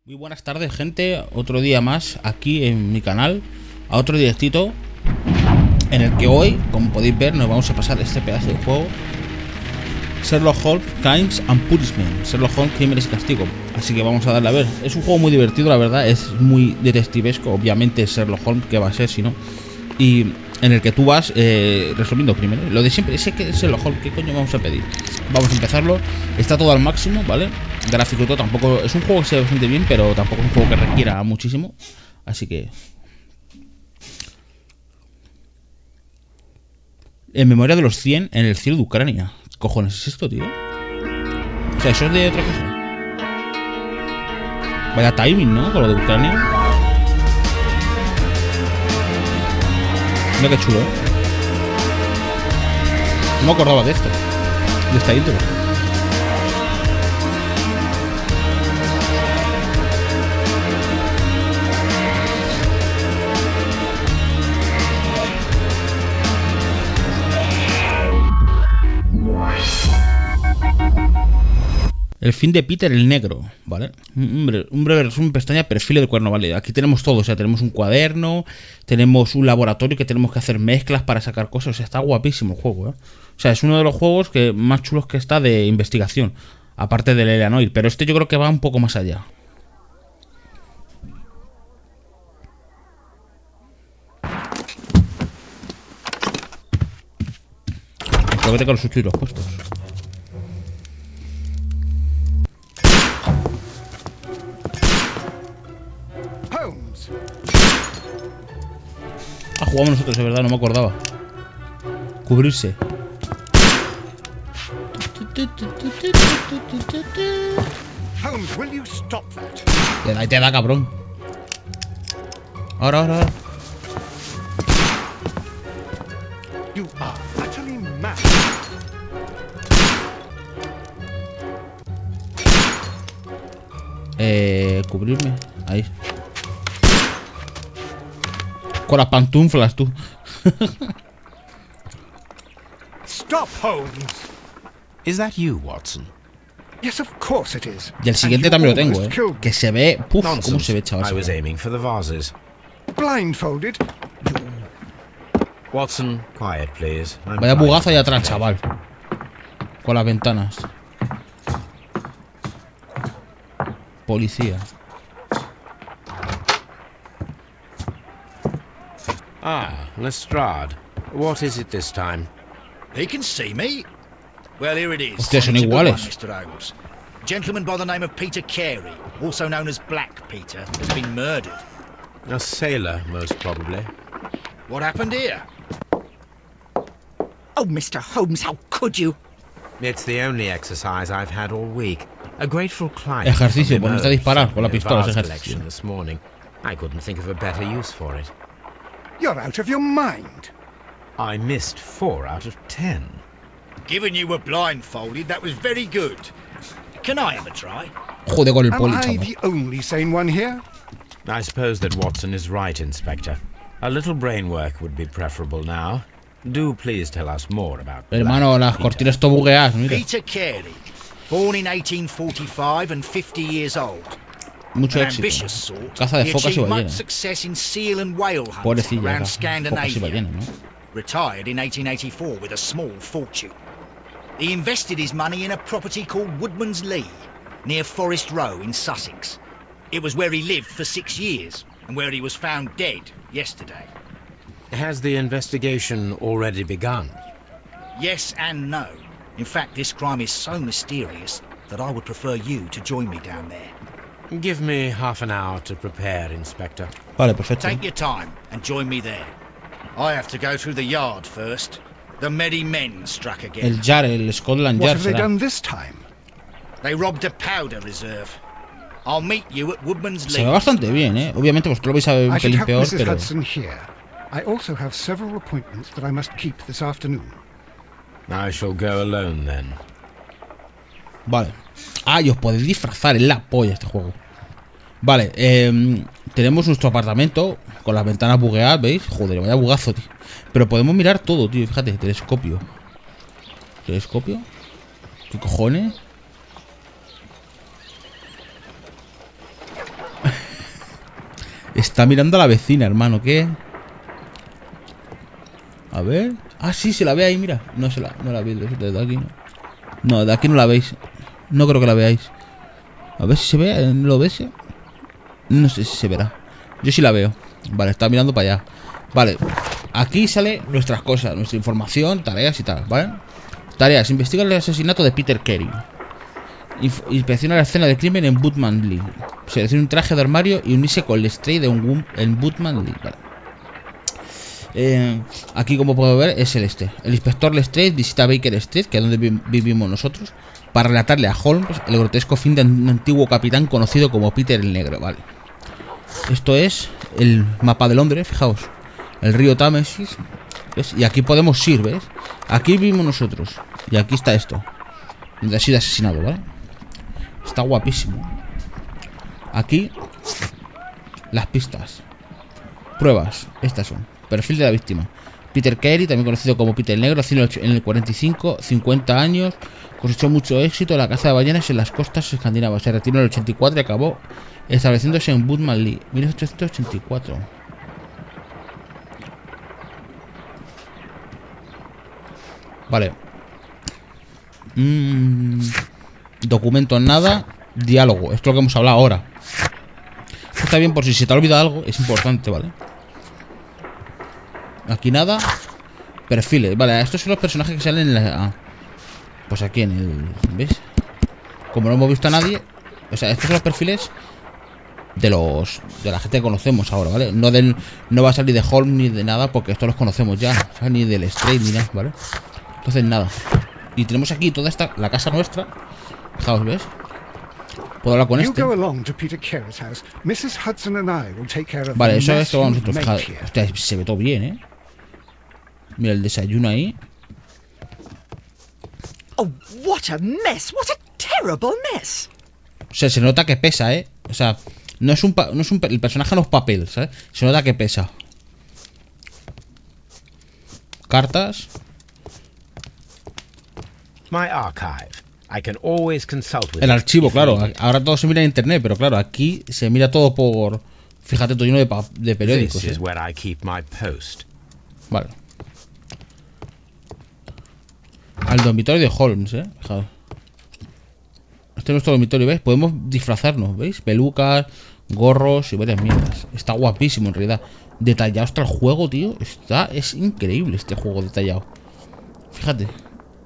Muy buenas tardes, gente. Otro día más aquí en mi canal, a otro directito en el que hoy, como podéis ver, nos vamos a pasar este pedazo de juego, Sherlock Holmes, Crimes and Punishment, Sherlock Holmes, Crímenes y Castigo. Así que vamos a darle a ver. Es un juego muy divertido, la verdad. Es muy detectivesco. Obviamente es Sherlock Holmes, que va a ser si no. Y en el que tú vas resolviendo crímenes. Lo de siempre, ese que es Sherlock Holmes. ¿Qué coño vamos a pedir? Vamos a empezarlo. Está todo al máximo, ¿vale? Gráfico y todo. Tampoco es un juego que se ve bastante bien, pero tampoco es un juego que requiera muchísimo. Así que en memoria de los 100 en el cielo de Ucrania. ¿Qué cojones es esto, tío? O sea, eso es de otra cosa. Vaya timing, ¿no? Con lo de Ucrania. Mira qué chulo, ¿eh? No me acordaba de esto. De esta intro. El fin de Peter el Negro, ¿vale? Un breve resumen, pestaña, perfil del cuerno, ¿vale? Aquí tenemos todo, o sea, tenemos un cuaderno, tenemos un laboratorio que tenemos que hacer mezclas para sacar cosas, o sea, está guapísimo el juego, ¿eh? O sea, es uno de los juegos que más chulos que está de investigación, aparte del Eleanor, pero este yo creo que va un poco más allá. Creo que tengo los sustitutos puestos. Ah, jugamos nosotros, de verdad, no me acordaba. Cubrirse. Holmes, will you stop that? Ahí te da, cabrón. Ahora. You are utterly mad. Cubrirme. Ahí. Con las pantuflas, tú. Stop, Holmes. Is that you, Watson? Yes, of course it is. Y el siguiente también lo tengo, que se ve... Puf, cómo se ve, chaval. I was aiming for the vases. Blindfolded. Watson, quiet, please. Vaya bugazo ahí atrás, chaval. Con las ventanas. Policía. Ah, Lestrade. What is it this time? He can see me. Well, here it is. Hostia, son It's a good one, iguales. Mr. Holmes. Gentleman by the name of Peter Carey, also known as Black Peter, has been murdered. A sailor, most probably. What happened here? Oh, Mr. Holmes, how could you? It's the only exercise I've had all week. A grateful client. Ejercicio, ponerte a disparar con la pistola, es ejercicio. Collection this morning. I couldn't think of a better use for it. You're out of your mind. I missed 4 out of 10. Given you were blindfolded, that was very good. Can I have a try? Joder con el Am poli, I chaval. the only sane one here? I suppose that Watson is right, Inspector. A little brain work would be preferable now. Do please tell us more about Hermano, las Peter. cortinas todo bugueadas, mira. Peter Carey, born in 1845 and 50 years old. Mucho An éxito. ambitious sort, Caza de he focas y achieved much ballenas. success in seal and whale hunting Pobrecilla, around focas y Scandinavia. ballenas, ¿no? Retired in 1884 with a small fortune. He invested his money in a property called Woodman's Lee, near Forest Row in Sussex. It was where he lived for 6 years, and where he was found dead yesterday. Has the investigation already begun? Yes and no. In fact, this crime is so mysterious that I would prefer you to join me down there. Give me half an hour to prepare, Inspector. Vale, perfecto. Take your time and join me there. I have to go through the yard first. The Merry Men struck again. El Yard, el Scotland What Yard have they será. done this time? They robbed a powder reserve. I'll meet you at Woodman's Se ve Lee. bastante bien, ¿eh? Obviamente vosotros lo vais a ver un I should pelín have peor, Mrs. pero... Hudson here. I also have several appointments that I must keep this afternoon. I shall go alone then. Vale. Ah, y os podéis disfrazar, es la polla este juego. Vale, tenemos nuestro apartamento con las ventanas bugueadas, ¿veis? Joder, vaya bugazo, tío. Pero podemos mirar todo, tío, fíjate, telescopio. ¿Telescopio? ¿Qué cojones? Está mirando a la vecina, hermano. ¿Qué? A ver. Ah, sí, se la ve ahí, mira. No la veis desde aquí, ¿no? No, de aquí no la veis. No creo que la veáis. A ver si se ve. ¿Lo ves? No sé si se verá. Yo sí la veo. Vale, está mirando para allá. Vale. Aquí sale nuestras cosas, nuestra información, tareas y tal, ¿vale? Tareas. Investiga el asesinato de Peter Carey. Inspecciona la escena del crimen en Woodman Lee. Selecciona un traje de armario y unirse con Lestrade en Woodman Lee. Vale. Aquí, como puedo ver, es el inspector Lestrade visita Baker Street, que es donde vivimos nosotros, para relatarle a Holmes el grotesco fin de un antiguo capitán conocido como Peter el Negro. Vale. Esto es el mapa de Londres, fijaos. El río Támesis, ¿ves? Y aquí podemos ir, ¿ves? Aquí vivimos nosotros. Y aquí está esto, donde ha sido asesinado, ¿vale? Está guapísimo. Aquí las pistas. Pruebas, estas son. Perfil de la víctima. Peter Carey, también conocido como Peter el Negro, nació en el 45, 50 años, cosechó mucho éxito en la caza de ballenas en las costas escandinavas. Se retiró en el 84 y acabó estableciéndose en Woodman Lee, 1884. Vale. Documentos nada. Diálogo. Esto es lo que hemos hablado ahora. Esto está bien por si se te ha olvidado algo. Es importante, ¿vale? Aquí nada. Perfiles. Vale, estos son los personajes que salen en la... Pues aquí en el... ¿Ves? Como no hemos visto a nadie. O sea, estos son los perfiles de la gente que conocemos ahora, ¿vale? No va a salir de Holmes ni de nada, porque estos los conocemos ya. O sea, ni del Straight ni nada, ¿vale? Entonces nada. Y tenemos aquí toda esta... La casa nuestra. Fijaos, ¿ves? Puedo hablar con este. Vale, eso es todo nosotros. Fijaos. Hostia, se ve todo bien, ¿eh? Mira el desayuno ahí. Oh, what a mess. What a terrible mess. O sea, se nota que pesa, ¿eh? O sea, el personaje no es papel, ¿sabes? Se nota que pesa. Cartas. My archive. I can always consult with El archivo, it if claro. needed. Ahora todo se mira en internet, pero claro, aquí se mira todo por... Fíjate, todo lleno de periódicos, This is ¿eh? where I keep my post. Vale. Al dormitorio de Holmes, Fijaos. Este es nuestro dormitorio, ¿ves? Podemos disfrazarnos, ¿veis? Pelucas, gorros y varias mierdas. Está guapísimo, en realidad. Detallado está el juego, tío. Es increíble este juego detallado. Fíjate.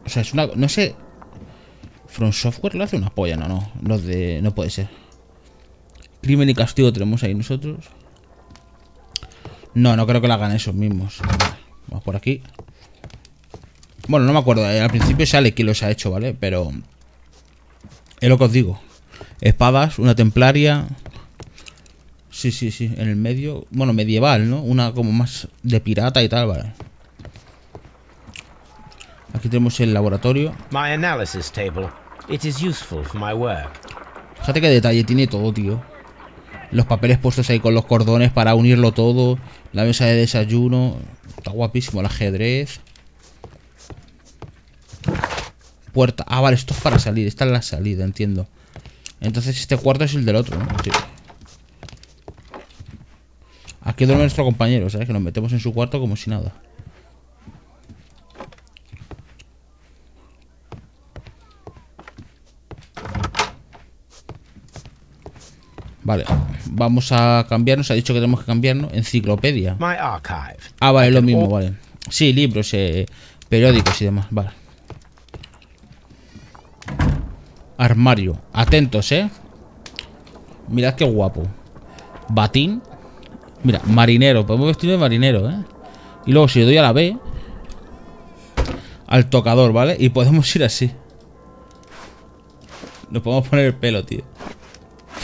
O sea, es una... No sé... From Software lo hace una polla, no. No puede ser. Crimen y castigo tenemos ahí nosotros. No creo que lo hagan esos mismos. Vamos por aquí. Bueno, no me acuerdo. Al principio sale quién los ha hecho, ¿vale? Pero... Es lo que os digo. Espadas, una templaria. Sí. En el medio... Bueno, medieval, ¿no? Una como más de pirata y tal, ¿vale? Aquí tenemos el laboratorio. My analysis table. It is useful for my work. Fíjate qué detalle tiene todo, tío. Los papeles puestos ahí con los cordones para unirlo todo. La mesa de desayuno. Está guapísimo. El ajedrez. Puerta. Ah, vale, esto es para salir. Esta es la salida, entiendo. Entonces este cuarto es el del otro, ¿no? Sí. Aquí duerme nuestro compañero, ¿sabes? Que nos metemos en su cuarto como si nada. Vale, vamos a cambiarnos. Ha dicho que tenemos que cambiarnos. Enciclopedia. My archive. Ah, vale, es lo mismo, vale. Sí, libros, periódicos y demás, vale. Armario. Atentos, Mirad qué guapo. Batín. Mira, marinero. Podemos vestir de marinero, Y luego si le doy a la B, al tocador, ¿vale? Y podemos ir así. Nos podemos poner el pelo, tío.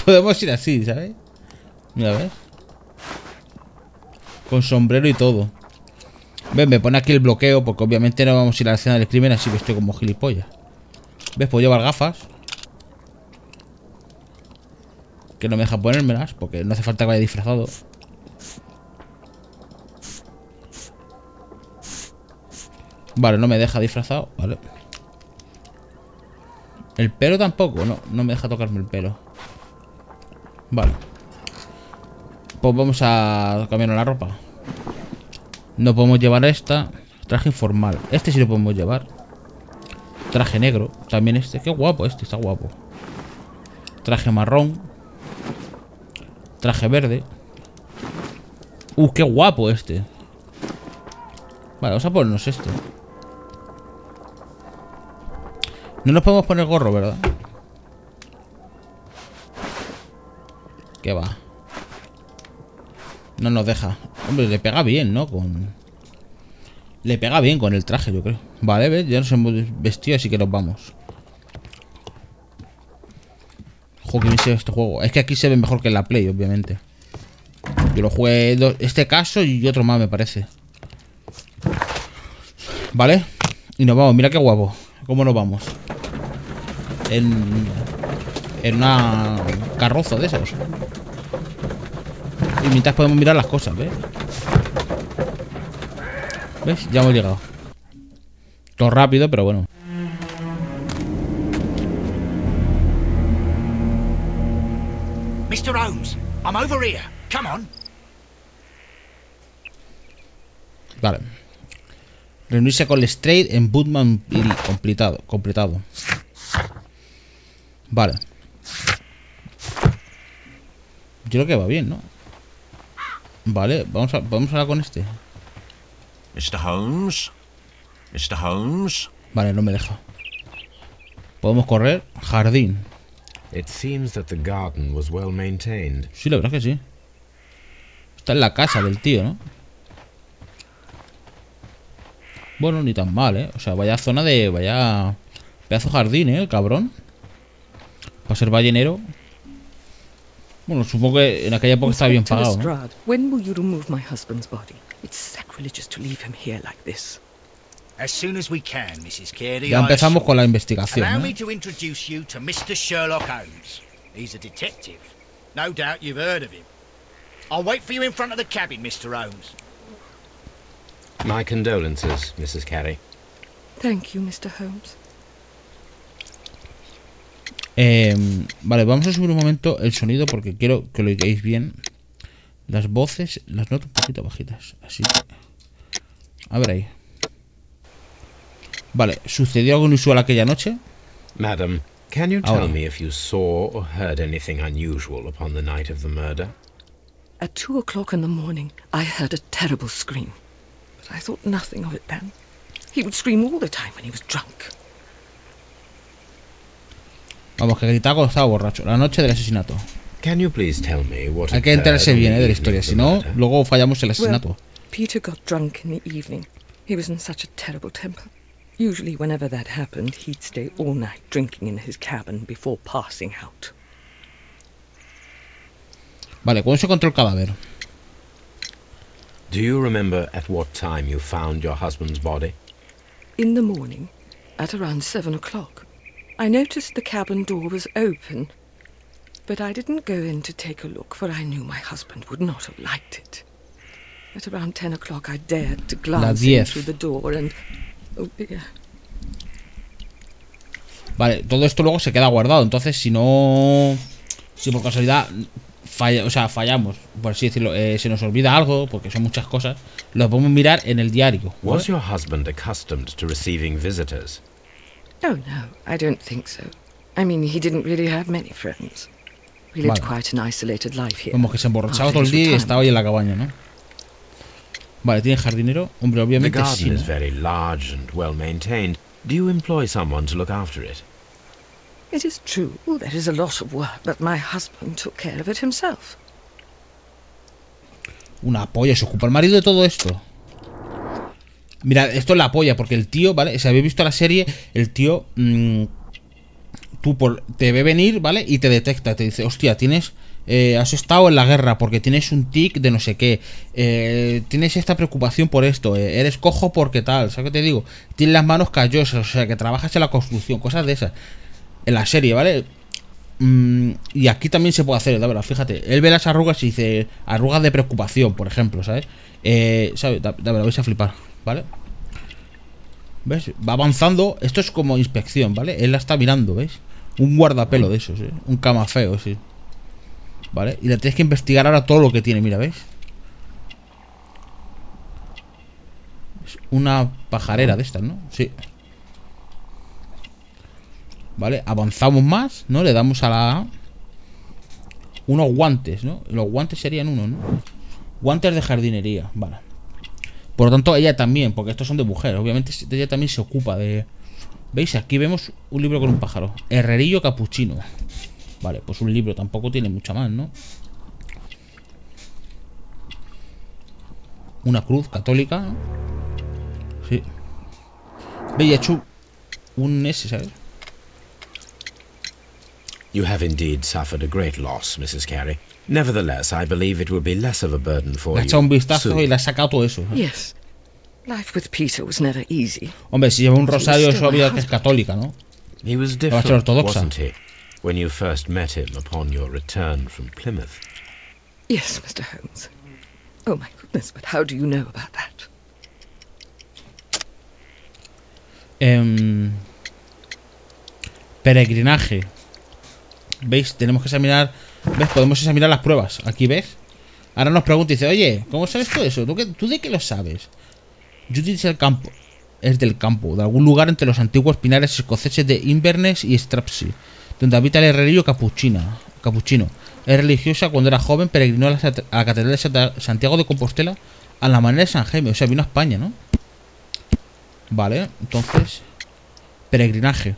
Podemos ir así, ¿sabes? Mira, ¿ves? Con sombrero y todo. ¿Ves? Me pone aquí el bloqueo, porque obviamente no vamos a ir a la escena del crimen, así que estoy como gilipollas. ¿Ves? Puedo llevar gafas. Que no me deja ponérmelas, porque no hace falta que vaya disfrazado. Vale, no me deja disfrazado, vale. El pelo tampoco, no me deja tocarme el pelo. Vale. Pues vamos a cambiar la ropa. No podemos llevar esta. Traje informal. Este sí lo podemos llevar. Traje negro. También este. Qué guapo este. Está guapo. Traje marrón. Traje verde. Qué guapo este. Vale, vamos a ponernos este. No nos podemos poner gorro, ¿verdad? ¿Qué va? No nos deja. Hombre, le pega bien, ¿no? Le pega bien con el traje, yo creo. Vale, ¿ves? Ya nos hemos vestido, así que nos vamos. Joder, que bien se ve este juego. Es que aquí se ve mejor que en la Play, obviamente. Yo lo jugué este caso y otro más, me parece. Vale. Y nos vamos, mira qué guapo. ¿Cómo nos vamos? En una carroza de esos. Y mientras podemos mirar las cosas, ¿ves? ¿Ves? Ya hemos llegado. Todo rápido, pero bueno. Mr. Holmes, I'm over here. Come on. Vale. Reunirse con Lestrade en Woodman completado. Vale. Yo creo que va bien, ¿no? Vale, vamos a hablar con este. Mr. Holmes? Mr. Holmes? Vale, no me deja. Podemos correr. Jardín. It seems that the garden was well maintained. Sí, la verdad es que sí. Está en la casa del tío, ¿no? Bueno, ni tan mal, ¿eh? O sea, vaya zona de... Vaya... Pedazo jardín, ¿eh? El cabrón. Para ser ballenero. Bueno, supongo que en aquella época estaba bien pagado, ¿no? When will you remove my husband's body? It's sacrilegious to leave him here like this. As soon as we can, Mrs. Carey. Ya empezamos con la investigación, Allow ¿no? me to introduce you to Mr. Sherlock Holmes. He's a detective. No doubt you've heard of him. I'll wait for you in front of the cabin, Mr. Holmes. My condolences, Mrs. Carey. Thank you, Mr. Holmes. Vale, vamos a subir un momento el sonido porque quiero que lo oigáis bien. Las voces las noto un poquito bajitas. Así que... A ver ahí. Vale, ¿sucedió algo inusual aquella noche? Madam, can you tell me if you saw or heard anything unusual upon the night of the murder? At 2 o'clock in the morning, I heard a terrible scream. But I thought nothing of it then. He would scream all the time when he was drunk. Vamos, que gritaba cuando estaba borracho. La noche del asesinato. Can you please tell me what Hay que enterarse bien, de la historia. Si no, luego fallamos el asesinato. Well, Peter got drunk in the evening. He was in such a terrible temper. Usually whenever that happened, he'd stay all night drinking in his cabin before passing out. Vale, ¿cuándo se encontró el cadáver? Do you remember at what time you found your husband's body? In the morning, at around 7 o'clock. I noticed the cabin door was open, but I didn't go in to take a look, for I knew my husband would not have liked it. At around 10 o'clock, I dared to glance in through the door and... Oh dear. Vale, todo esto luego se queda guardado. Entonces, si no... Si por casualidad fallamos, por así decirlo, se nos olvida algo, porque son muchas cosas, lo podemos mirar en el diario, ¿vale? Was your husband accustomed to receiving visitors? Oh no, I don't think so. I mean, he didn't really have many friends. We lived quite an isolated life here. Como que se emborrachaba todo el día y estaba ahí en la cabaña, ¿no? Vale, ¿tiene jardinero? Hombre, obviamente sí. The garden is very large and well maintained. Do you employ someone to look after it? It is true, there is a lot of work, but my husband took care of it himself. Una polla, se ocupa el marido de todo esto. Mira, esto es la polla, porque el tío, ¿vale? Si habéis visto la serie, el tío... te ve venir, ¿vale? Y te detecta, te dice, hostia, has estado en la guerra porque tienes un tic de no sé qué, tienes esta preocupación por esto, eres cojo porque tal, ¿sabes qué te digo? Tienes las manos callosas, o sea, que trabajas en la construcción, cosas de esas. En la serie, ¿vale? Y aquí también se puede hacer, de verdad, fíjate. Él ve las arrugas y dice, arrugas de preocupación, por ejemplo, ¿sabes? ¿Sabes? De verdad, vais a flipar, ¿vale? ¿Ves? Va avanzando. Esto es como inspección, ¿vale? Él la está mirando, ¿ves? Un guardapelo de esos, ¿eh? Un camafeo, sí. Vale, y le tienes que investigar ahora todo lo que tiene, mira, ¿ves? Es una pajarera de estas, ¿no? Sí. Vale, avanzamos más, ¿no? Le damos a la A. Unos guantes, ¿no? Los guantes serían uno, ¿no? Guantes de jardinería, vale. Por lo tanto, ella también, porque estos son de mujer. Obviamente ella también se ocupa de... ¿Veis? Aquí vemos un libro con un pájaro. Herrerillo capuchino. Vale, pues un libro, tampoco tiene mucha más, ¿no? Una cruz católica, ¿no? Sí. Veis, he hecho un S, ¿sabes? You have indeed suffered a great loss, Mrs. Carey. Nevertheless, I believe it will be less of a burden for Le ha you. echado un vistazo soon. y le ha sacado todo eso, ¿eh? Yes. Life with Peter was never easy. Hombre, si lleva un rosario es obvio que es católica, ¿no? He was va a ser different, ortodoxa. wasn't he, when you first met him upon your return from Plymouth? Yes, Mr. Holmes. Oh, my goodness, but how do you know about that? Peregrinaje. ¿Veis? Tenemos que examinar... ¿Ves? Podemos examinar las pruebas. Aquí, ¿ves? Ahora nos pregunta y dice, oye, ¿cómo sabes todo eso? ¿Tú de qué lo sabes? Judith es del campo, de algún lugar entre los antiguos pinares escoceses de Inverness y Strapsey, donde habita el herrerillo capuchino. Es religiosa. Cuando era joven peregrinó a la catedral de Santiago de Compostela a la manera de San Jaime. O sea, vino a España, ¿no? Vale, entonces... Peregrinaje.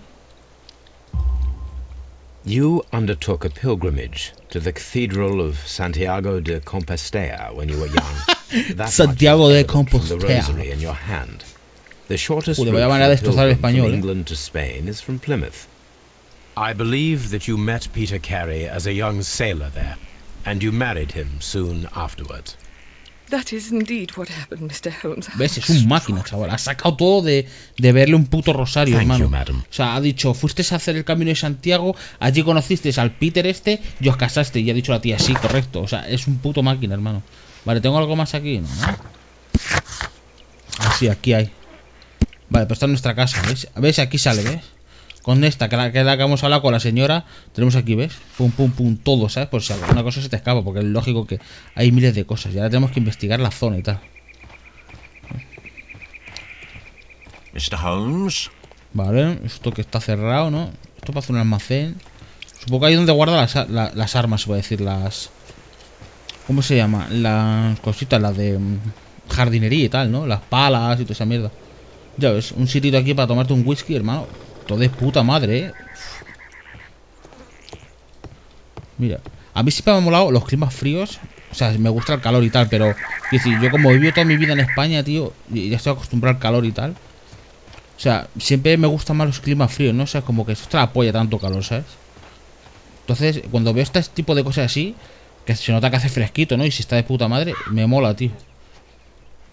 You undertook a pilgrimage to the Cathedral of Santiago de Compostela when you were young. That Santiago much is de evident from Compostela. the rosary in your hand. The shortest Joder, route vaya for manera de a destrozar el pilgrim español, from ¿eh? England to Spain is from Plymouth. I believe that you met Peter Carey as a young sailor there, and you married him soon afterwards. That is indeed what happened, Mr. Holmes. ¿Ves? Es un máquina, chaval. Ha sacado todo de verle un puto rosario, Thank hermano. you, madam. O sea, ha dicho, fuiste a hacer el camino de Santiago, allí conocisteis al Peter este y os casaste. Y ha dicho la tía, sí, correcto. O sea, es un puto máquina, hermano. Vale, ¿tengo algo más aquí? ¿No? Ah, sí, aquí hay. Vale, pues está en nuestra casa, ¿ves? ¿Ves? Aquí sale, ¿ves? Con esta, que es la que hemos hablado con la señora, tenemos aquí, ¿ves? Pum, pum, pum, todo, ¿sabes? Por si alguna cosa se te escapa, porque es lógico que hay miles de cosas. Y ahora tenemos que investigar la zona y tal. Mr. Holmes? Vale, esto que está cerrado, ¿no? Esto parece un almacén. Supongo que ahí donde guarda las armas, se puede decir, las... ¿Cómo se llama? Las cositas, las de jardinería y tal, ¿no? Las palas y toda esa mierda. Ya ves, un sitio aquí para tomarte un whisky, hermano. Todo de puta madre, ¿eh? Mira, a mí siempre me han molado los climas fríos. O sea, me gusta el calor y tal, pero... Es decir, yo como he vivido toda mi vida en España, tío, y ya estoy acostumbrado al calor y tal. O sea, siempre me gustan más los climas fríos, ¿no? O sea, como que esto te la apoya tanto calor, ¿sabes? Entonces, cuando veo este tipo de cosas así, que se nota que hace fresquito, ¿no? Y si está de puta madre, me mola, tío.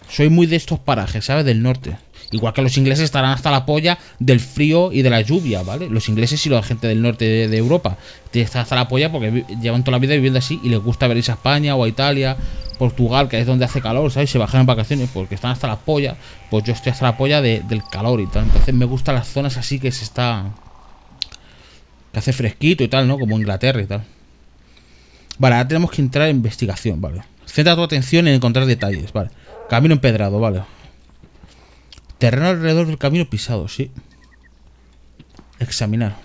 Soy muy de estos parajes, ¿sabes? Del norte. Igual que los ingleses estarán hasta la polla del frío y de la lluvia, ¿vale? Los ingleses y la gente del norte de Europa están hasta la polla porque llevan toda la vida viviendo así y les gusta venirse a España o a Italia, Portugal, que es donde hace calor, ¿sabes? Se bajan en vacaciones porque están hasta la polla. Pues yo estoy hasta la polla del calor y tal. Entonces me gustan las zonas así que que hace fresquito y tal, ¿no? Como Inglaterra y tal. Vale, ahora tenemos que entrar en investigación, ¿vale? Centra tu atención en encontrar detalles, ¿vale? Camino empedrado, ¿vale? Terreno alrededor del camino pisado, sí. Examinar.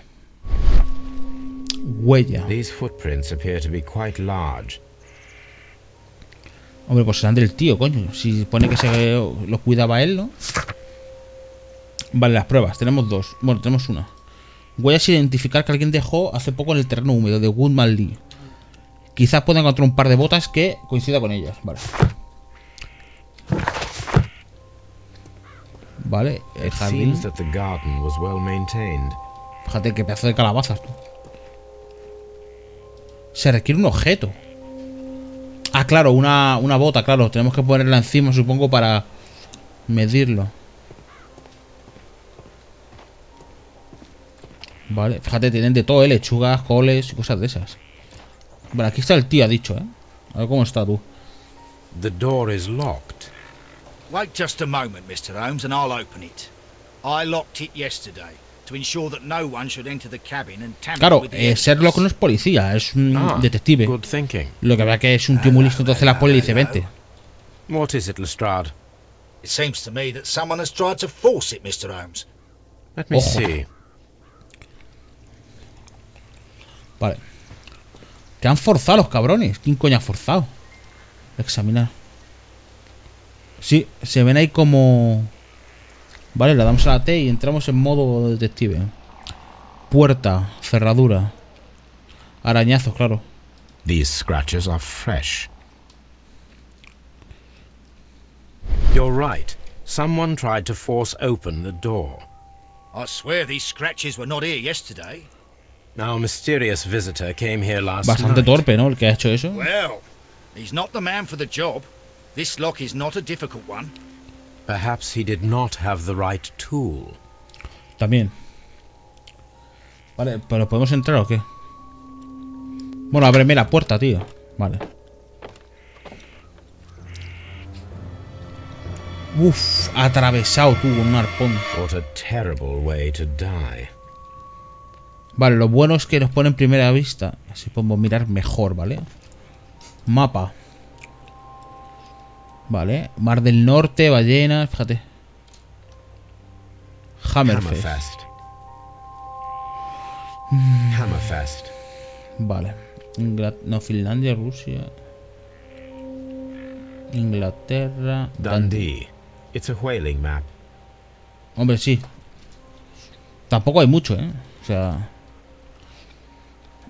Huella. These footprints appear to be quite large. Hombre, pues serán del tío, coño. Si pone que se lo cuidaba él, ¿no? Vale, las pruebas. Tenemos dos. Bueno, tenemos una. Huellas identificar que alguien dejó hace poco en el terreno húmedo de Woodman Lee. Quizás pueda encontrar un par de botas que coincida con ellas. Vale. Vale, el It jardín. seems that the garden was well maintained. Fíjate qué pedazo de calabazas, tú. Se requiere un objeto. Ah, claro, una bota, claro. Tenemos que ponerla encima, supongo, para medirlo. Vale, fíjate, tienen de todo, lechugas, coles y cosas de esas. Vale, aquí está el tío, ha dicho, ¿eh? A ver cómo está tú. The door is locked. Wait just a moment, Mr. Holmes, and I'll open it. I locked it yesterday. to ensure that no one should enter the cabin and tamper Claro, with the evidence. Sherlock no es policía, es un detective. Good thinking. Lo que vea que es un tío muy listo, entonces la poli le dice, vente. What is it, Lestrade? It seems to me that someone has tried to force it, Mr. Holmes. Let me Ojo. see. Vale. Que han forzado los cabrones. ¿Quién coño ha forzado? Examinar. Sí, se ven ahí como... Vale, le damos a la T y entramos en modo detective. Puerta, cerradura. Arañazos, claro. These scratches are fresh. You're right. Someone tried to force open the door. I swear these scratches were not here yesterday. Now, a mysterious visitor came here last Bastante night. torpe, ¿no? El que ha hecho eso. Well, he's not the man for the job. This lock is not a difficult one. Perhaps he did not have the right tool. También. Vale, ¿pero podemos entrar o qué? Bueno, ábreme la puerta, tío. Vale. Uf, atravesado tú con un arpón. What a terrible way to die. Vale, lo bueno es que nos pone en primera vista. Así podemos mirar mejor, ¿vale? Mapa. Vale, Mar del Norte, ballenas, fíjate. Hammerfest. Hammerfest. Vale. No, Finlandia, Rusia. Inglaterra. Dundee. It's a whaling map. Hombre, sí. Tampoco hay mucho, ¿eh? O sea...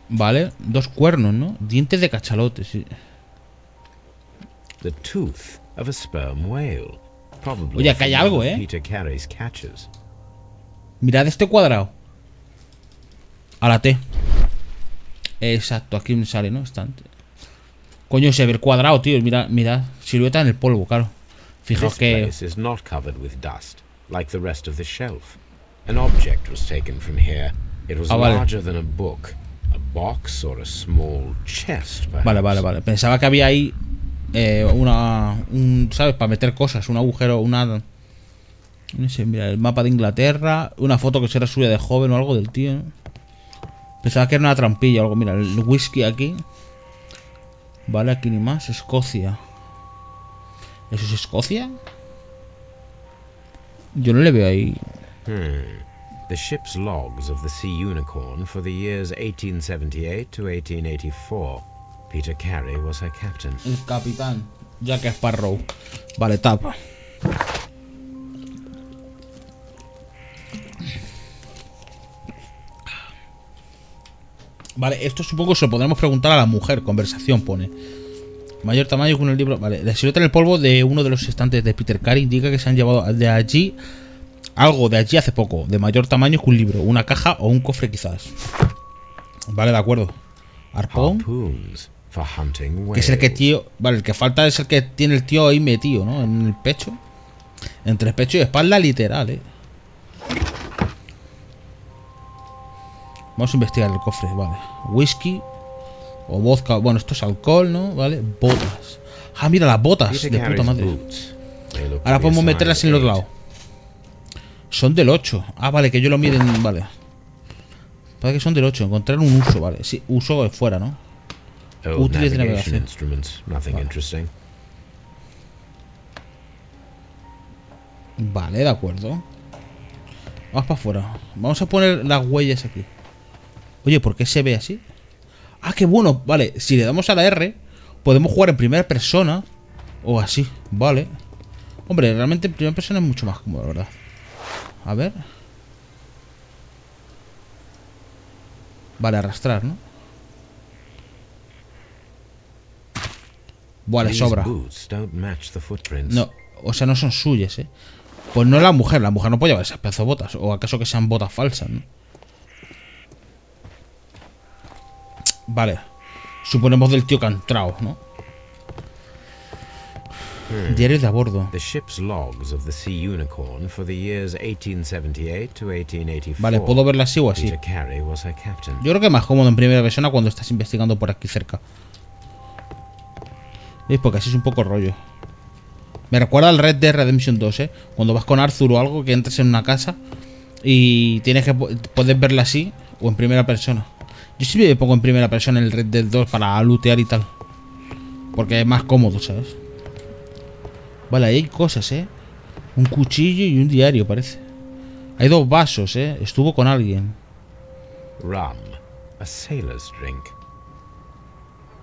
Vale, 2 cuernos, ¿no? Dientes de cachalote, sí. The tooth of a sperm whale. Probably Oye, acá hay from algo, one of ¿eh? Peter Carey's catches. Mirad este cuadrado. A la T. Exacto, aquí me sale, ¿no? Estante. Coño, se ve el cuadrado, tío. Mira, silueta en el polvo, claro. Fijaos This que... place is not covered with dust, like the rest of the shelf. An object was taken from here. It was vale. larger than a book, a box or a small chest, perhaps. Vale. Pensaba que había ahí ¿sabes? Para meter cosas, un agujero, una... No sé, mira, el mapa de Inglaterra, una foto que será suya de joven o algo del tío, ¿no? Pensaba que era una trampilla o algo. Mira, el whisky aquí. Vale, aquí ni más. Escocia. ¿Eso es Escocia? Yo no le veo ahí. The ship's logs of the Sea Unicorn for the years 1878 to 1884. Peter Carey was her captain. El capitán Jack Sparrow. Vale, tapa. Vale, esto supongo que se lo podremos preguntar a la mujer. Conversación pone. Mayor tamaño con el libro. Vale, la silueta en el polvo de uno de los estantes de Peter Carey indica que se han llevado de allí algo de allí hace poco. De mayor tamaño que un libro, una caja o un cofre quizás. Vale, de acuerdo. Arpón. Harpoons for hunting Que es el que whales. tío. Vale, el que falta es el que tiene el tío ahí metido, ¿no? En el pecho. Entre el pecho y espalda, literal, Vamos a investigar el cofre, vale. Whisky o vodka. Bueno, esto es alcohol, ¿no? Vale. Botas. Ah, mira las botas. Peter De puta Carey's madre. boots. They look to Ahora be podemos a meterlas size en el otro 8. lado. Son del 8. Ah, vale, que yo lo miren. Vale. Parece que son del 8. Encontrar un uso, vale. Sí, uso de fuera, ¿no? Old Útiles de navigation navegación. instruments, nothing Vale. interesting. Vale, de acuerdo. Vamos para afuera. Vamos a poner las huellas aquí. Oye, ¿por qué se ve así? Ah, qué bueno. Vale, si le damos a la R, podemos jugar en primera persona o así. Vale. Hombre, realmente en primera persona es mucho más cómodo, la verdad. A ver. Vale, arrastrar, ¿no? Vale, These sobra. boots don't match the footprints. No, o sea, no son suyas, Pues no la mujer no puede llevar esas pedazos de botas. O acaso que sean botas falsas, ¿no? Vale. Suponemos del tío que ha entrado, ¿no? Diario de a bordo. The ship's logs of the Sea Unicorn for the years 1878 to 1884. Vale, puedo verla así o así. Peter Carey was her captain. Yo creo que es más cómodo en primera persona cuando estás investigando por aquí cerca. ¿Veis? Porque así es un poco rollo. Me recuerda al Red Dead Redemption 2, Cuando vas con Arthur o algo, que entras en una casa Y tienes que poder verla así o en primera persona. Yo siempre me pongo en primera persona en el Red Dead 2 para lootear y tal. Porque es más cómodo, ¿sabes? Vale, ahí hay cosas, un cuchillo y un diario, parece. Hay 2 vasos, estuvo con alguien. Rum, a sailor's drink.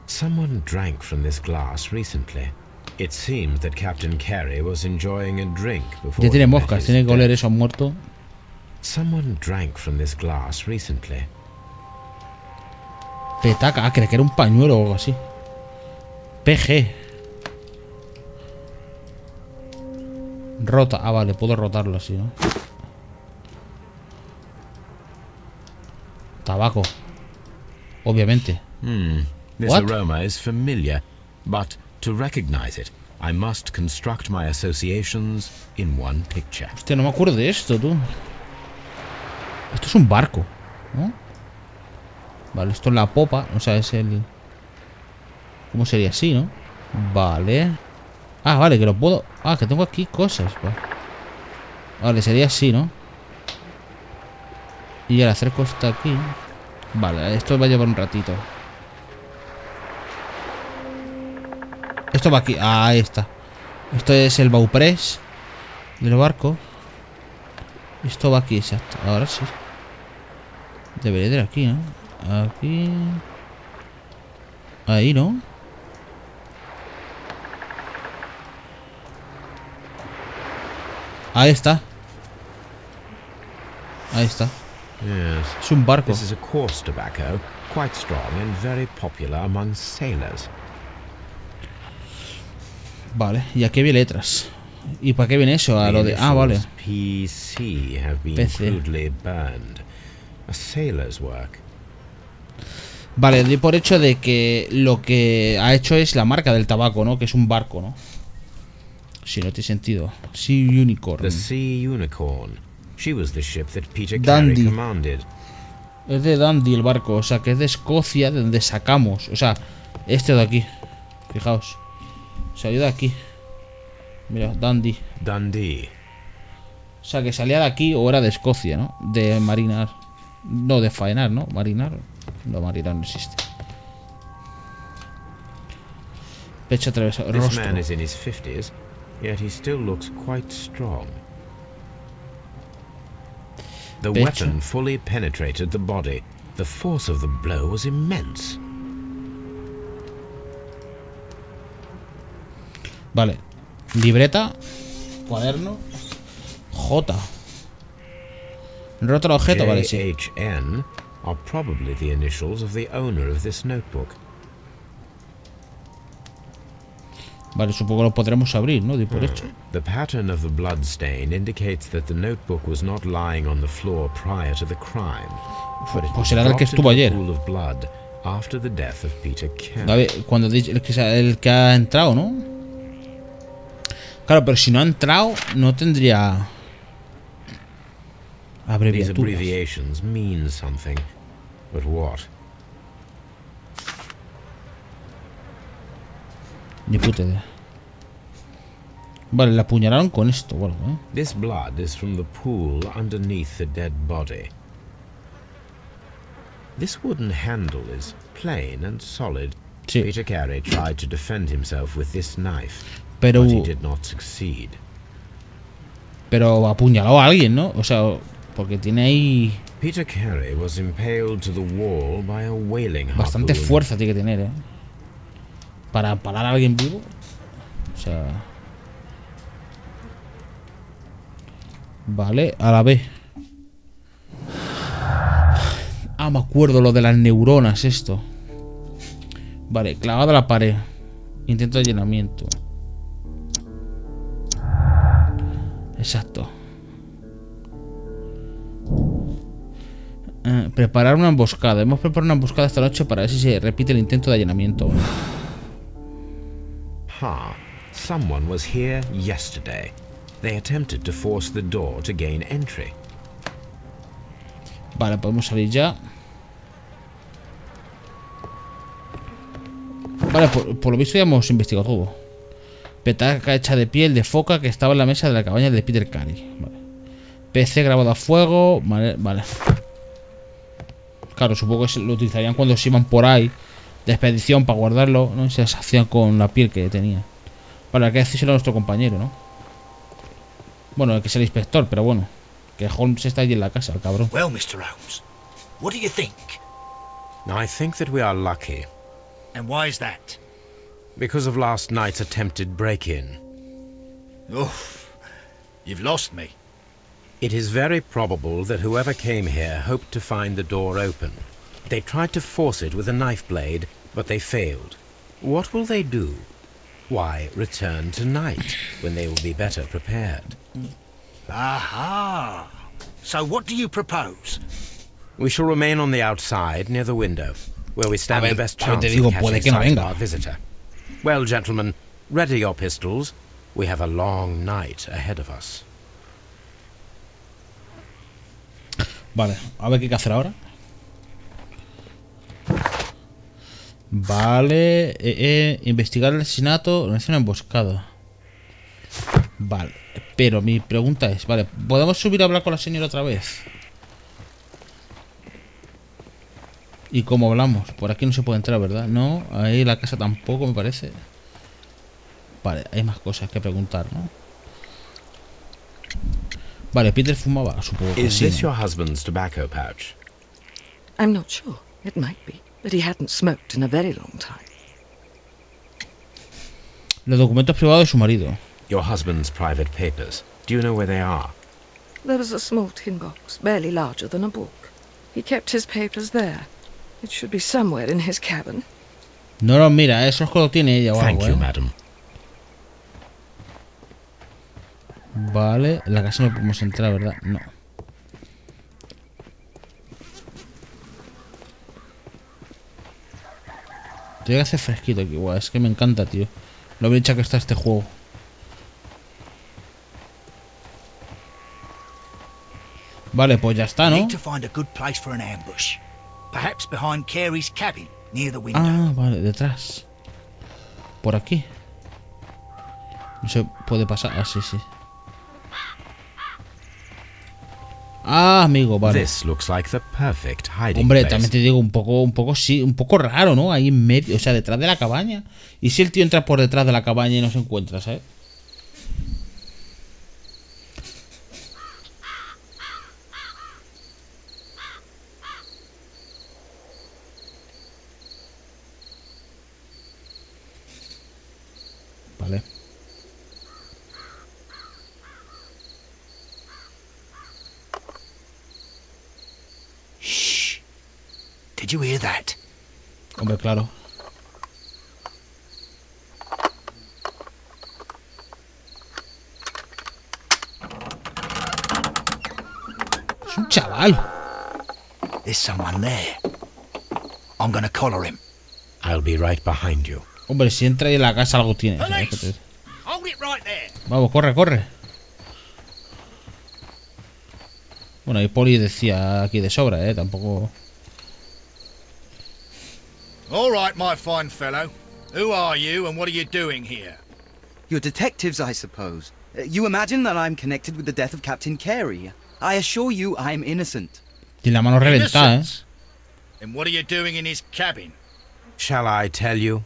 Someone drank from this glass recently. It seems that Captain Carey was enjoying a drink before Ya tiene he met moscas, his tiene que oler death. eso a muerto. Someone drank from this glass recently. Petaca, creí que era un pañuelo o algo así. PG. Rota, vale, puedo rotarlo así, ¿no? Tabaco. Obviamente. This What? aroma is familiar, but to recognize it, I must construct my associations in one picture. Hostia, no me acuerdo de esto, tú. Esto es un barco, ¿no? Vale, esto es la popa. O sea, es el... ¿Cómo sería así, no? Vale. Ah, vale, que lo puedo... Ah, que tengo aquí cosas. Vale, sería así, ¿no? Y ahora acerco esto aquí. Vale, esto va a llevar un ratito. Esto va aquí. Ah, ahí está. Esto es el baupress del barco. Esto va aquí, exacto. Ahora sí. Debería de ir aquí, ¿no? Aquí. Ahí, ¿no? Ahí está. Ahí está. Yes. Es un barco. This is a coarse tobacco, quite strong and very popular among sailors. Vale, y aquí había letras. ¿Y para qué viene eso? A lo de... Ah, vale. PC have been PC. crudely burned. A sailor's work. Vale, doy por hecho de que lo que ha hecho es la marca del tabaco, ¿no? Que es un barco, ¿no? Si no tiene sentido. Sea Unicorn. The Sea Unicorn. She was the ship that Peter Dandy. Carey commanded. Es de Dundee el barco, o sea que es de Escocia, de donde sacamos. O sea, este de aquí. Fijaos. Salió de aquí. Mira, Dundee. Dundee. O sea que salía de aquí o era de Escocia, ¿no? De marinar. No, de faenar, ¿no? Marinar. No, marinar no existe. Pecho atravesado. This Rostro. man is in his 50s, yet he still looks quite strong. The Pecho. weapon fully penetrated the body. The force of the blow was immense. Vale. Libreta. Cuaderno. J. Roto el objeto, vale, sí. JHN are probably the initials of the owner of this notebook. Vale, supongo que lo podremos abrir, ¿no? De por hecho. The pattern of the blood stain indicates that the notebook was not lying on the floor prior to the crime, but it Pues was será el que dropped estuvo into a ayer. pool of blood after the death of Peter Carey. A ver, cuando dice el que ha entrado, ¿no? Claro, pero si no ha entrado, no tendría These abreviaturas. abbreviations mean something, but what? Ni puta idea. Vale, la apuñalaron con esto o algo, ¿eh? This blood is from the pool underneath the dead body. This wooden handle is plain and solid. Sí, Peter Carey tried to defend himself with this knife, pero but he did not succeed. apuñaló a alguien, ¿no? O sea, porque tiene ahí Peter Carey was impaled to the wall by a whaling bastante harpoon. fuerza tiene que tener, ¿eh? Para parar a alguien vivo. O sea... Vale, a la B. Ah, me acuerdo lo de las neuronas, esto. Vale, clavado a la pared. Intento de llenamiento. Exacto. Preparar una emboscada. Hemos preparado una emboscada esta noche para ver si se repite el intento de allanamiento. Ha! Someone was here yesterday. They attempted to force the door to gain entry. Vale, podemos salir ya. Vale, por lo visto ya hemos investigado todo. Petaca hecha de piel de foca que estaba en la mesa de la cabaña de Peter Carey. Vale. PC grabado a fuego. Vale, vale. Claro, supongo que lo utilizarían cuando se iban por ahí de expedición para guardarlo, ¿no? Se hacían con la piel que tenía. Vale, hay que decírselo a nuestro compañero, ¿no? Bueno, el que es el inspector, pero bueno. Que Holmes está allí en la casa, el cabrón. Well, Mr. Holmes, what do you think? I think that we are lucky. And why is that? Because of last night's attempted break-in. Oof, you've lost me. It is very probable that whoever came here hoped to find the door open. They tried to force it with a knife blade, but they failed. What will they do? Why, return tonight, when they will be better prepared. Aha! So what do you propose? We shall remain on the outside, near the window, where we stand the best chance te digo, of puede catching que no sight of venga. our visitor. Well, gentlemen, ready your pistols. We have a long night ahead of us. Vale, a ver qué hay que hacer ahora. Vale, investigar el asesinato, organizar una emboscada. Vale, pero mi pregunta es, vale, ¿podemos subir a hablar con la señora otra vez? ¿Y cómo hablamos? Por aquí no se puede entrar, ¿verdad? No, ahí la casa tampoco me parece. Vale, hay más cosas que preguntar, ¿no? Vale, Peter fumaba, supongo que Is sí, this ¿no? your husband's tobacco pouch? I'm not sure. It might be. But he hadn't smoked in a very long time. Los documentos privados de su marido. Your husband's private papers. Do you know where they are? There was a small tin box, barely larger than a book. He kept his papers there. It should be somewhere in his cabin. No los mira, eso es que lo tiene ella o Thank algo, you, ¿eh? madam. Vale, en la casa no podemos entrar, ¿verdad? No. Tiene que hacer fresquito aquí, guau, es que me encanta, tío. Lo bien hecho que está este juego. Vale, pues ya está, We ¿no? need to find a good place for an ambush. Perhaps behind Carey's cabin, near the window. Ah, vale, detrás. Por aquí. No se puede pasar. Ah, sí, sí. Ah, amigo, vale. This looks like the perfect hiding Hombre, place. también te digo, un poco sí, un poco raro, ¿no? Ahí en medio, o sea, detrás de la cabaña. ¿Y si el tío entra por detrás de la cabaña y no se encuentra, ¿sabes? Vale. Shh. Did you hear that? Hombre, claro. Es un chaval. There's someone there. I'm gonna collar him. I'll be right behind you. Hombre, si entra ahí en la casa algo tiene. ¿sabes? Police! Hold it right there. Vamos, corre, corre. Bueno, y Poli decía aquí de sobra, tampoco. All right, my fine fellow. Who are you and what are you doing here? You're detectives, I suppose. You imagine that I'm connected with the death of Captain Carey. I assure you I'm innocent. Tiene la mano reventada, Innocent? And what are you doing in his cabin? Shall I tell you?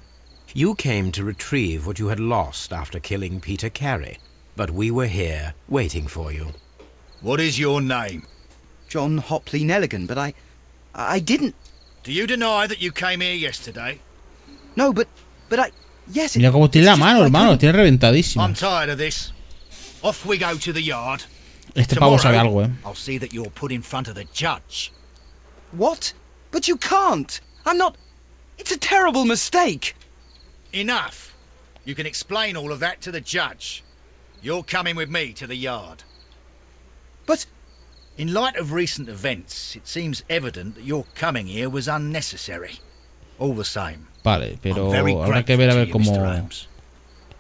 You came to retrieve what you had lost after killing Peter Carey, but we were here waiting for you. What is your name? John Hopley Nelligan, but I didn't. Do you deny that you came here yesterday? No, but I. Yes. Mira cómo tiene la it's just mano, I hermano, couldn't- tiene reventadísima. I'm tired of this. Off we go to the yard. Este pavo sabe algo, I'll see that you're put in front of the judge. What? But you can't. I'm not. It's a terrible mistake. Enough. You can explain all of that to the judge. You're coming with me to the yard. But In light of recent events, it seems evident that your coming here was unnecessary. All the same, Vale, pero I'm very habrá que grateful ver a to ver you, cómo. Mr. Holmes.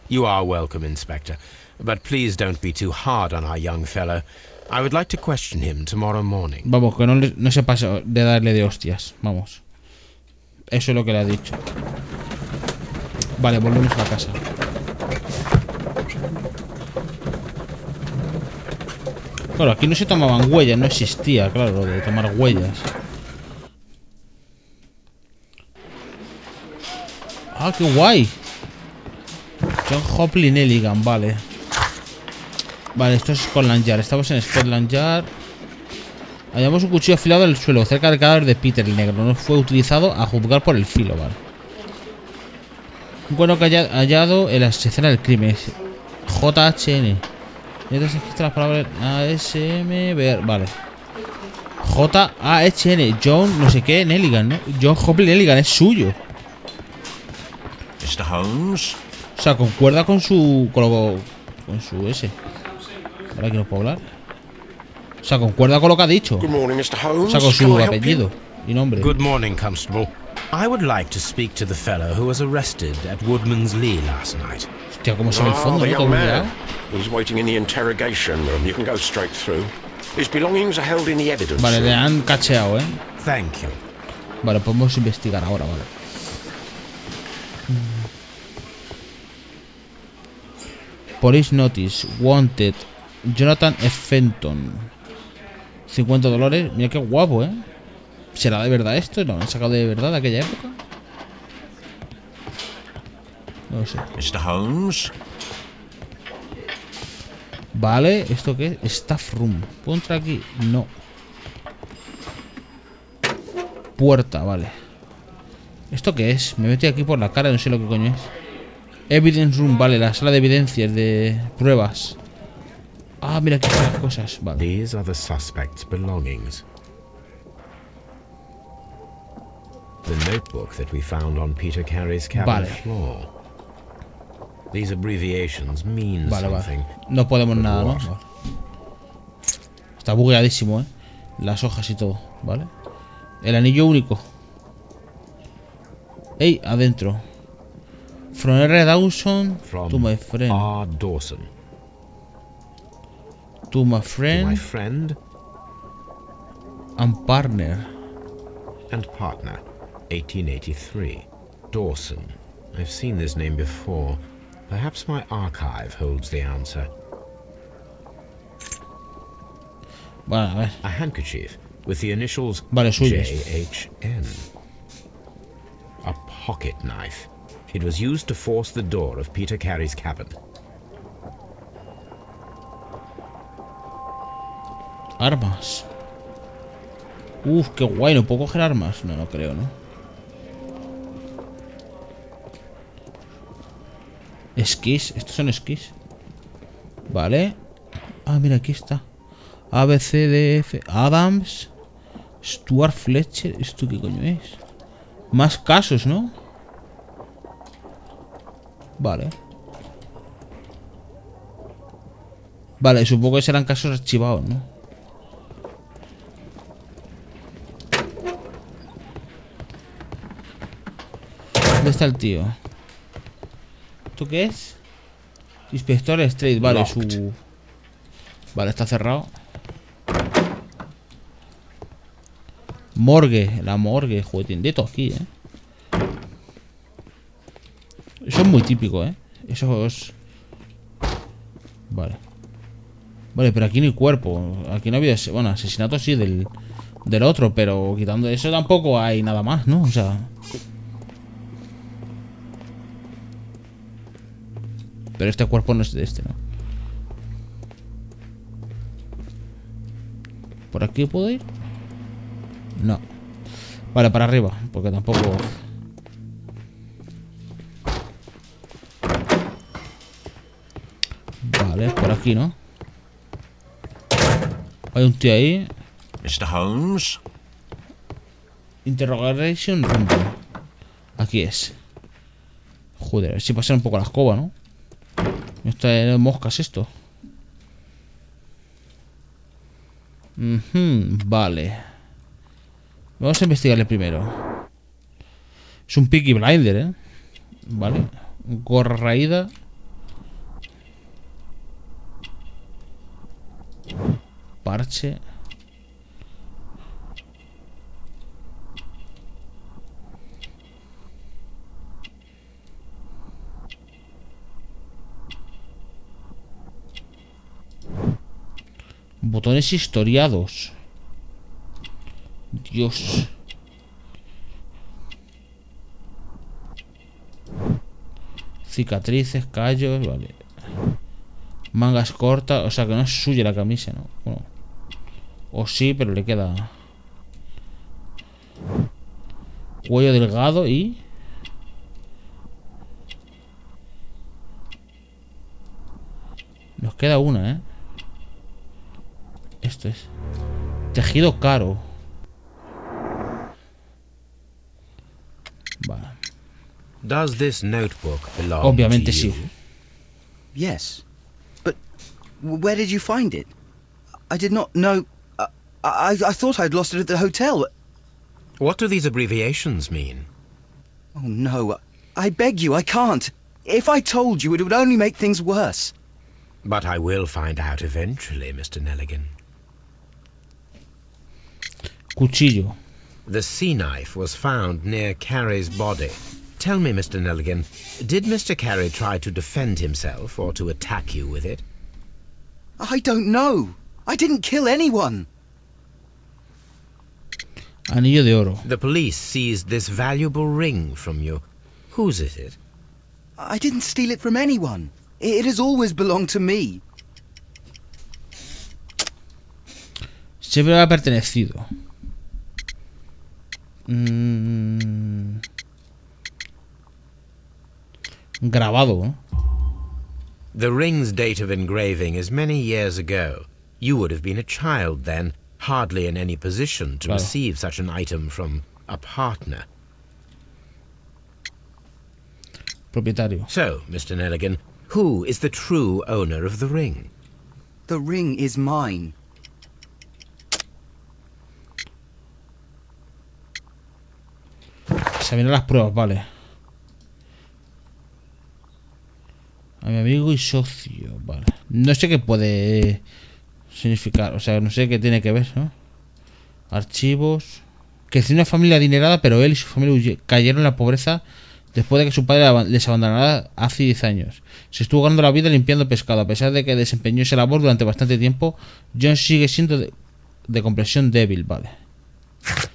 You are welcome, Inspector. But please don't be too hard on our young fellow. I would like to question him tomorrow morning. Vamos, que no se pase de darle de hostias. Vamos. Eso es lo que le ha dicho. Vale, volvemos a la casa. Claro, aquí no se tomaban huellas, no existía, claro, lo de tomar huellas. Ah, qué guay. John Hopley Nelligan, vale. Vale, esto es Scotland Yard. Estamos en Scotland Yard. Hallamos un cuchillo afilado en el suelo, cerca del cadáver de Peter el Negro. No fue utilizado a juzgar por el filo, vale. Un cuerno que haya hallado en la escena del crimen. JHN. Y entonces aquí están las palabras ASM. Vale. JAHN. John no sé qué Nelligan, ¿no? John Hopley Nelligan es suyo. Mr. Holmes? O sea, concuerda con su... Con su S. Ahora que no puedo hablar. O sea, concuerda con lo que ha dicho. Good morning, Mr. Holmes. O sea, con su apellido y nombre. Good morning, Constable. I would like to speak to the fellow who was arrested at Woodman's Lee last night. Hostia, cómo se ve el fondo, the ¿no? young Todo man. bugueado. He's waiting in the interrogation room. You can go straight through. His belongings are held in the evidence Vale, le room. han cacheado, ¿eh? Thank you. Vale, podemos investigar ahora, vale. Police Notice, Wanted, Jonathan F. Fenton. $50. Mira qué guapo, ¿eh? ¿Será de verdad esto? ¿Lo han sacado de verdad de aquella época? No lo sé. Mr. Holmes? Vale, ¿esto qué es? Staff Room. ¿Puedo entrar aquí? No. Puerta, vale. ¿Esto qué es? Me metí aquí por la cara, no sé lo que coño es. Evidence Room, vale, la sala de evidencias, de pruebas. Ah, mira aquí están las cosas, vale. These are the suspect's belongings. The notebook that we found on Peter Carey's cabin Vale. floor. These abbreviations mean Vale, something. vale. No podemos nada, ¿no? Vale. Está bugueadísimo, ¿eh? Las hojas y todo, ¿vale? El anillo único. ¡Ey! Adentro. From R. Dawson From to my friend. R. Dawson. To my To my friend friend and partner. and partner, 1883. Dawson. I've seen this name before. Perhaps my archive holds the answer. Vale, a ver. A handkerchief with the initials Vale, suyos. JHN. A pocket knife. It was used to force the door of Peter Carey's cabin. Armas. Uf, qué guay. ¿No puedo coger armas? No, no creo, ¿no? Esquís. Estos son esquís. Vale. Ah, mira, aquí está. A, B, C, D, F. Adams. Stuart Fletcher. ¿Esto qué coño es? Más casos, ¿no? Vale. Vale, supongo que serán casos archivados, ¿no? ¿Dónde está el tío? ¿Esto qué es? Inspector Street, vale, su... Vale, está cerrado. Morgue, la morgue, joder, tiene de todo aquí, ¿eh? Eso es muy típico, ¿eh? Eso es... Vale. Vale, pero aquí no hay cuerpo. Aquí no había... Bueno, asesinato sí del otro, pero quitando eso tampoco hay nada más, ¿no? O sea... Pero este cuerpo no es de este, ¿no? ¿Por aquí puedo ir? No. Vale, para arriba, porque tampoco... Vale, por aquí, ¿no? Hay un tío ahí. Mr. Holmes? Interrogation room. Aquí es. Joder, a ver si pasa un poco la escoba, ¿no? Está de moscas esto. Vale. Vamos a investigarle primero. Es un Peaky Blinder, ¿eh? Vale. Gorra raída. Parche. Botones historiados. Dios. Cicatrices, callos, vale. Mangas cortas, o sea que no es suya la camisa, ¿no? Bueno. O sí, pero le queda. Cuello delgado y... Nos queda una, ¿eh? Esto es... Tejido caro. Vale. Does this notebook belong Obviamente to you? sí. Yes. But where did you find it? I did not know... I thought I'd lost it at the hotel. What do these abbreviations mean? Oh, no. I beg you, I can't. If I told you, it would only make things worse. But I will find out eventually, Mr. Nelligan. Cuchillo. The sea knife was found near Carey's body. Tell me, Mr. Nelligan, did Mr. Carey try to defend himself or to attack you with it? I don't know. I didn't kill anyone. Anillo de oro. The police seized this valuable ring from you. Whose is it? I didn't steal it from anyone. It has always belonged to me. Siempre me ha pertenecido. Grabado, ¿no? The ring's date of engraving is many years ago. You would have been a child then, hardly in any position to Claro. receive such an item from a partner. Propietario. So, Mr. Nelligan, who is the true owner of the ring? The ring is mine. Examinar las pruebas, vale. A mi amigo y socio, vale. No sé qué puede significar, o sea, no sé qué tiene que ver, ¿no? Archivos. Creció en una familia adinerada, pero él y su familia cayeron en la pobreza después de que su padre les abandonara hace 10 años. Se estuvo ganando la vida limpiando pescado. A pesar de que desempeñó esa labor durante bastante tiempo, John sigue siendo de comprensión débil, vale.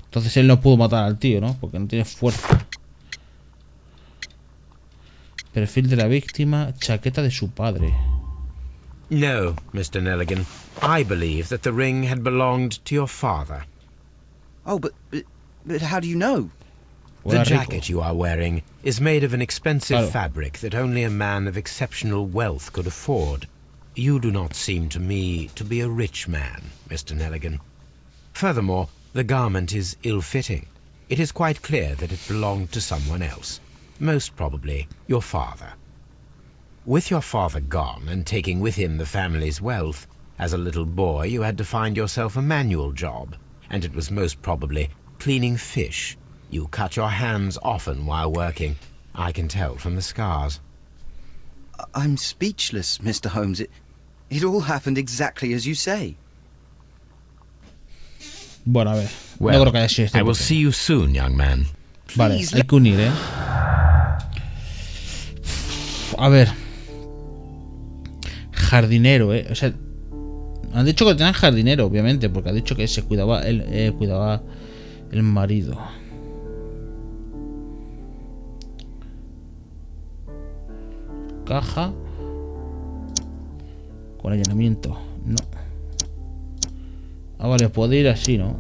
Entonces él no pudo matar al tío, ¿no? Porque no tiene fuerza. Perfil de la víctima, chaqueta de su padre. No, Mr. Nelligan. I believe that the ring had belonged to your father. Oh, but how do you know? The Era rico. jacket you are wearing is made of an expensive Claro. fabric that only a man of exceptional wealth could afford. You do not seem to me to be a rich man, Mr. Nelligan. Furthermore, the garment is ill-fitting. It is quite clear that it belonged to someone else, most probably your father. With your father gone and taking with him the family's wealth, as a little boy you had to find yourself a manual job, and it was most probably cleaning fish. You cut your hands often while working. I can tell from the scars. I'm speechless, Mr. Holmes. It all happened exactly as you say. Bueno, a ver. Well, no creo que haya sido este I will tipo. see you soon, young man. Vale, Please, hay que unir, ¿eh? A ver. Jardinero, ¿eh? O sea, han dicho que tenían jardinero, obviamente, porque ha dicho que se cuidaba cuidaba el marido. Caja con allanamiento. No. Ah, vale, puede ir así, ¿no?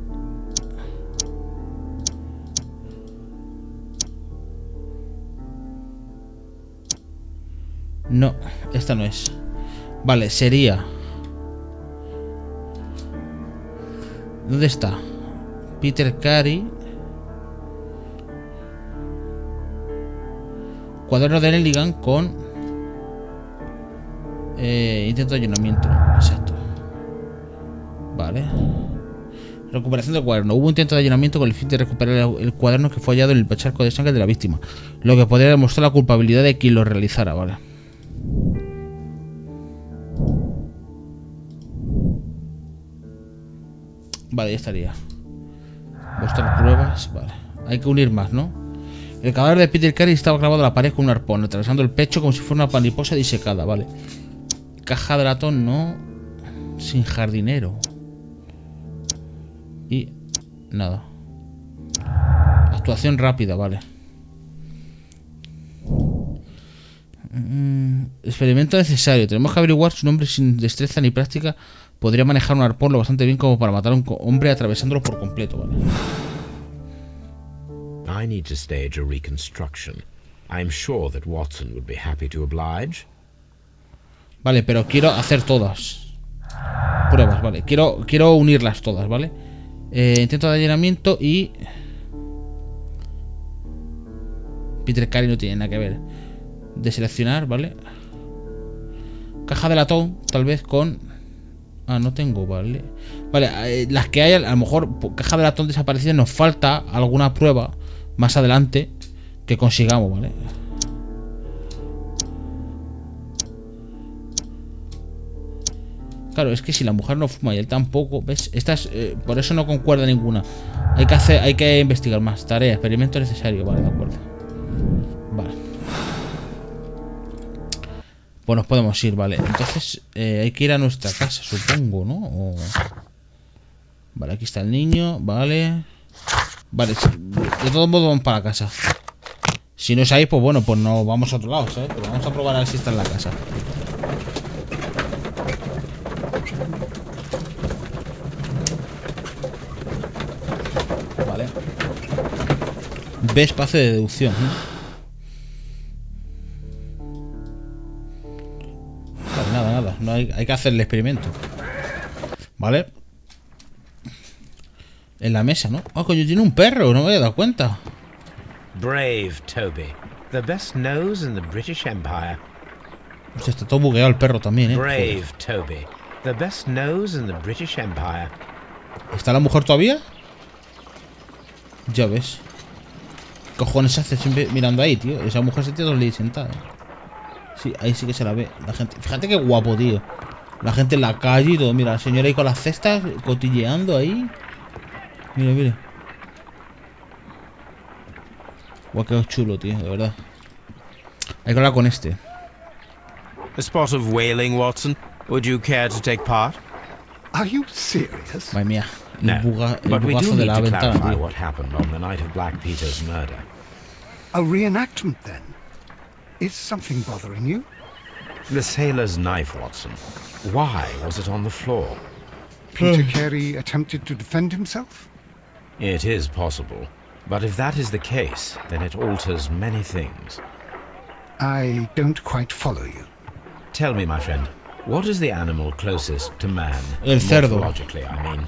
No, esta no es. Vale, sería. ¿Dónde está? Peter Carey. Cuaderno de Nelligan con intento de allanamiento. Exacto. Vale. Recuperación del cuaderno. Hubo un intento de allanamiento con el fin de recuperar el cuaderno que fue hallado en el charco de sangre de la víctima, lo que podría demostrar la culpabilidad de quien lo realizara. Vale. Vale, ya estaría. Mostrar pruebas. Vale. Hay que unir más, ¿no? El cadáver de Peter Carey estaba clavado a la pared con un arpón, atravesando el pecho como si fuera una mariposa disecada. Vale. Caja de latón, no. Sin jardinero. Y nada. Actuación rápida, vale. Experimento necesario. Tenemos que averiguar su nombre. Sin destreza ni práctica podría manejar un arpón lo bastante bien como para matar a un hombre atravesándolo por completo, vale. I need to stage a reconstruction. I'm sure that Watson would be happy to oblige. Vale, pero quiero hacer todas pruebas, vale. Quiero unirlas todas, vale. Intento de allanamiento y... Peter Carey no tiene nada que ver. De seleccionar, vale. Caja de latón, tal vez con... Ah, no tengo, vale. Vale, las que hay, a lo mejor caja de latón desaparecida. Nos falta alguna prueba más adelante que consigamos, vale. Claro, es que si la mujer no fuma y él tampoco, ¿ves? Estas, por eso no concuerda ninguna. Hay que investigar más. Tarea, experimento necesario, vale, de acuerdo. Vale. Pues nos podemos ir, vale. Entonces, hay que ir a nuestra casa, supongo, ¿no? O... Vale, aquí está el niño, vale. Vale, de todos modos vamos para la casa. Si no es ahí, pues bueno, pues no vamos a otro lado, ¿sabes? Pero vamos a probar a ver si está en la casa. Vale. B, espacio de deducción, ¿eh? Vale, nada. No hay que hacer el experimento. Vale. En la mesa, ¿no? Oh, coño, tiene un perro, no me había dado cuenta. Brave Toby. The best nose in the British Empire. O sea, está todo bugueado el perro también, Brave Toby. The best nose in the British Empire. ¿Está la mujer todavía? Ya ves. ¿Qué cojones hace siempre mirando ahí, tío? Esa mujer se tiene dos leyes sentada. Sí, ahí sí que se la ve. La gente, fíjate qué guapo, tío. La gente en la calle y todo. Mira, la señora ahí con las cestas, cotilleando ahí. Mira. Guau, qué chulo, tío, de verdad. Hay que hablar con este. A spot of whaling, Watson. Would you care to take part? Are you serious? Madre mía. No, El but we bugazo do de need la to ventana, clarify tío. what happened on the night of Black Peter's murder. A reenactment, then? Is something bothering you? The sailor's knife, Watson. Why was it on the floor? Peter Carey attempted to defend himself? It is possible. But if that is the case, then it alters many things. I don't quite follow you. Tell me, my friend, what is the animal closest to man? El cerdo. Morphologically, I mean.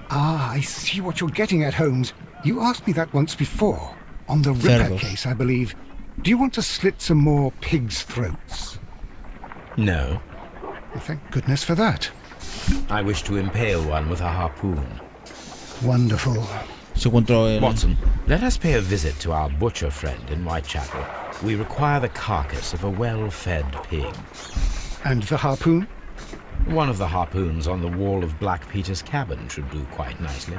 Ah, I see what you're getting at, Holmes. You asked me that once before. On the Ripper Cerdos. case, I believe. Do you want to slit some more pigs' throats? No. Well, thank goodness for that. I wish to impale one with a harpoon. Wonderful. Se encontró el... Watson, let us pay a visit to our butcher friend in Whitechapel. We require the carcass of a well-fed pig. And the harpoon? One of the harpoons on the wall of Black Peter's cabin should do quite nicely.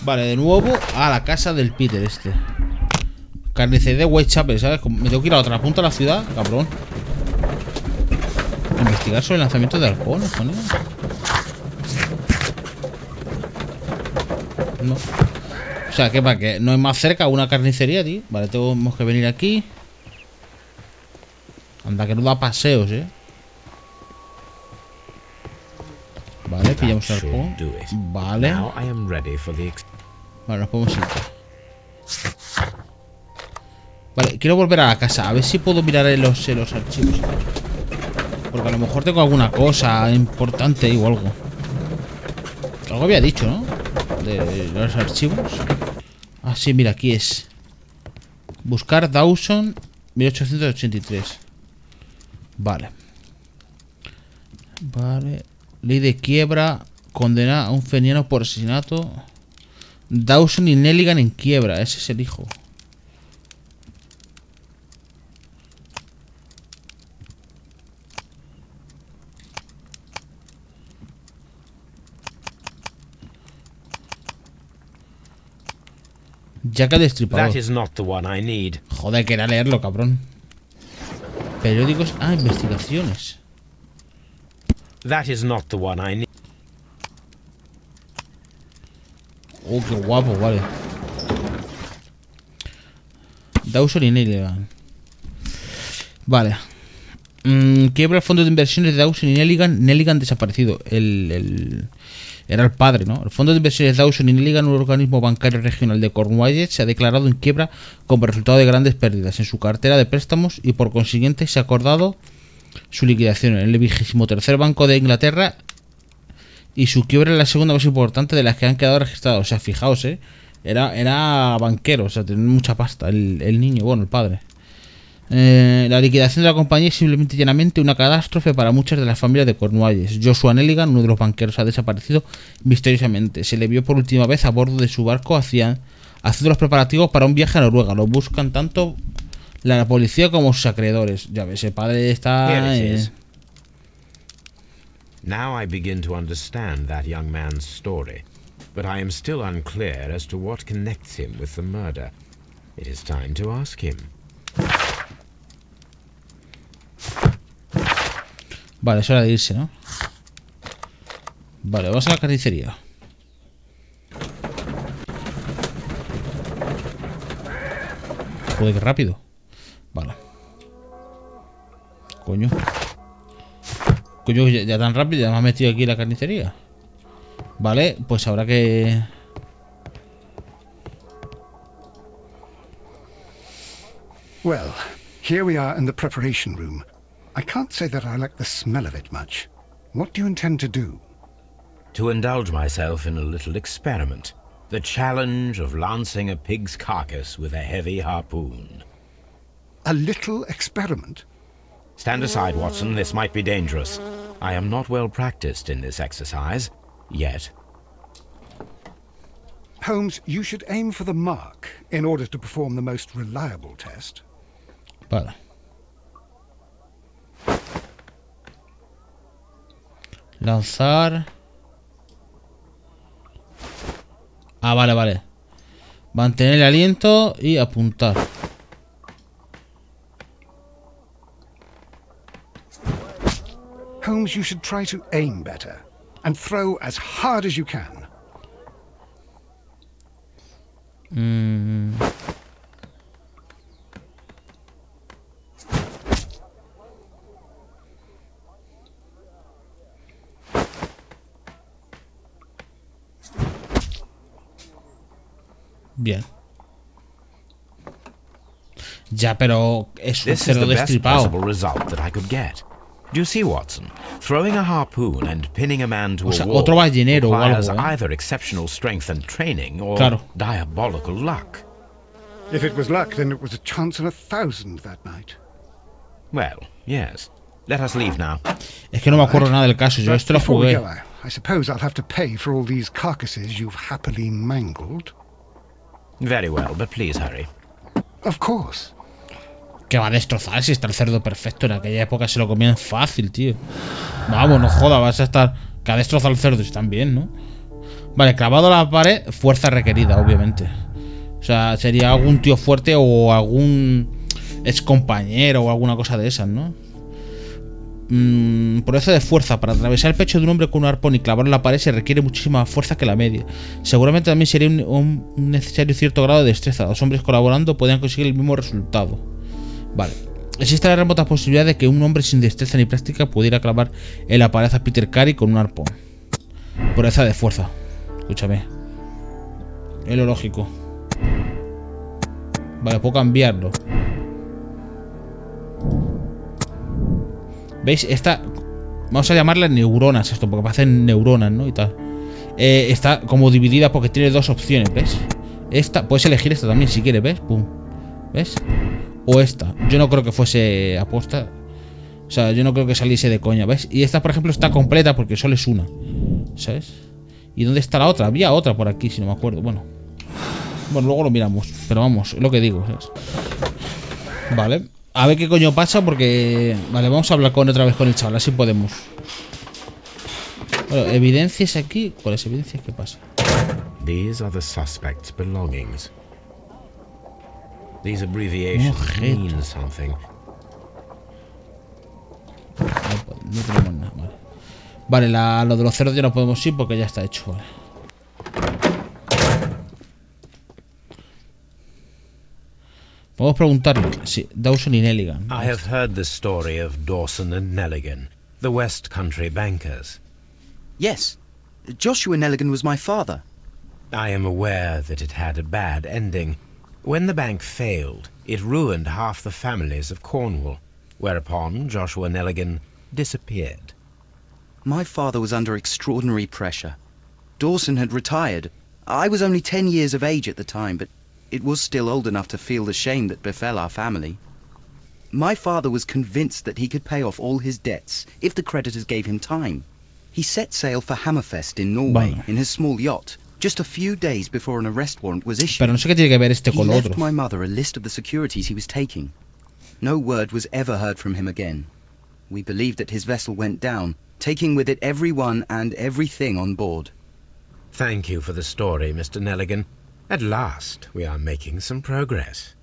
Vale, de nuevo a la casa del Peter este. Carnicería de Whitechapel, ¿sabes? Me tengo que ir a otra punta de la ciudad, cabrón. Investigar sobre el lanzamiento de halcones, coño. No. O sea, ¿qué para qué? No es más cerca una carnicería, tío. Vale, tenemos que venir aquí. Anda, que no da paseos, Vale, pillamos el halcón. Vale. Vale, nos podemos ir. Vale, quiero volver a la casa. A ver si puedo mirar en los archivos. Porque a lo mejor tengo alguna cosa importante o algo. Algo había dicho, ¿no? De los archivos. Ah, sí, mira, aquí es. Buscar Dawson 1883. Vale. Vale. Ley de quiebra. Condena a un feniano por asesinato. Dawson y Nelligan en quiebra. Ese es el hijo. Jack el Destripador. That is not the one I need. Joder, que era leerlo, cabrón. Periódicos. Ah, investigaciones. That is not the one I need. Oh, qué guapo, vale. Dawson y Nelligan. Vale. Quiebra el fondo de inversiones de Dawson y Nelligan. Nelligan desaparecido. Era el padre, ¿no? El fondo de inversiones de Dawson y Nelligan, un organismo bancario regional de Cornwallis, se ha declarado en quiebra como resultado de grandes pérdidas en su cartera de préstamos y por consiguiente se ha acordado su liquidación en el 23º Banco de Inglaterra y su quiebra es la segunda más importante de las que han quedado registradas. O sea, fijaos, era banquero, o sea, tenía mucha pasta el niño, bueno, el padre. La liquidación de la compañía es simplemente y llanamente una catástrofe para muchas de las familias de Cornwallis. Joshua Nelligan, uno de los banqueros, ha desaparecido misteriosamente. Se le vio por última vez a bordo de su barco haciendo los preparativos para un viaje a Noruega. Lo buscan tanto la policía como sus acreedores. Ya ves, el padre está... Now I begin to understand that young man's story, but I am still unclear as to what connects him with the murder. It is time to ask him. Vale, es hora de irse, ¿no? Vale, vamos a la carnicería. Joder, qué rápido. Vale. Coño. Coño, ya tan rápido, ya me has metido aquí en la carnicería. Vale, pues habrá que... Well, here we are in the preparation room. I can't say that I like the smell of it much. What do you intend to do? To indulge myself in a little experiment. The challenge of lancing a pig's carcass with a heavy harpoon. A little experiment? Stand aside, Watson. This might be dangerous. I am not well practiced in this exercise. Yet. Holmes, you should aim for the mark in order to perform the most reliable test. Vale. Lanzar. Ah, vale, vale. Mantener el aliento y apuntar. Holmes, you should try to aim better and throw as hard as you can. Bien. Ya, pero es un This is cerdo the best destripado. possible result that I could get. Do you see, Watson? Throwing a harpoon and pinning a man to O sea, a wall otro ballenero o requires algo, either exceptional strength and training or Claro. diabolical luck. If it was luck, then it was a chance in 1,000 that night. Well, yes. Let us leave now. Es que no me acuerdo nada del caso. Yo But esto lo before we jugué. go, I suppose I'll have to pay for all these carcasses you've happily mangled. Very well, but please hurry. Of course. Que va a destrozar si está el cerdo perfecto. En aquella época se lo comían fácil, tío. Vamos, no joda, vas a estar... Que ha destrozado el cerdo, están bien, ¿no? Vale, clavado a la pared, fuerza requerida, obviamente. O sea, sería algún tío fuerte o algún ex compañero o alguna cosa de esas, ¿no? Proeza de fuerza. Para atravesar el pecho de un hombre con un arpón y clavarlo en la pared se requiere muchísima más fuerza que la media. Seguramente también sería un necesario cierto grado de destreza. Dos hombres colaborando podrían conseguir el mismo resultado. Vale. Existe la remota posibilidad de que un hombre sin destreza ni práctica pudiera clavar en la pared a Peter Carey con un arpón. Proeza de fuerza. Escúchame. Es lo lógico. Vale, puedo cambiarlo. ¿Veis? Esta... Vamos a llamarla neuronas esto, porque parecen neuronas, ¿no? Y tal. Está como dividida porque tiene dos opciones, ¿ves? Esta, puedes elegir esta también si quieres, ¿ves? Pum. ¿Ves? O esta. Yo no creo que fuese aposta. O sea, yo no creo que saliese de coña, ¿ves? Y esta, por ejemplo, está completa porque solo es una. ¿Sabes? ¿Y dónde está la otra? Había otra por aquí, si no me acuerdo. Bueno, luego lo miramos. Pero vamos, es lo que digo, ¿sabes? Vale. A ver qué coño pasa porque... Vale, vamos a hablar otra vez con el chaval, así podemos. Bueno, evidencias aquí. ¿Cuáles evidencias? ¿Qué pasa? These are the suspect's belongings. These abbreviations mean something. No tenemos nada, vale. Vale, lo de los cerdos ya no podemos ir porque ya está hecho. Vale. Podemos preguntarle. Sí, Dawson y Nelligan. I have heard the story of Dawson and Nelligan, the West Country bankers. Yes. Joshua Nelligan was my father. I am aware that it had a bad ending. When the bank failed, it ruined half the families of Cornwall, whereupon Joshua Nelligan disappeared. My father was under extraordinary pressure. Dawson had retired. I was only 10 years of age at the time, but it was still old enough to feel the shame that befell our family. My father was convinced that he could pay off all his debts if the creditors gave him time. He set sail for Hammerfest in Norway in his small yacht, just a few days before an arrest warrant was issued. Pero no sé qué tiene que ver este con lo He otro. left my mother a list of the securities he was taking. No word was ever heard from him again. We believe that his vessel went down, taking with it everyone and everything on board. Thank you for the story, Mr. Nelligan. At last, we are making some progress.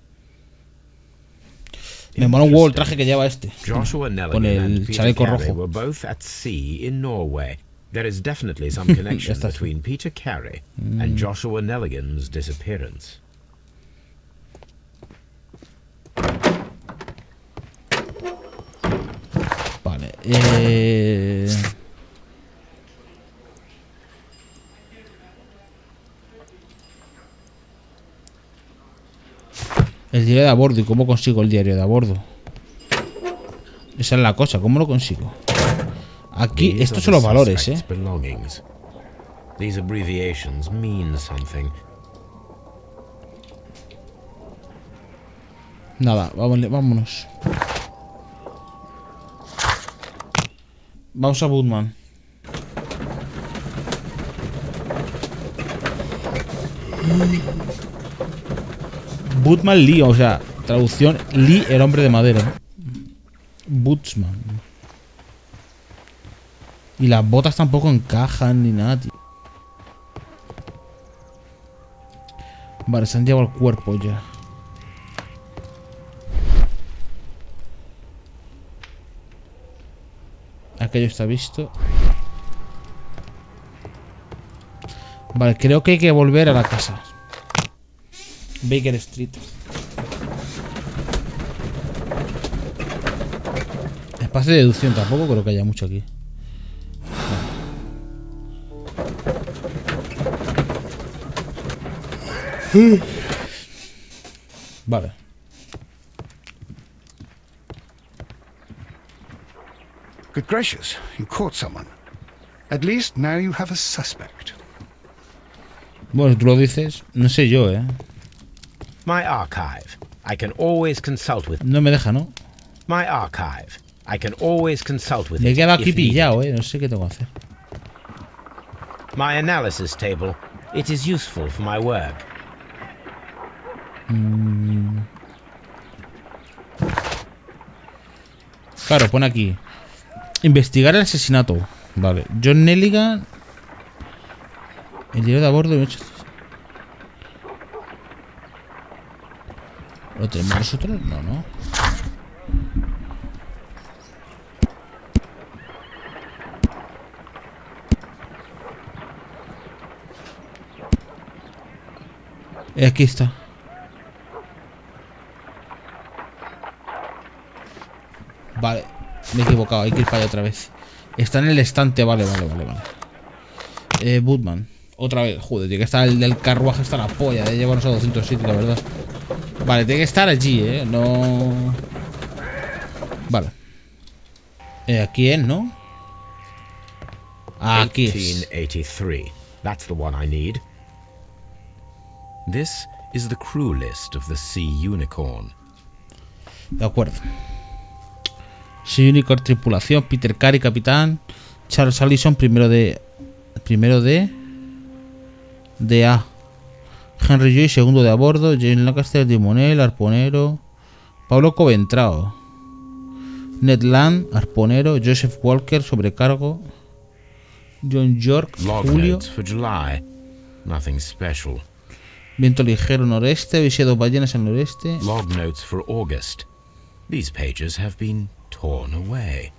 Me mola un huevo el traje que lleva este. Joshua Con Nelligan el and Peter chaleco Carey rojo. were both at sea in Norway. There is definitely some connection Está así. between Peter Carey and Joshua Nelligan's disappearance. Vale. El diario de a bordo. ¿Y cómo consigo el diario de a bordo? Esa es la cosa. ¿Cómo lo consigo? Aquí, These estos are son the los valores, suspect's belongings. These abbreviations mean something. Nada, vámonos. Vamos a Woodman. Woodman Lee, o sea, traducción Lee, el hombre de madera, ¿no? Bootsman. Y las botas tampoco encajan ni nada, tío. Vale, se han llevado el cuerpo ya. Aquello está visto. Vale, creo que hay que volver a la casa. Baker Street. Espacio de deducción, tampoco creo que haya mucho aquí. Vale. Good gracious, you caught someone. At least now you have a suspect. Bueno, tú lo dices, no sé yo, My archive. I can always consult with No me deja, ¿no? my archive. I can always consult with Me he it quedado if aquí needed. pillado, no sé qué tengo que hacer. My analysis table. It is useful for my work. Claro, pone aquí. Investigar el asesinato. Vale. John Nelligan. El diario de a bordo. ¿Lo tenemos nosotros? No, no. Aquí está. Vale, me he equivocado, hay que ir para allá otra vez. Está en el estante, vale. Woodman, otra vez, joder, tiene que estar el del carruaje, está la polla de llevarnos a 200 sitios, la verdad. Vale, tiene que estar allí, no... Vale. Aquí es, ¿no? Aquí es. 1883. That's the one I need. This is the crew list of the Sea Unicorn. De acuerdo. Sea Unicorn, tripulación, Peter Carey, capitán, Charles Allison, primero de A. Henry Joy, segundo de a bordo, James Lancaster, timonel, arponero, Pablo Coventrao, Ned Land, arponero, Joseph Walker, sobrecargo, John York, Log Julio, notes for July. Nothing special. viento ligero noreste, visé 2 ballenas al noreste. Log notes for August. These pages have been torn away.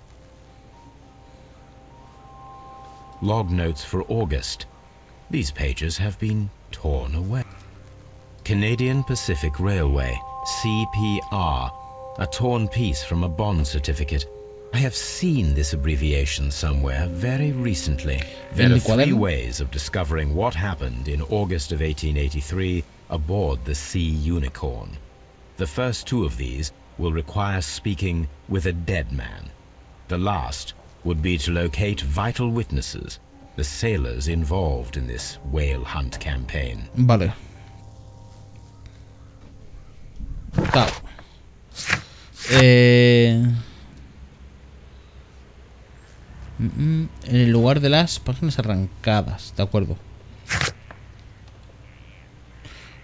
log notes for August. These pages have been torn away. Canadian Pacific Railway, CPR, a torn piece from a bond certificate. I have seen this abbreviation somewhere very recently. There are 3 ways of discovering what happened in August of 1883 aboard the Sea Unicorn. The first 2 of these will require speaking with a dead man. The last would be to locate vital witnesses, the sailors involved in this whale hunt campaign. Vale. Claro. En el lugar de las páginas arrancadas, de acuerdo.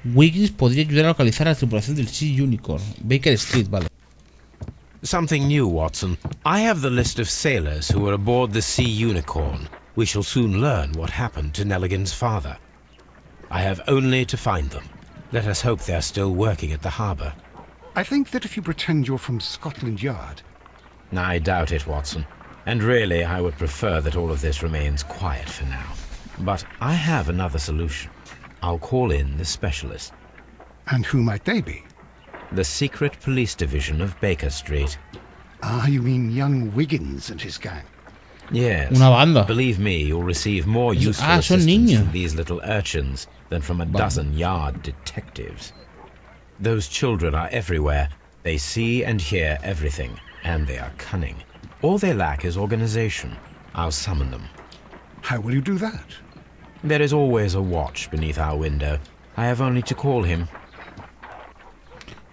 Wiggins podría ayudar a localizar a la tripulación del Sea Unicorn. Baker Street, vale. Something new, Watson. I have the list of sailors who were aboard the Sea Unicorn. We shall soon learn what happened to Nelligan's father. I have only to find them. Let us hope they're still working at the harbour. I think that if you pretend you're from Scotland Yard... I doubt it, Watson. And really, I would prefer that all of this remains quiet for now. But I have another solution. I'll call in the specialist. And who might they be? The secret police division of Baker Street. Ah, you mean young Wiggins and his gang? Yes. Una banda. Believe me, you'll receive more useful son assistance niños. from these little urchins than from a dozen yard detectives. Those children are everywhere. They see and hear everything, and they are cunning. All they lack is organization. I'll summon them. How will you do that? There is always a watch beneath our window. I have only to call him.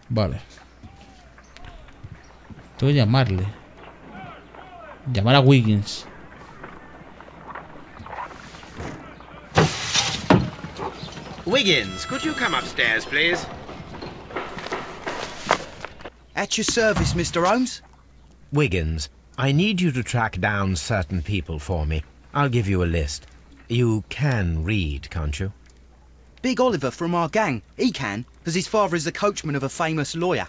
Vale. Tengo que llamarle. Llamar a Wiggins. Wiggins, could you come upstairs, please? At your service, Mr. Holmes. Wiggins, I need you to track down certain people for me. I'll give you a list. You can read, can't you? Big Oliver from our gang. He can, because his father is the coachman of a famous lawyer.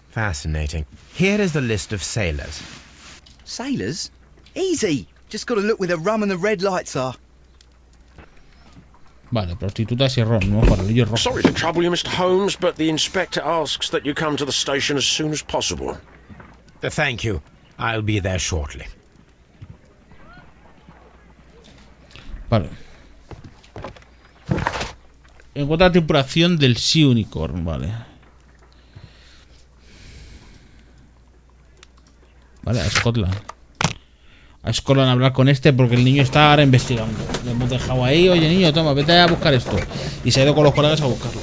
Fascinating. Here is the list of sailors. Sailors? Easy. Just got to look where the rum and the red lights are. Vale, prostitutas y ron, no farolillo rojo. Sorry to trouble you, Mr. Holmes, but the inspector asks that you come to the station as soon as possible. Thank you. I'll be there shortly. Vale. Encuentra la tripulación del Sea Unicorn, vale. Vale, a Scotland. A Scotland a hablar con este porque el niño está ahora investigando. Le hemos dejado ahí, oye niño, toma, vete a buscar esto. Y se ha ido con los colegas a buscarlo.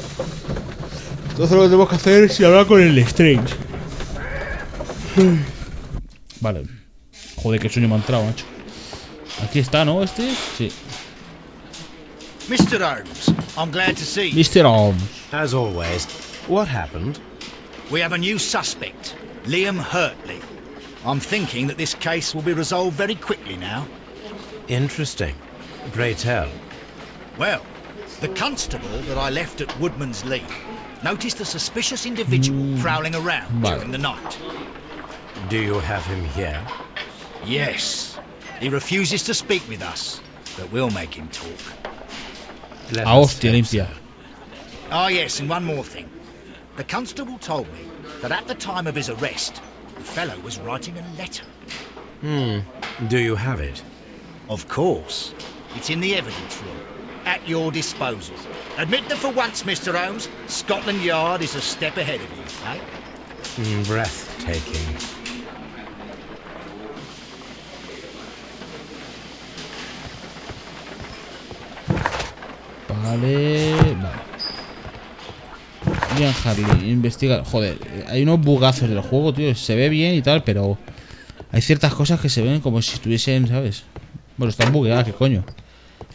Entonces lo que tenemos que hacer es hablar con el Strange. Vale. Joder, qué sueño me ha entrado, macho. Aquí está, ¿no? Este, sí. Mr. Holmes, I'm glad to see you. Mr. Holmes. As always. What happened? We have a new suspect, Liam Hurtley. I'm thinking that this case will be resolved very quickly now. Interesting. Pray tell. Well, the constable that I left at Woodman's Lee noticed a suspicious individual prowling around during the night. Do you have him here? Yes. He refuses to speak with us, but we'll make him talk. Let A us hostia hope limpia. so. Ah, yes, and one more thing. The constable told me that at the time of his arrest, the fellow was writing a letter. Do you have it? Of course. It's in the evidence room, at your disposal. Admit that for once, Mr. Holmes, Scotland Yard is a step ahead of you, eh? Breathtaking. Vale, vale. Ian Harley, investiga. Joder, hay unos bugazos del juego, tío. Se ve bien y tal, pero hay ciertas cosas que se ven como si estuviesen, ¿sabes? Bueno, están bugueadas, ¿qué coño?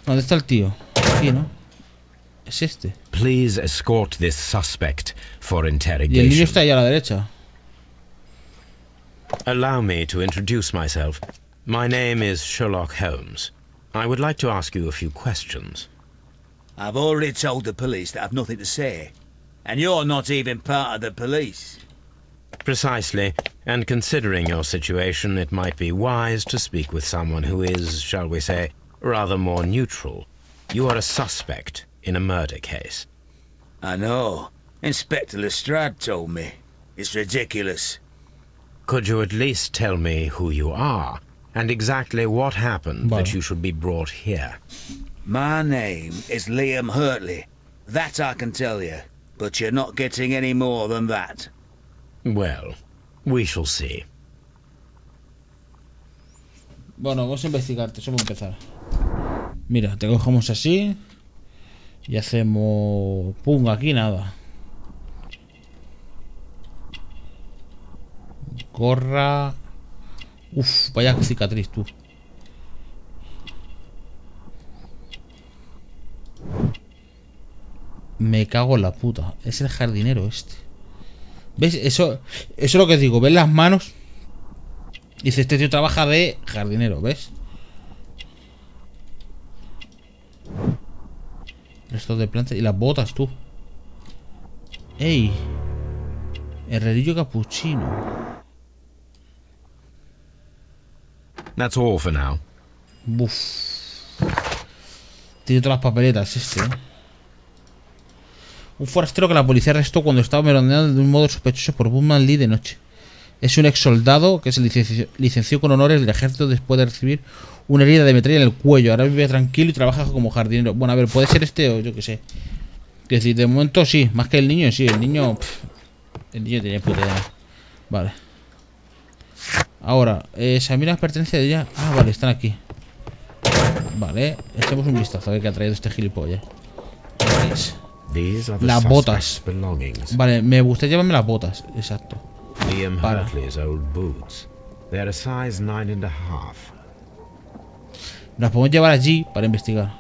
¿Dónde está el tío? Aquí, ¿no? Es este. Please escort this suspect for Y el niño interrogation. está ahí a la derecha. Allow me to introduce myself. My name is Sherlock Holmes. I would like to ask you a few questions. I've already told the police that I've nothing to say. And you're not even part of the police. Precisely, and considering your situation, it might be wise to speak with someone who is, shall we say, rather more neutral. You are a suspect in a murder case. I know. Inspector Lestrade told me. It's ridiculous. Could you at least tell me who you are, and exactly what happened that you should be brought here? My name is Liam Hurtley. That I can tell you, but you're not getting any more than that. Well, we shall see. Bueno, vamos a investigarte, eso va a empezar. Mira, te cogemos así y hacemos... ¡Pum! Aquí nada. Gorra... Uf, vaya cicatriz, tú. Me cago en la puta. Es el jardinero este. ¿Ves? Eso es lo que digo. ¿Ves las manos? Dice, este tío trabaja de jardinero, ¿ves? Restos de plantas y las botas, tú. ¡Ey! Herrerillo capuchino. That's all for now. Buf. Tiene todas las papeletas este, ¿eh? Un forastero que la policía arrestó cuando estaba merodeando de un modo sospechoso por Woodman Lee de noche. Es un ex soldado que se licenció con honores del ejército después de recibir una herida de metralla en el cuello. Ahora vive tranquilo y trabaja como jardinero. Bueno, a ver, puede ser este o yo qué sé. Es decir, de momento sí, más que el niño, sí. El niño tiene puta idea. Vale. Ahora, examina las pertenencias de ella. Ah, vale, están aquí. Vale, echemos un vistazo a ver qué ha traído este gilipollas. Las botas. Vale, me gustaría llevarme las botas. Exacto. Liam Hurtley's old boots. They're a size 9.5. Las podemos llevar allí para investigar.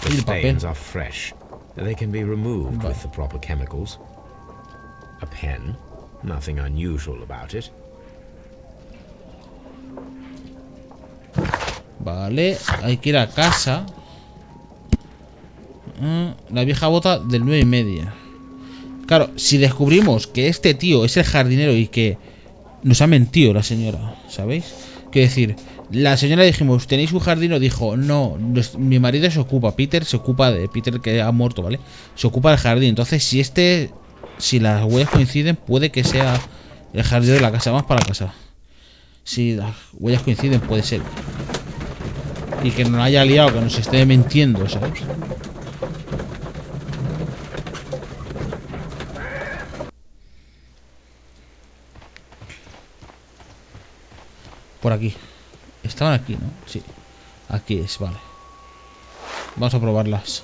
The stains are fresh. They can be removed with the proper chemicals. A pen. Nothing unusual about it. Vale, hay que ir a casa. La vieja bota del 9,5. Claro, si descubrimos que este tío es el jardinero y que nos ha mentido la señora, ¿sabéis? Quiero decir, la señora dijimos, ¿tenéis un jardinero? Dijo, no, mi marido se ocupa, Peter se ocupa de Peter que ha muerto, ¿vale? Se ocupa del jardín. Entonces, si las huellas coinciden, puede que sea el jardinero de la casa. Vamos para la casa. Si las huellas coinciden, puede ser. Y que nos haya liado, que nos esté mintiendo, ¿sabes? Por aquí. Estaban aquí, ¿no? Sí. Aquí es, vale. Vamos a probarlas.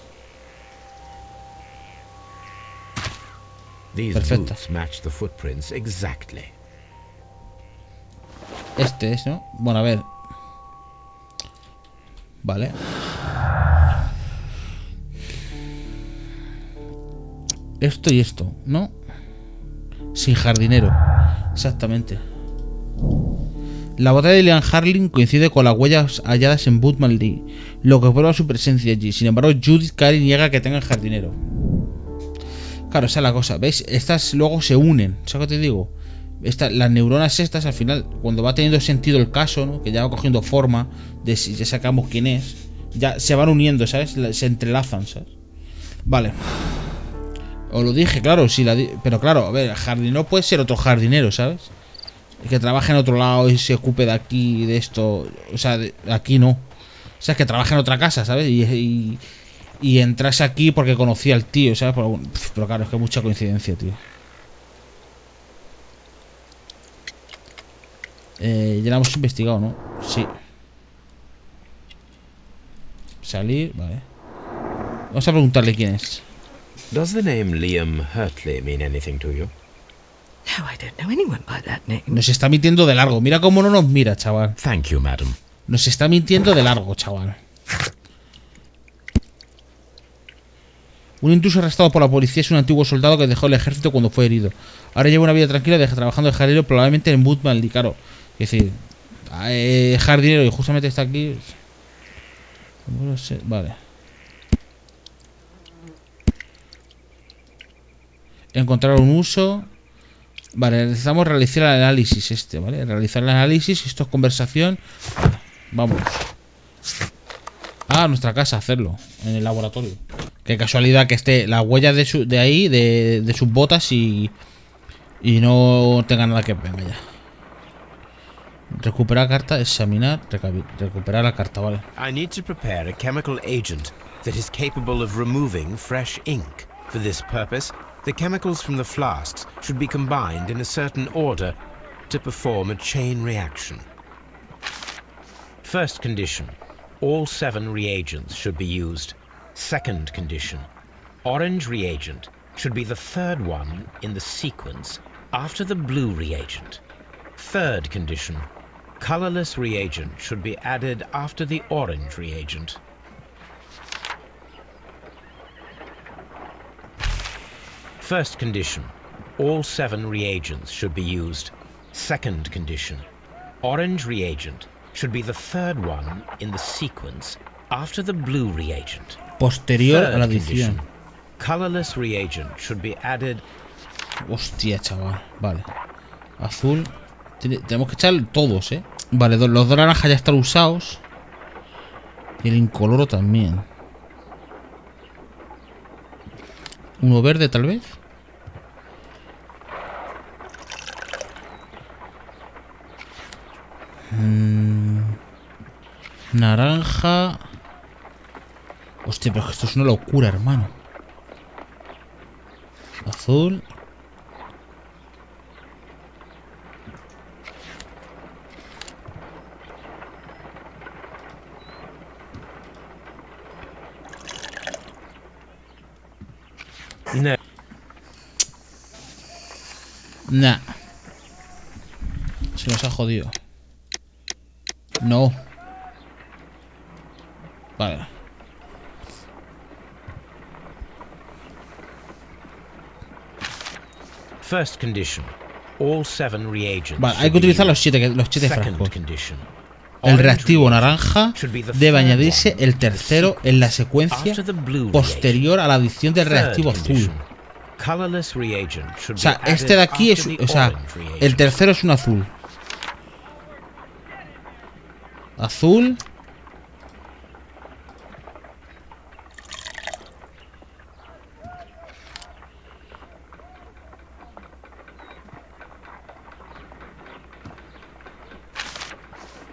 Perfecto. Este es, ¿no? Bueno, a ver. Vale. Esto y esto, ¿no? Sin jardinero. Exactamente. La bota de Liam Harling coincide con las huellas halladas en Woodman Lee, lo que prueba su presencia allí. Sin embargo, Judith Carey niega que tenga jardinero. Claro, esa es la cosa, ¿veis? Estas luego se unen, ¿sabes qué te digo? Las neuronas estas, al final, cuando va teniendo sentido el caso, ¿no? Que ya va cogiendo forma, de si ya sacamos quién es, ya se van uniendo, ¿sabes? Se entrelazan, ¿sabes? Vale. Os lo dije, claro, pero claro, a ver, jardinero puede ser otro jardinero, ¿sabes? Que trabaje en otro lado y se ocupe de aquí, de esto. O sea, de aquí no. O sea, que trabaje en otra casa, ¿sabes? Y entrase aquí porque conocía al tío, ¿sabes? Pero claro, es que hay mucha coincidencia, tío. Ya la hemos investigado, ¿no? Sí. Salir, vale. Vamos a preguntarle quién es. Does the name Liam Hurtley mean anything to you? No, I don't know anyone by that name. Nos está mintiendo de largo. Mira cómo no nos mira, chaval. Thank you, madam. Nos está mintiendo de largo, chaval. Un intruso arrestado por la policía es un antiguo soldado que dejó el ejército cuando fue herido. Ahora lleva una vida tranquila trabajando de jardinero, probablemente en Woodman Lee, claro. Es decir, jardinero y justamente está aquí. No sé, vale. Encontrar un uso. Vale, necesitamos realizar el análisis ¿vale? Realizar el análisis, esto es conversación. Vale, vamos. a nuestra casa a hacerlo, en el laboratorio. Qué casualidad que esté la huella de ahí, de sus botas y no tenga nada que ver. Venga ya. Recuperar carta, examinar, recuperar la carta, vale. I need to prepare a chemical agent that is capable of removing fresh ink. For this purpose, the chemicals from the flasks should be combined in a certain order to perform a chain reaction. First condition, all 7 reagents should be used. Second condition, orange reagent should be the third one in the sequence after the blue reagent. Third condition, colorless reagent should be added after the orange reagent. First condition, all 7 reagents should be used. Second condition, orange reagent should be the third one in the sequence after the blue reagent. Posterior a la adición. Colorless reagent should be added. Hostia, chaval. Vale. Azul. Tenemos que echar todos, ¿eh? Vale, los dos naranjas ya están usados. Y el incoloro también. Uno verde, tal vez. Naranja. Hostia, pero esto es una locura, hermano. Azul. No. Nah. Se nos ha jodido. No. Vale. First condition. All 7 reagents. Vale, hay que utilizar los 7 frascos. El reactivo naranja debe añadirse el tercero en la secuencia posterior a la adición del reactivo azul. O sea, este de aquí es... O sea, el tercero es un azul. Azul.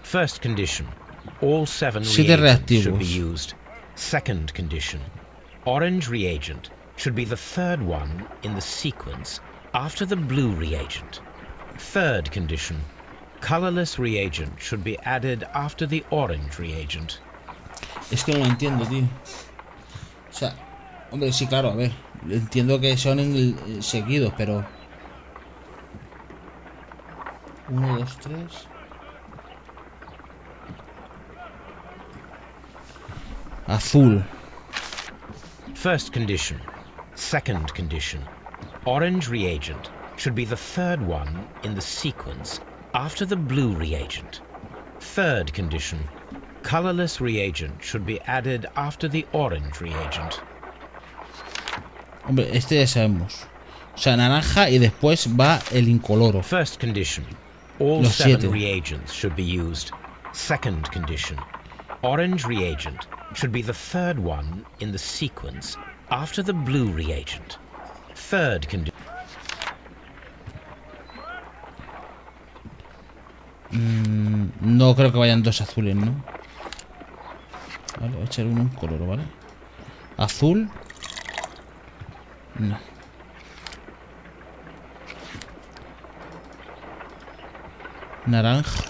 First condition, all 7 reactivos should be used. Second condition, orange reagent should be the third one in the sequence after the blue reagent. Third condition, colorless reagent should be added after the orange reagent. Es que no lo entiendo, tío. O sea, hombre, sí, claro, a ver. Entiendo que son seguidos, pero... 1, 2, 3... Azul. First condition. Second condition. Orange reagent should be the third one in the sequence after the blue reagent. Third condition. Colorless reagent should be added after the orange reagent. Hombre, este ya sabemos. O sea, naranja y después va el incoloro. First condition. All Los 7 reagents should be used. Second condition. Orange reagent should be the third one in the sequence after the blue reagent. Third condition. No creo que vayan 2 azules, ¿no? Vale, voy a echar uno en color, ¿vale? Azul. No. Naranja.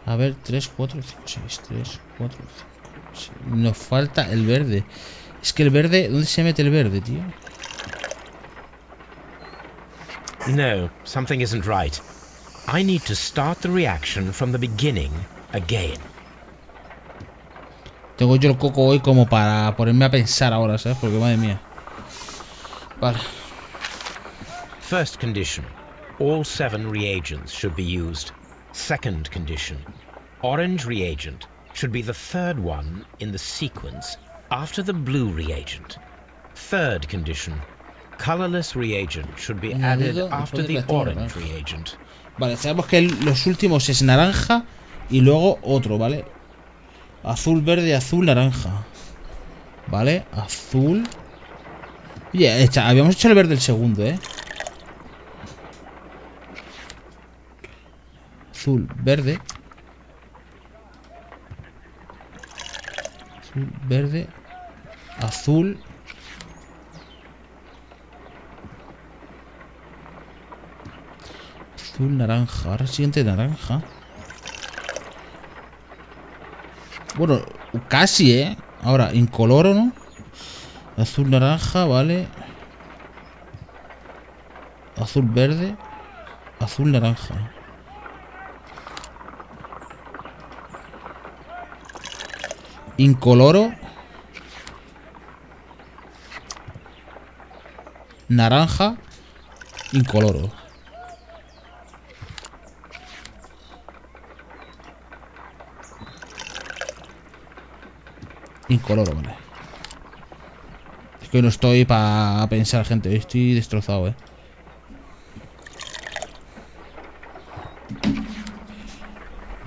A ver, 3, 4, 5, 6, 3, 4, 5, 6. Nos falta el verde. Es que el verde... ¿Dónde se mete el verde, tío? No, something isn't right. I need to start the reaction from the beginning again. Tengo yo el coco hoy como para ponerme a pensar ahora, ¿sabes? Porque madre mía. Vale. First condition. All 7 reagents should be used. Second condition. Orange reagent should be the third one in the sequence after the blue reagent. Third condition. Colorless reagent should be Añadido added after después del the reactivo orange naranja. reagent. Vale, sabemos que los últimos es naranja y luego otro, ¿vale? Azul, verde, azul, naranja. Vale, azul. Oye, habíamos hecho el verde el segundo, ¿eh? Azul, verde. Azul, verde. Azul. Azul, naranja. Ahora siguiente naranja. Bueno, casi, ¿eh? Ahora, incoloro, ¿no? Azul, naranja, vale. Azul, verde. Azul, naranja. Incoloro. Naranja. Incoloro. Incoloro, vale. Es que no estoy para pensar, gente. Estoy destrozado,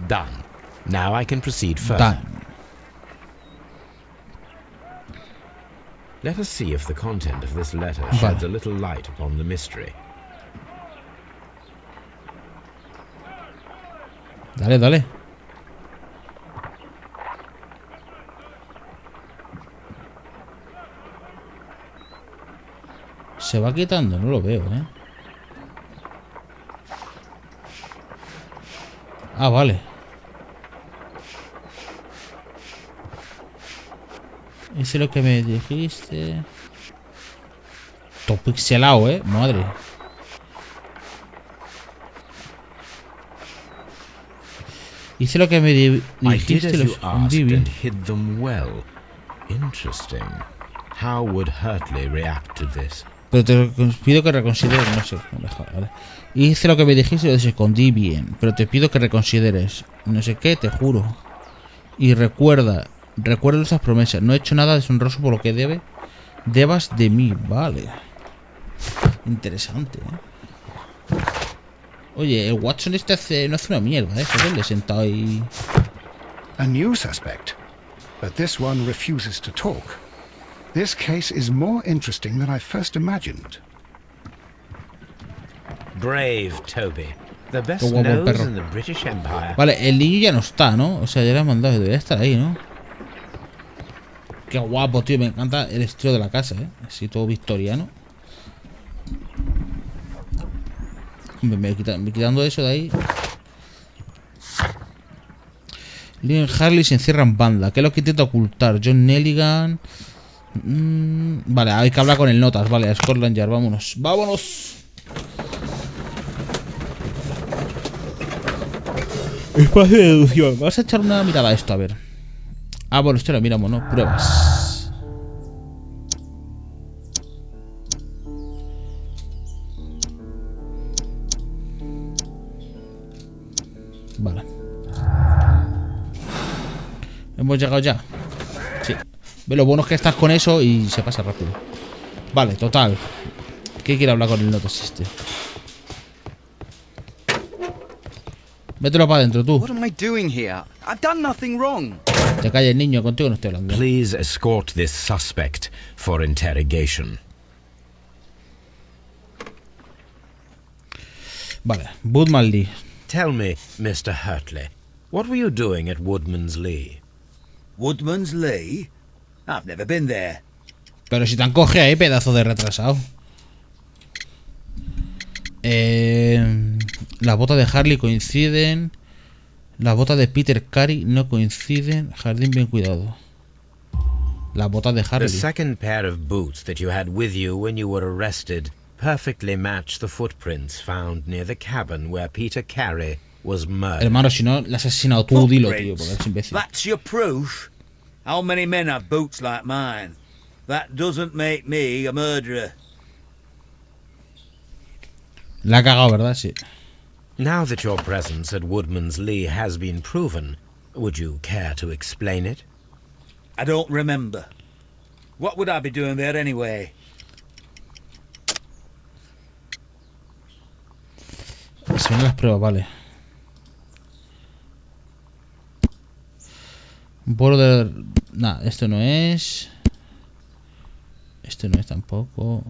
Done. Now I can proceed further. Done. Let us see if the content of this letter Vale. sheds a little light upon the mystery. Dale, dale. Se va quitando, no lo veo, ¿eh? Ah, vale. Ese es lo que me dijiste. Todo pixelado, ¿eh? Madre. Hice lo que me I did dijiste as y lo you asked escondí bien. and hid them well. Interesting. How would Hurtley react to this? Pero te pido que reconsideres, no sé, vale. Hice lo que me dijiste y lo escondí bien, pero te pido que reconsideres, no sé qué, te juro. Y recuerda esas promesas, no he hecho nada deshonroso por lo que debas de mí, vale. Interesante, ¿eh? Oye, el Watson este no hace una mierda, ¿eh? Joder, sentado ahí. A new suspect, but this one refuses to talk. This case is more interesting than I first imagined. Brave Toby. The best Qué guapo el nose perro. in the British Empire. Vale, el niño ya no está, ¿no? O sea, ya le han mandado, debería estar ahí, ¿no? Qué guapo, tío, me encanta el estilo de la casa, ¿eh? Así todo victoriano. Me quitando eso de ahí. Liam Harley se encierra en banda. ¿Qué es lo que intenta ocultar? John Nelligan. Vale, hay que hablar con el Notas. Vale, a Scotland Yard, vámonos. ¡Vámonos! Espacio de deducción. Vamos a echar una mirada a esto, a ver. Ah, bueno, esto lo miramos, ¿no? Pruebas. Vale. Hemos llegado ya. Sí. Ve lo bueno es que estás con eso y se pasa rápido. Vale, total. ¿Qué quiere hablar con el Notas este? Mételo para adentro, tú. What am I doing here? I've done nothing wrong. Te calles, niño, contigo no estoy hablando. Please escort this suspect for interrogation. Vale, Woodman Lee. Tell me, Mr. Hurtley, what were you doing at Woodman's Lee? Woodman's Lee? I've never been there. Pero si te han cogido ahí, pedazo de retrasado. Las botas de Harley coinciden. Las botas de Peter Carey no coinciden. Jardín bien cuidado. Las botas de The Harley. second pair of boots that you had with you when you were arrested perfectly match the footprints found near the cabin where Peter Carey was murdered. Hermano, si no, la has asesinado tú, dilo, tío, porque eres imbécil. That's your proof? How many men have boots like mine? That doesn't make me a murderer. La ha cagado, ¿verdad? Sí. Now that your presence at Woodman's Lee has been proven, would you care to explain it? I don't remember. What would I be doing there anyway? Se ven las pruebas, vale. Un pueblo de... Nah, esto no es... Esto no es tampoco...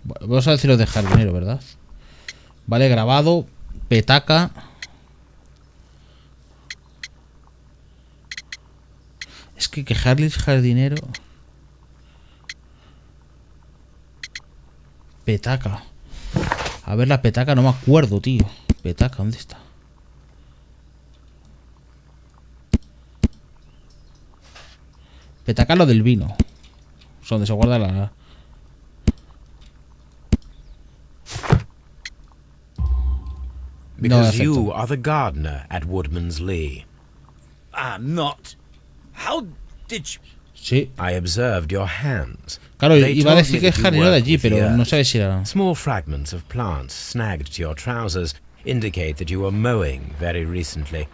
Vamos a decir los de jardinero, ¿verdad? Vale, grabado. Petaca. Es que Harley es jardinero. Petaca. A ver, la petaca no me acuerdo, tío. Petaca, ¿dónde está? Petaca es lo del vino. Es donde se guarda la... Because No, you are the gardener at Woodman's Lee. I'm not. How did you... Sí. I observed your hands. Claro, They iba a told decir me que es that you jardinero de worked allí, with the pero no earth. sabes si era... Small fragments of plants snagged to your trousers indicate that you were mowing very recently.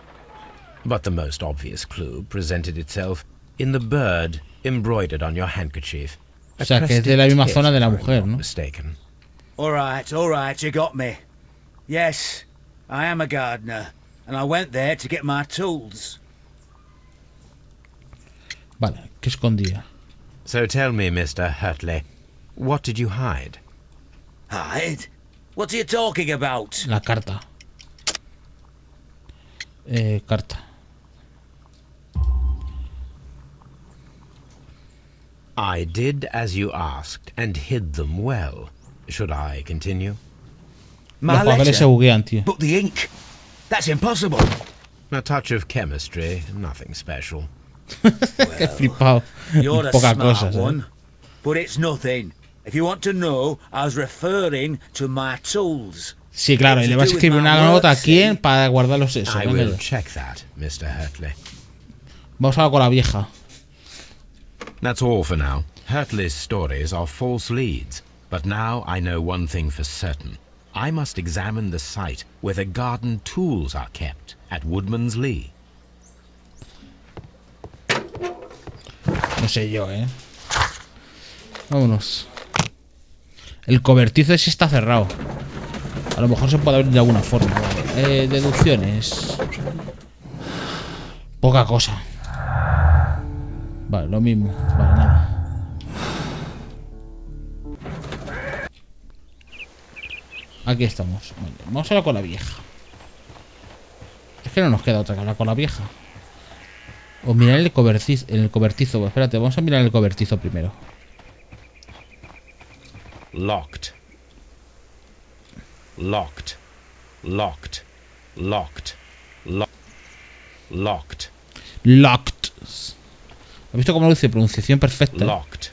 But the most obvious clue presented itself in the bird embroidered on your handkerchief. O sea, que es de la misma Crested zona de la tit, if I'm mujer, not ¿no? mistaken. All right, you got me. Yes, I am a gardener, and I went there to get my tools. Vale, ¿qué escondía? So tell me, Mr. Hurtley, what did you hide? Hide? What are you talking about? La carta. Carta. I did as you asked and hid them well. Should I continue? My Los papeles se letter? buguean, tío. But the ink? That's impossible. A touch of chemistry, nothing special. Qué flipado. You're a Poca smart cosa, ¿sabes? one. But it's nothing. If you want to know, I was referring to my tools. Sí, claro, y le vas a escribir una nota a quién para guardarlos eso. I Venga will ya. check that, Mr. Hurtley. Vamos ahora con la vieja. That's all for now. Hurtley's stories are false leads, but now I know one thing for certain. I must examine the site where the garden tools are kept at Woodman's Lee. No sé yo, Vámonos. El cobertizo ese está cerrado. A lo mejor se puede abrir de alguna forma. Vale. Deducciones. Poca cosa. Vale, lo mismo. Vale, nada. Aquí estamos. Vale, vamos a hablar con la vieja. Es que no nos queda otra que hablar con la vieja. O mirar el cobertizo. Pues espérate, vamos a mirar el cobertizo primero. Locked. Locked. Locked. Locked. Locked. Locked. ¿Has visto cómo lo dice? Pronunciación perfecta. Locked.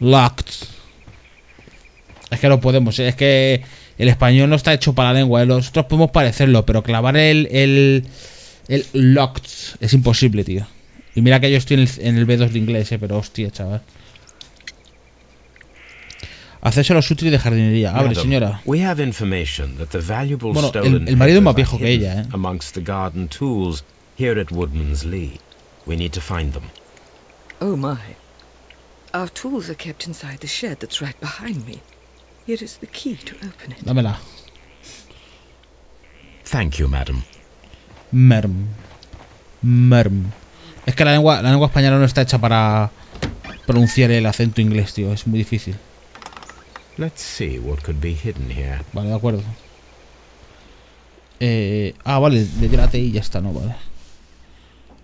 Locked. Es que no podemos, es que el español no está hecho para la lengua. Nosotros podemos parecerlo, pero clavar el locked es imposible, tío. Y mira que yo estoy en el B2 de inglés, pero hostia, chaval. Acceso a los útiles de jardinería. Abre, Madam, señora. we have information that the valuable Bueno, stolen el marido es más papers viejo are que hidden ella, amongst the garden tools here at Woodman's Lee. We need to find them. Oh, my. Our tools are kept inside the shed that's right behind me. Here is the key to open it. Dámela. Thank you, madam. Merm. Merm. Es que la lengua española no está hecha para pronunciar el acento inglés, tío. Es muy difícil. Let's see what could be hidden here. Vale, de acuerdo. Vale, detrate y ya está, ¿no? Vale.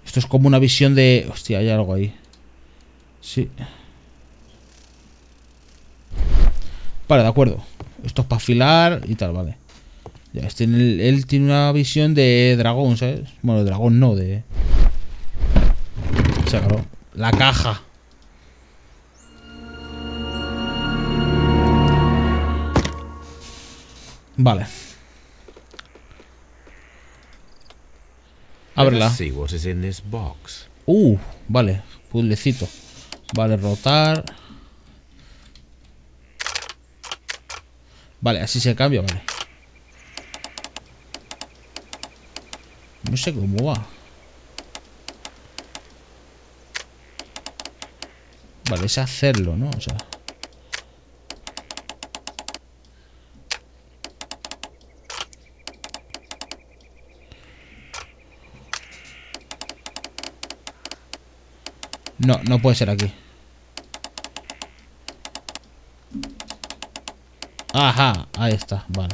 Esto es como una visión de... Hostia, hay algo ahí. Sí. Vale, de acuerdo. Esto es para afilar y tal, vale. Ya, él tiene una visión de dragón, ¿sabes? Bueno, de dragón no, de... O sea, claro. La caja. Vale. Ábrela. Let's see what is in this box. Vale. Puzzlecito. Vale, rotar. Vale, así se cambia, vale. No sé cómo va. Vale, es hacerlo, ¿no? O sea... No, no puede ser aquí. Ajá, ahí está, vale.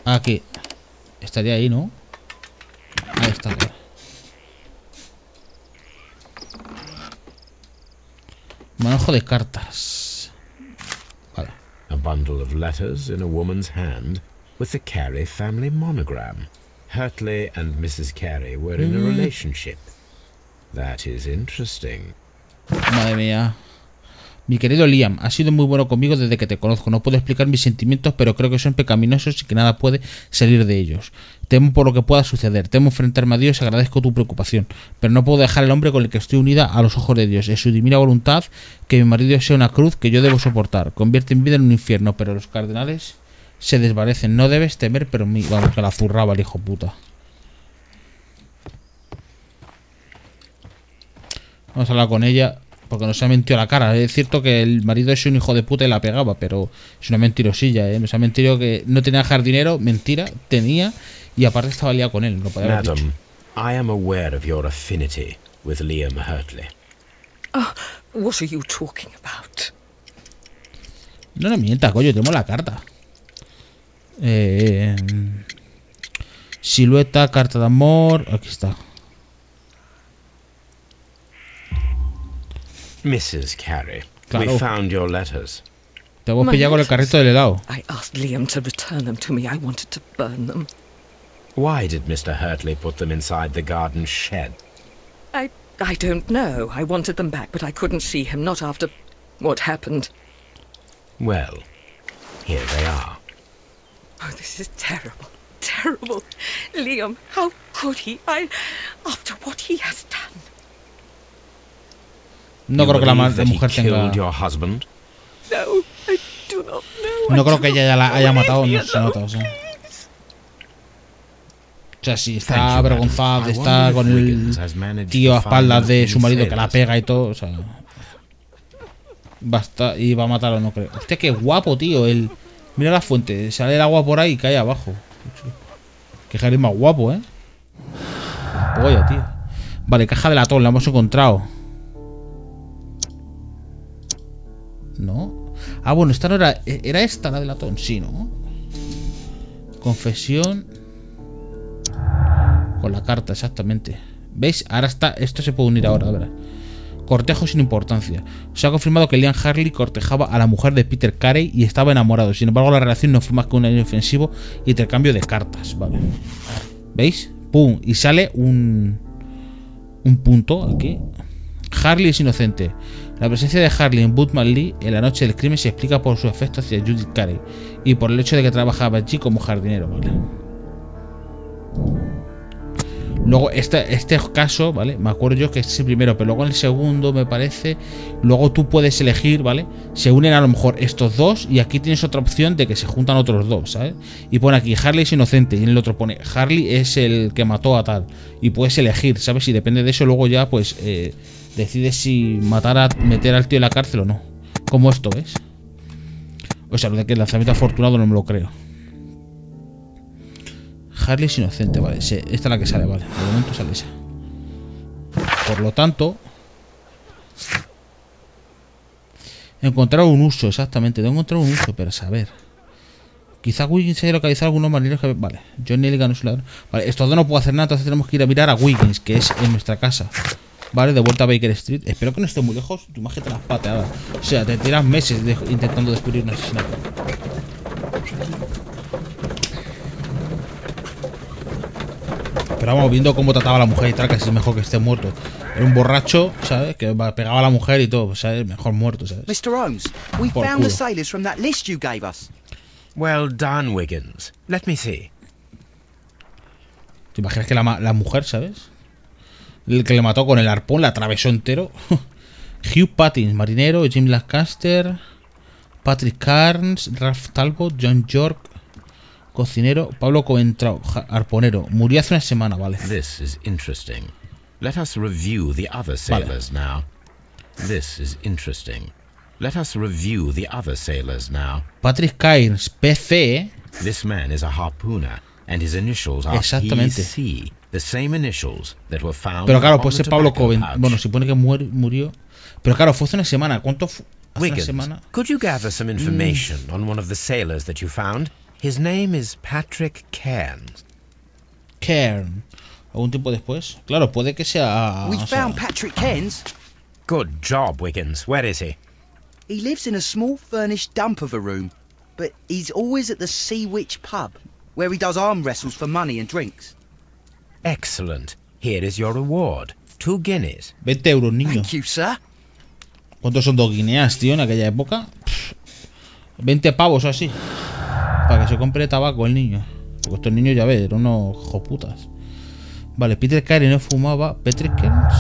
Aquí. Estaría ahí, ¿no? Ahí está, vale. Manejo de cartas. Vale. A bundle of letters in a woman's hand with the Carey family monogram. Hurtley and Mrs. Carey were in a relationship. That is interesting. Madre mía. Mi querido Liam, has sido muy bueno conmigo desde que te conozco. No puedo explicar mis sentimientos, pero creo que son pecaminosos y que nada puede salir de ellos. Temo por lo que pueda suceder. Temo enfrentarme a Dios y agradezco tu preocupación. Pero no puedo dejar al hombre con el que estoy unida a los ojos de Dios. Es su divina voluntad que mi marido sea una cruz que yo debo soportar. Convierte mi vida en un infierno, pero los cardenales se desvanecen. No debes temer, pero mí... Vamos, que la zurraba el hijo puta. Vamos a hablar con ella. Porque nos ha mentido a la cara. Es cierto que el marido es un hijo de puta y la pegaba, pero es una mentirosilla, ¿eh? Nos ha mentido que no tenía jardinero. Mentira, tenía. Y aparte estaba liado con él. No podía haber dicho. Madam, I am aware of your affinity with Liam Hurtley. Oh, what are you talking about? No mienta, coño, tenemos la carta. Silueta, carta de amor. Aquí está. Mrs. Carey, Claro. we found your letters. Te hemos pillado con el carrito del helado. I asked Liam to return them to me. I wanted to burn them. Why did Mr. Hurtley put them inside the garden shed? I don't know. I wanted them back, but I couldn't see him, not after what happened. Well, here they are. Oh, this is terrible. Terrible. Liam, how could he? After what he has done. No creo que la mujer tenga... Your husband? No, I do not know. No creo que ella ya la haya matado, no se nota, o sea. O sea, si está avergonzada de estar con el tío a espaldas de su marido que la pega y todo, o sea... Basta, y va a matarlo, no creo. Hostia, qué guapo, tío. Mira la fuente, sale el agua por ahí y cae abajo. Qué jardín más guapo, ¿eh? Polla, tío. Vale, caja de latón, la hemos encontrado. ¿No? Ah, bueno, esta no era... ¿Era esta la de latón? Sí, ¿no? Confesión. Con la carta, exactamente. ¿Veis? Ahora está... Esto se puede unir ahora, ¿verdad? Cortejo sin importancia. Se ha confirmado que Liam Hurtley cortejaba a la mujer de Peter Carey y estaba enamorado. Sin embargo, la relación no fue más que un inofensivo intercambio de cartas. Vale. ¿Veis? ¡Pum! Y sale un punto aquí. Hurtley es inocente. La presencia de Hurtley en Woodman Lee en la noche del crimen se explica por su afecto hacia Judith Carey y por el hecho de que trabajaba allí como jardinero, ¿vale? Luego este caso, ¿vale? Me acuerdo yo que es el primero, pero luego en el segundo me parece, luego tú puedes elegir, ¿vale? Se unen a lo mejor estos dos y aquí tienes otra opción de que se juntan otros dos, ¿sabes? Y pone aquí Hurtley es inocente y en el otro pone Hurtley es el que mató a tal y puedes elegir, ¿sabes? Y depende de eso luego ya pues decides si meter al tío en la cárcel o no, como esto, ¿ves? O sea, lo de que el lanzamiento afortunado no me lo creo. Hurtley es inocente, vale. Sí, esta es la que sale, vale. De momento sale esa. Por lo tanto, encontrar un uso, exactamente. Tengo que encontrar un uso, pero a saber. Quizá Wiggins haya localizado algunos marineros que... Vale, John Nelligan es un ladrón. Vale, estos dos no puedo hacer nada, entonces tenemos que ir a mirar a Wiggins, que es en nuestra casa. Vale, de vuelta a Baker Street. Espero que no esté muy lejos. Tu imagen te las pateadas. O sea, te tiras meses intentando descubrir un asesinato. Pero vamos, viendo cómo trataba a la mujer y tal, casi es mejor que esté muerto. Era un borracho, ¿sabes? Que pegaba a la mujer y todo, ¿sabes? Mejor muerto, ¿sabes? Mr. Holmes, we found the sailors from that list you gave us. Well done, Wiggins. Let me see. ¿Te imaginas que la mujer, ¿sabes? El que le mató con el arpón, la atravesó entero. Hugh Pattins, marinero, Jim Lancaster, Patrick Carnes, Ralph Talbot, John York, cocinero, Pablo Coentrao, arponero. Murió hace una semana, vale. This is interesting. Let us review the other sailors now. This is interesting. Let us review the other sailors now. Patrick Carnes, PC. This man is a harpooner, and his initials are Exactamente. PC, the same initials that were found. Pero claro, on pues the ese Pablo tobacco Coentrao. pouch. Bueno, se supone que murió. Pero claro, fue hace una semana. ¿Cuánto fue? Hace una Wiggins, semana. could you gather some information on one of the sailors that you found? His name is Patrick Cairns. Cairn. ¿Algún tiempo después? Claro, puede que sea. We o sea, found Patrick Cairns. Good job, Wiggins. Where is he? He lives in a small furnished dump of a room, but he's always at the Sea Witch pub, where he does arm wrestles for money and drinks. Excellent. Here is your reward. 2 guineas. 20 euros, niño. Thank you, sir. ¿Cuántos son 2 guineas, tío, en aquella época? 20 pavos o así. Para que se compre tabaco el niño. Porque estos niños, ya ves, eran unos joputas. Vale, Peter Carey no fumaba. Patrick Cairns.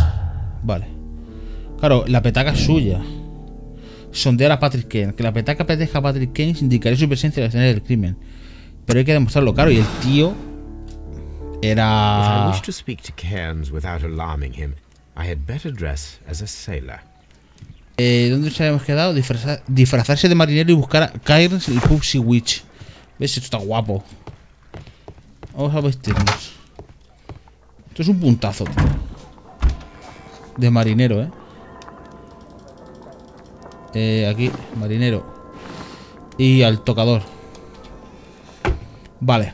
Vale. Claro, la petaca es suya. Sondear a Patrick Cairns. Que la petaca pertenezca a Patrick Cairns indicaría su presencia en la escena del crimen. Pero hay que demostrarlo, claro. Y el tío If I era... wish to speak to Cairns without alarming him, I had better dress as a sailor. ¿Dónde nos habíamos quedado? Disfrazarse de marinero y buscar a Cairns y el pub Sea Witch. ¿Ves? Esto está guapo. Vamos a vestirnos. Esto es un puntazo, tío. De marinero, aquí, marinero. Y al tocador. Vale.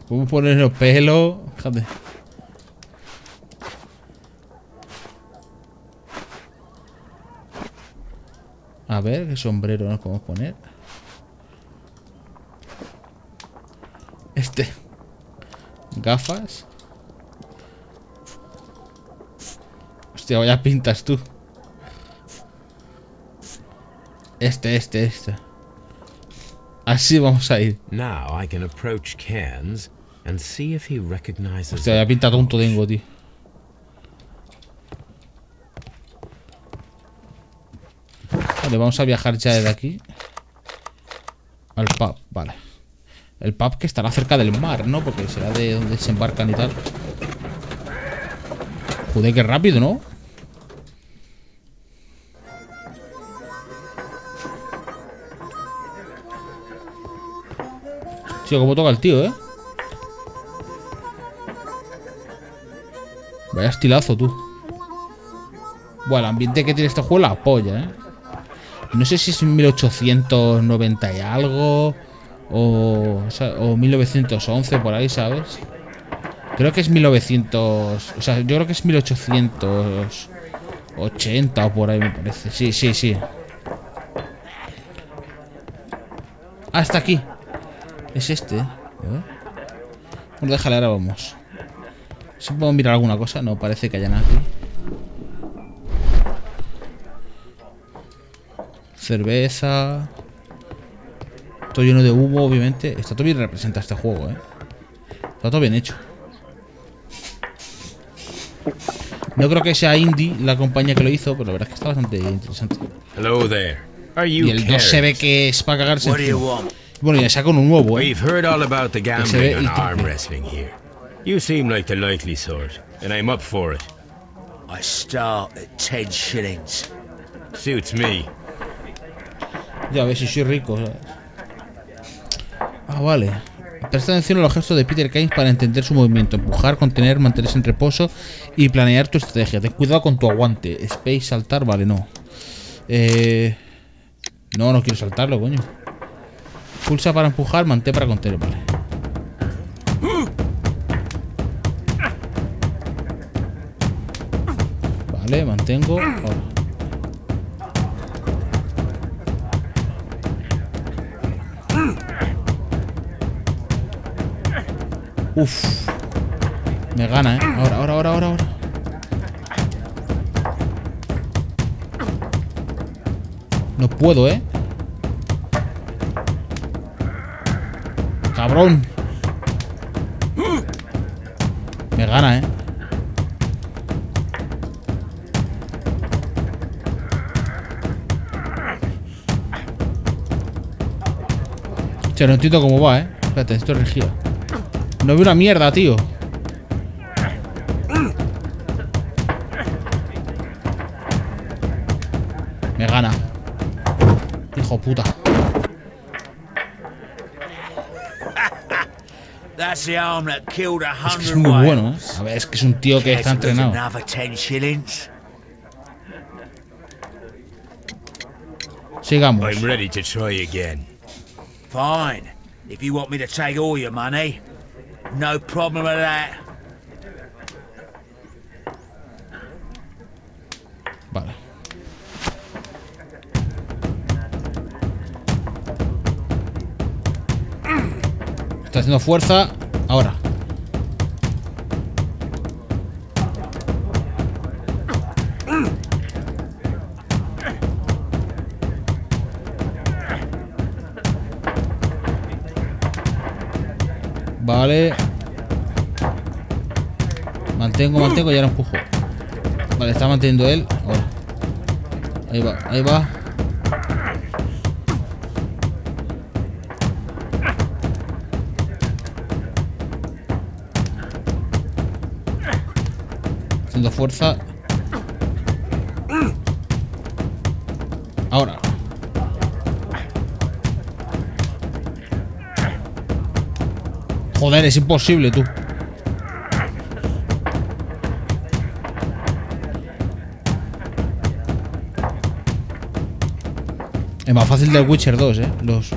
Podemos poner los pelos. Fíjate. A ver, qué sombrero nos podemos poner. Gafas. Hostia, vaya pintas tú. Así vamos a ir. Now I can approach Cairns and see if he recognizes. Hostia, vaya pinta tonto tengo, tío. Vale, vamos a viajar ya desde aquí al pub, vale. El pub que estará cerca del mar, ¿no? Porque será de donde se embarcan y tal. Joder, qué rápido, ¿no? Tío, cómo toca el tío, ¿eh? Vaya estilazo, tú. Bueno, el ambiente que tiene este juego la polla, ¿eh? No sé si es 1890 y algo o 1911 por ahí, ¿sabes? Creo que es 1900... O sea, yo creo que es 1880 o por ahí me parece. Sí. Hasta aquí. Es este, ¿eh? Bueno, déjale, ahora vamos. ¿Si puedo mirar alguna cosa? No, parece que haya nada aquí. Cerveza. Todo lleno de humo, obviamente. Está todo bien representa este juego, ¿eh? Está todo bien hecho. No creo que sea indie la compañía que lo hizo, pero la verdad es que está bastante interesante. Hello there. Are you Y el 2 se ve que es para cagarse encima. Bueno, ya sacan un nuevo, ¿eh? We've heard all about the Que se ve gambling el and arm triple. wrestling here. You seem like the likely sort, and I'm up for it. I start at 10 shillings. Suits me. Ya ves si soy rico, ¿sabes? Ah, vale. Presta atención a los gestos de Peter Cairns para entender su movimiento. Empujar, contener, mantenerse en reposo y planear tu estrategia. Ten cuidado con tu aguante. Space, saltar, vale, no. No quiero saltarlo, coño. Pulsa para empujar, mantén para contener, vale. Vale, mantengo. Ahora. Uf. Me gana, Ahora. No puedo, Cabrón. Me gana, Che, no entiendo cómo va, Espérate, esto es energía. No veo una mierda, tío. Me gana. Hijo puta. That's the arm that killed Es que es 100 muy bueno, whales. A ver, es que es un tío que está Care to lose entrenado. another 10 shillings? Sigamos. I'm ready to try again. Fine. If you want me to take all your money, no problem with that. Vale. Está haciendo fuerza. Ahora. Vale. Mantengo y ahora empujo. Vale, está manteniendo él. Ahora. Ahí va, ahí va. Haciendo fuerza. Ahora. Joder, es imposible, tú. Es más fácil del Witcher 2, Los...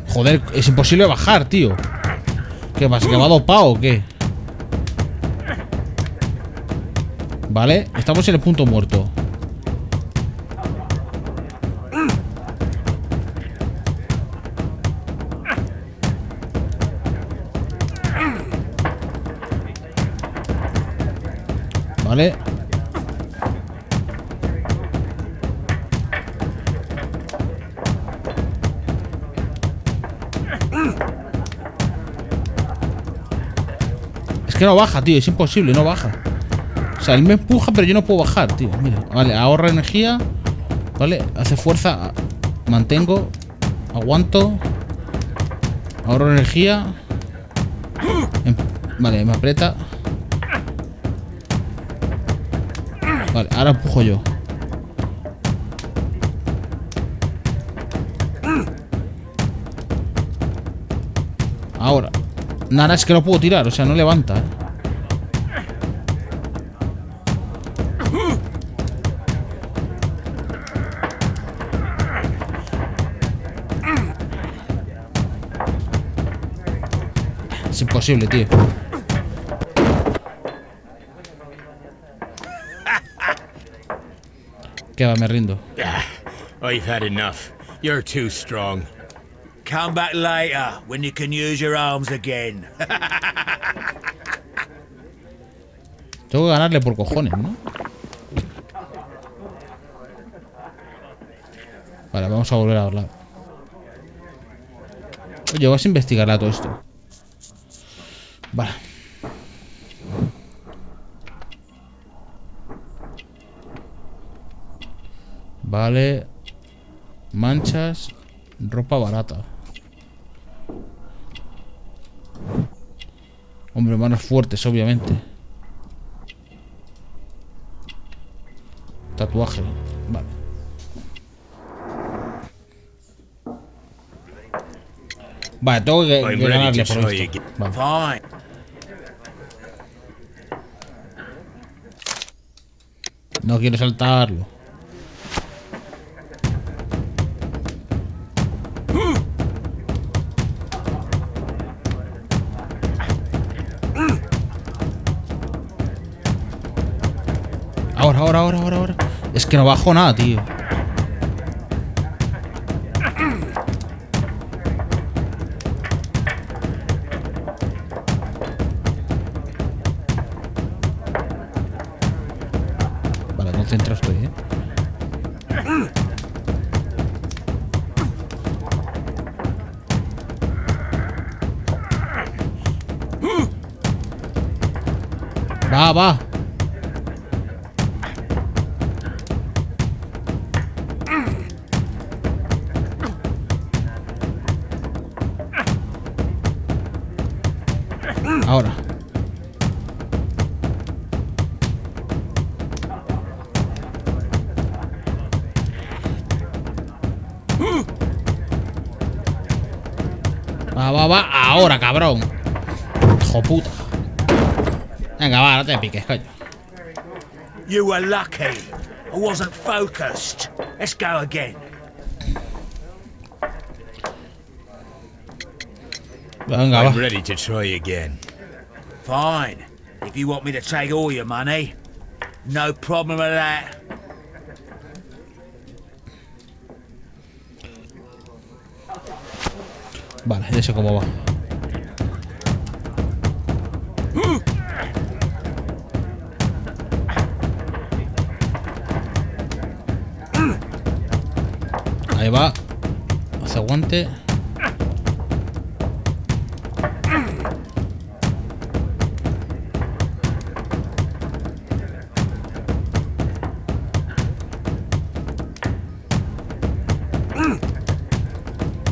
Joder, es imposible bajar, tío. ¿Qué pasa? ¿Que va dopado o qué? Vale, estamos en el punto muerto. Vale. Es que no baja, tío, es imposible, no baja. O sea, él me empuja, pero yo no puedo bajar, tío. Mira, vale, ahorra energía. Vale, hace fuerza. Mantengo. Aguanto. Ahorro energía. Vale, me aprieta. Vale, ahora empujo yo. Ahora. Nada, es que no puedo tirar, o sea, no levanta, Es imposible, tío. ¿Qué va? Me rindo. I've had enough. You're too strong. Come back later when you can use your arms again. Tengo que ganarle por cojones, ¿no? Vale, vamos a volver a hablar. Oye, vas a investigar todo esto. Vale. Vale. Manchas. Ropa barata. Hombre, manos fuertes, obviamente. Tatuaje. Vale. Vale, tengo que ganarle por esto. Vale. Fine. No quiero saltarlo. Ahora. Es que no bajo nada, tío. Vale, concentrado estoy, Va. Ahora. Va. Ahora, cabrón. Hijo puta. Venga, va, no te piques, coño. You were lucky. I wasn't focused. Let's go again. Venga, I'm va. ready to try again. Fine. If you want me to take all your money, no problem with that. Vale, ya sé cómo va. Ahí va. Hace aguante.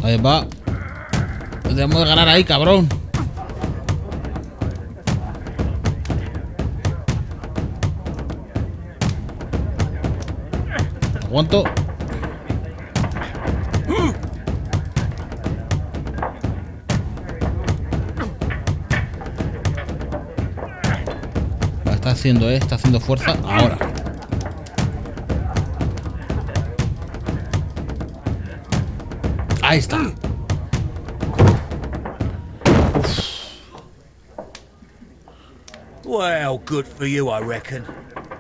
Ahí va. Debemos de ganar ahí, cabrón. Aguanto. Está haciendo fuerza ahora. Ahí está. Well, good for you, I reckon.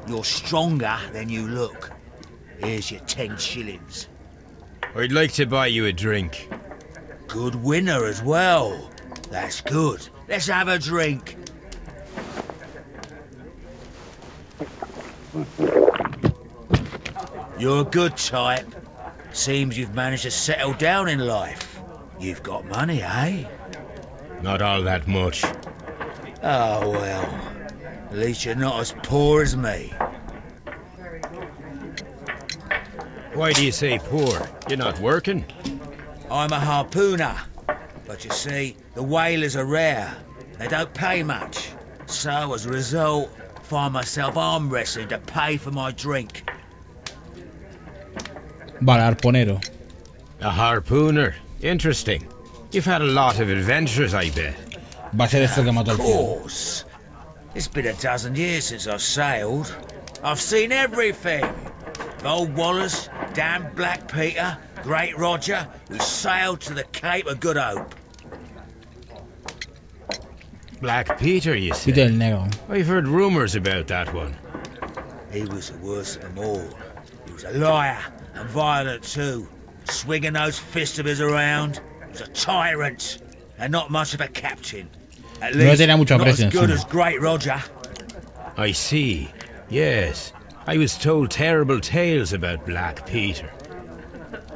You're stronger than you look. Here's your 10 shillings. I'd like to buy you a drink. Good winner as well. That's good. Let's have a drink. You're a good type. Seems you've managed to settle down in life. You've got money, eh? Not all that much. Oh, well. At least you're not as poor as me. Why do you say poor? You're not working? I'm a harpooner. But you see, the whalers are rare. They don't pay much. So, as a result, find myself arm wrestling to pay for my drink. Vale, arponero. A harpooner. Interesting. You've had a lot of adventures, I bet. Va a ser esto que mató al Of tío. course. It's been a dozen years since I've sailed. I've seen everything. Old Wallace, damn Black Peter, Great Roger. We sailed to the Cape of Good Hope. Black Peter, you say? Peter el Negro. I've heard rumours about that one. He was the worst of them all. He was a liar and violent too, swinging those fists of his around. He was a tyrant and not much of a captain. At No least tenía mucho not as aprecio good encima. as Great Roger. I see. Yes. I was told terrible tales about Black Peter.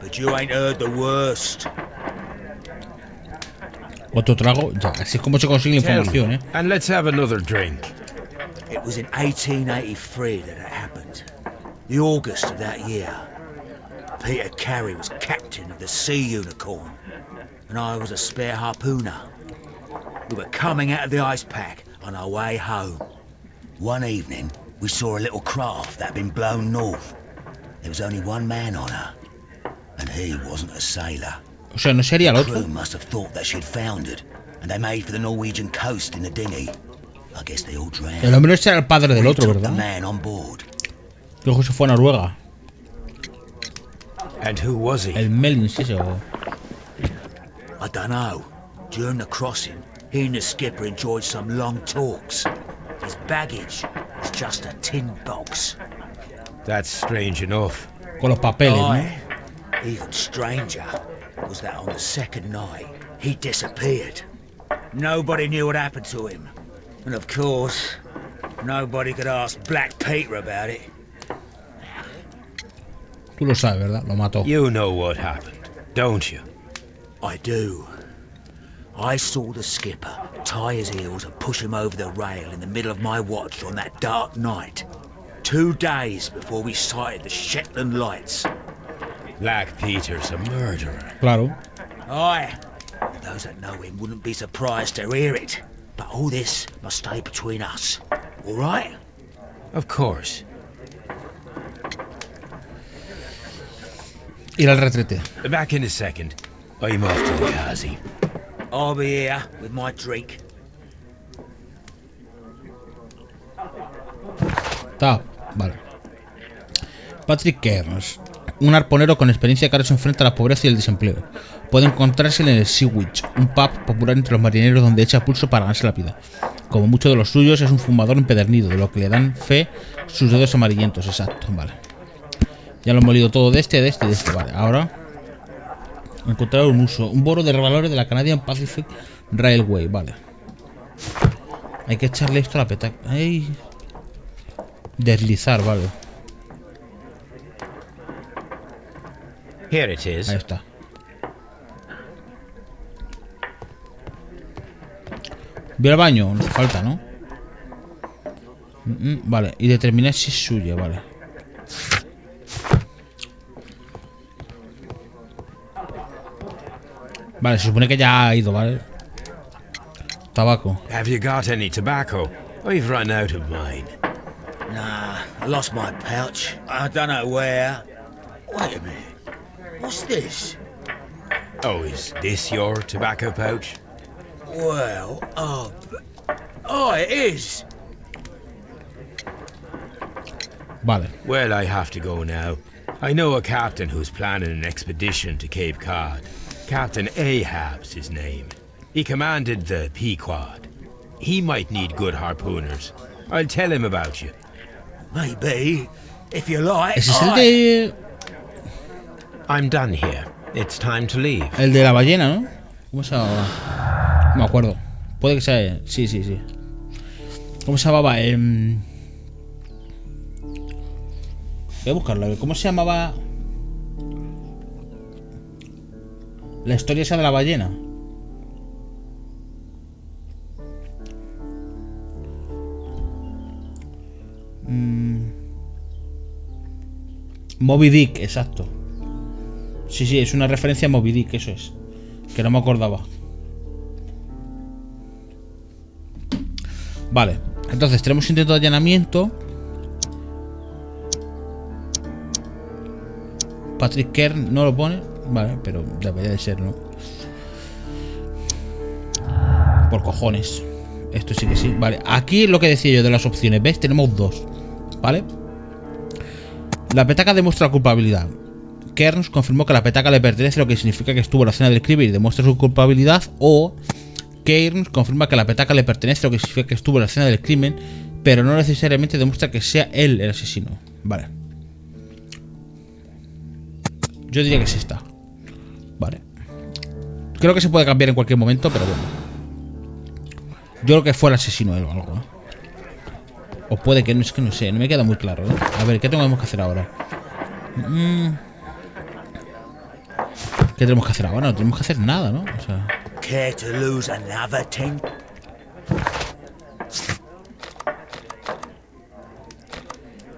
But you ain't heard the worst. Otro trago. Ya, así es como se consigue la Tell información, me, and let's have another drink. It was in 1883 that it happened. The August of that year. Peter Carey was captain of the Sea Unicorn, and I was a spare harpooner. We were coming out of the ice pack on our way home. One evening, we saw a little craft that had been blown north. There was only one man on her, and he wasn't a sailor. O sea, no sería el The otro. crew must have thought that she'd foundered, and they made for the Norwegian coast in the dinghy. I guess they all drowned. El hombre ese era el padre del We otro, took the ¿verdad? man on board. Luego se fue a Noruega. And who was he? El Melins ese. O... I don't know. During the crossing, he and the skipper enjoyed some long talks. His baggage was just a tin box. That's strange enough. Con los papeles, ¿no? Aye. Even stranger was that on the second night, he disappeared. Nobody knew what happened to him. And of course, nobody could ask Black Peter about it. Tú lo sabes, ¿verdad? Lo mató. You know what happened, don't you? I do. I saw the skipper tie his heels and push him over the rail in the middle of my watch on that dark night. 2 days before we sighted the Shetland lights. Black Peter's a murderer. Claro. Aye. Those that know him wouldn't be surprised to hear it. But all this must stay between us. All right? Of course. Ir al retrete. Back in a second. I'm off to the Kazi. I'll be here with my drink. Vale. Patrick Kearns, un arponero con experiencia que ahora se enfrenta a la pobreza y el desempleo. Puede encontrarse en el Seawitch, un pub popular entre los marineros donde echa pulso para ganarse la vida. Como muchos de los suyos, es un fumador empedernido, de lo que le dan fe sus dedos amarillentos. Exacto, vale. Ya lo hemos leído todo de este, vale. Ahora, encontrar un uso. Un boro de valores de la Canadian Pacific Railway, vale. Hay que echarle esto a la petaca. Ay. Deslizar, vale. Here it is. Ahí está. Voy al baño, no hace falta, ¿no? Vale, y determinar si es suya, vale. Vale, se supone que ya ha ido, ¿vale? Tabaco. Have you got any tobacco? I've run out of mine. Nah, I lost my pouch. I don't know where. Wait a minute. What's this? Oh, is this your tobacco pouch? Well, oh, it is. Vale. Well, I have to go now. I know a captain who's planning an expedition to Cape Cod. Captain Ahab's his name. He commanded the Pequod. He might need good harpooners. I'll tell him about you. Maybe, if you like. Ese es el de... I'm done here. It's time to leave. El de la ballena, ¿no? ¿Cómo se llamaba? No me acuerdo. Puede que sea... Sí. ¿Cómo se llamaba? Voy a buscarlo. ¿Cómo se llamaba? La historia esa de la ballena. Moby Dick, exacto. Sí, es una referencia a Moby Dick, eso es. Que no me acordaba. Vale, entonces tenemos intento de allanamiento. Patrick Kern no lo pone. Vale, pero debería de ser, ¿no? Por cojones. Esto sí que sí. Vale, aquí lo que decía yo de las opciones. ¿Ves? Tenemos dos. ¿Vale? La petaca demuestra culpabilidad. Kearns confirmó que la petaca le pertenece, lo que significa que estuvo en la escena del crimen y demuestra su culpabilidad. O Kearns confirma que la petaca le pertenece, lo que significa que estuvo en la escena del crimen, pero no necesariamente demuestra que sea él el asesino. Vale. Yo diría que es esta. Vale. Creo que se puede cambiar en cualquier momento, pero bueno. Yo creo que fue el asesino él o algo, ¿no? O puede que no, es que no sé, no me queda muy claro, ¿eh? A ver, ¿qué tenemos que hacer ahora? ¿Qué tenemos que hacer ahora? No tenemos que hacer nada, ¿no? O sea... Care to lose another 10?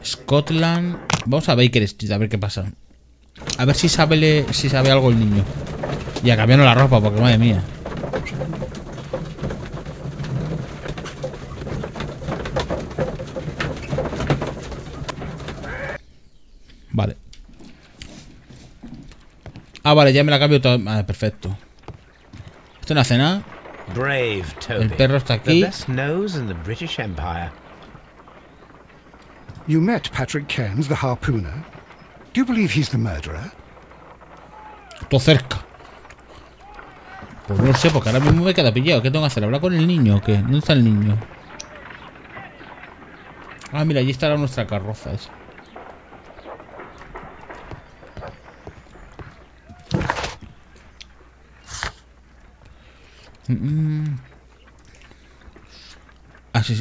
Scotland. Vamos a Baker Street a ver qué pasa. A ver si sabe algo el niño. Y a cambiarnos la ropa, porque madre mía. Vale. Ah, vale, ya me la cambio todo. Vale, perfecto. Esto no hace nada. Brave Toby. El perro está aquí. The best nose in the British Empire. You met Patrick Cairns, the harpooner. Do you believe he's the murderer? Todo cerca. Pues no sé, porque ahora mismo me queda pillado. ¿Qué tengo que hacer? ¿Hablar con el niño o qué? ¿Dónde está el niño? Ah, mira, allí estará nuestra carroza esa.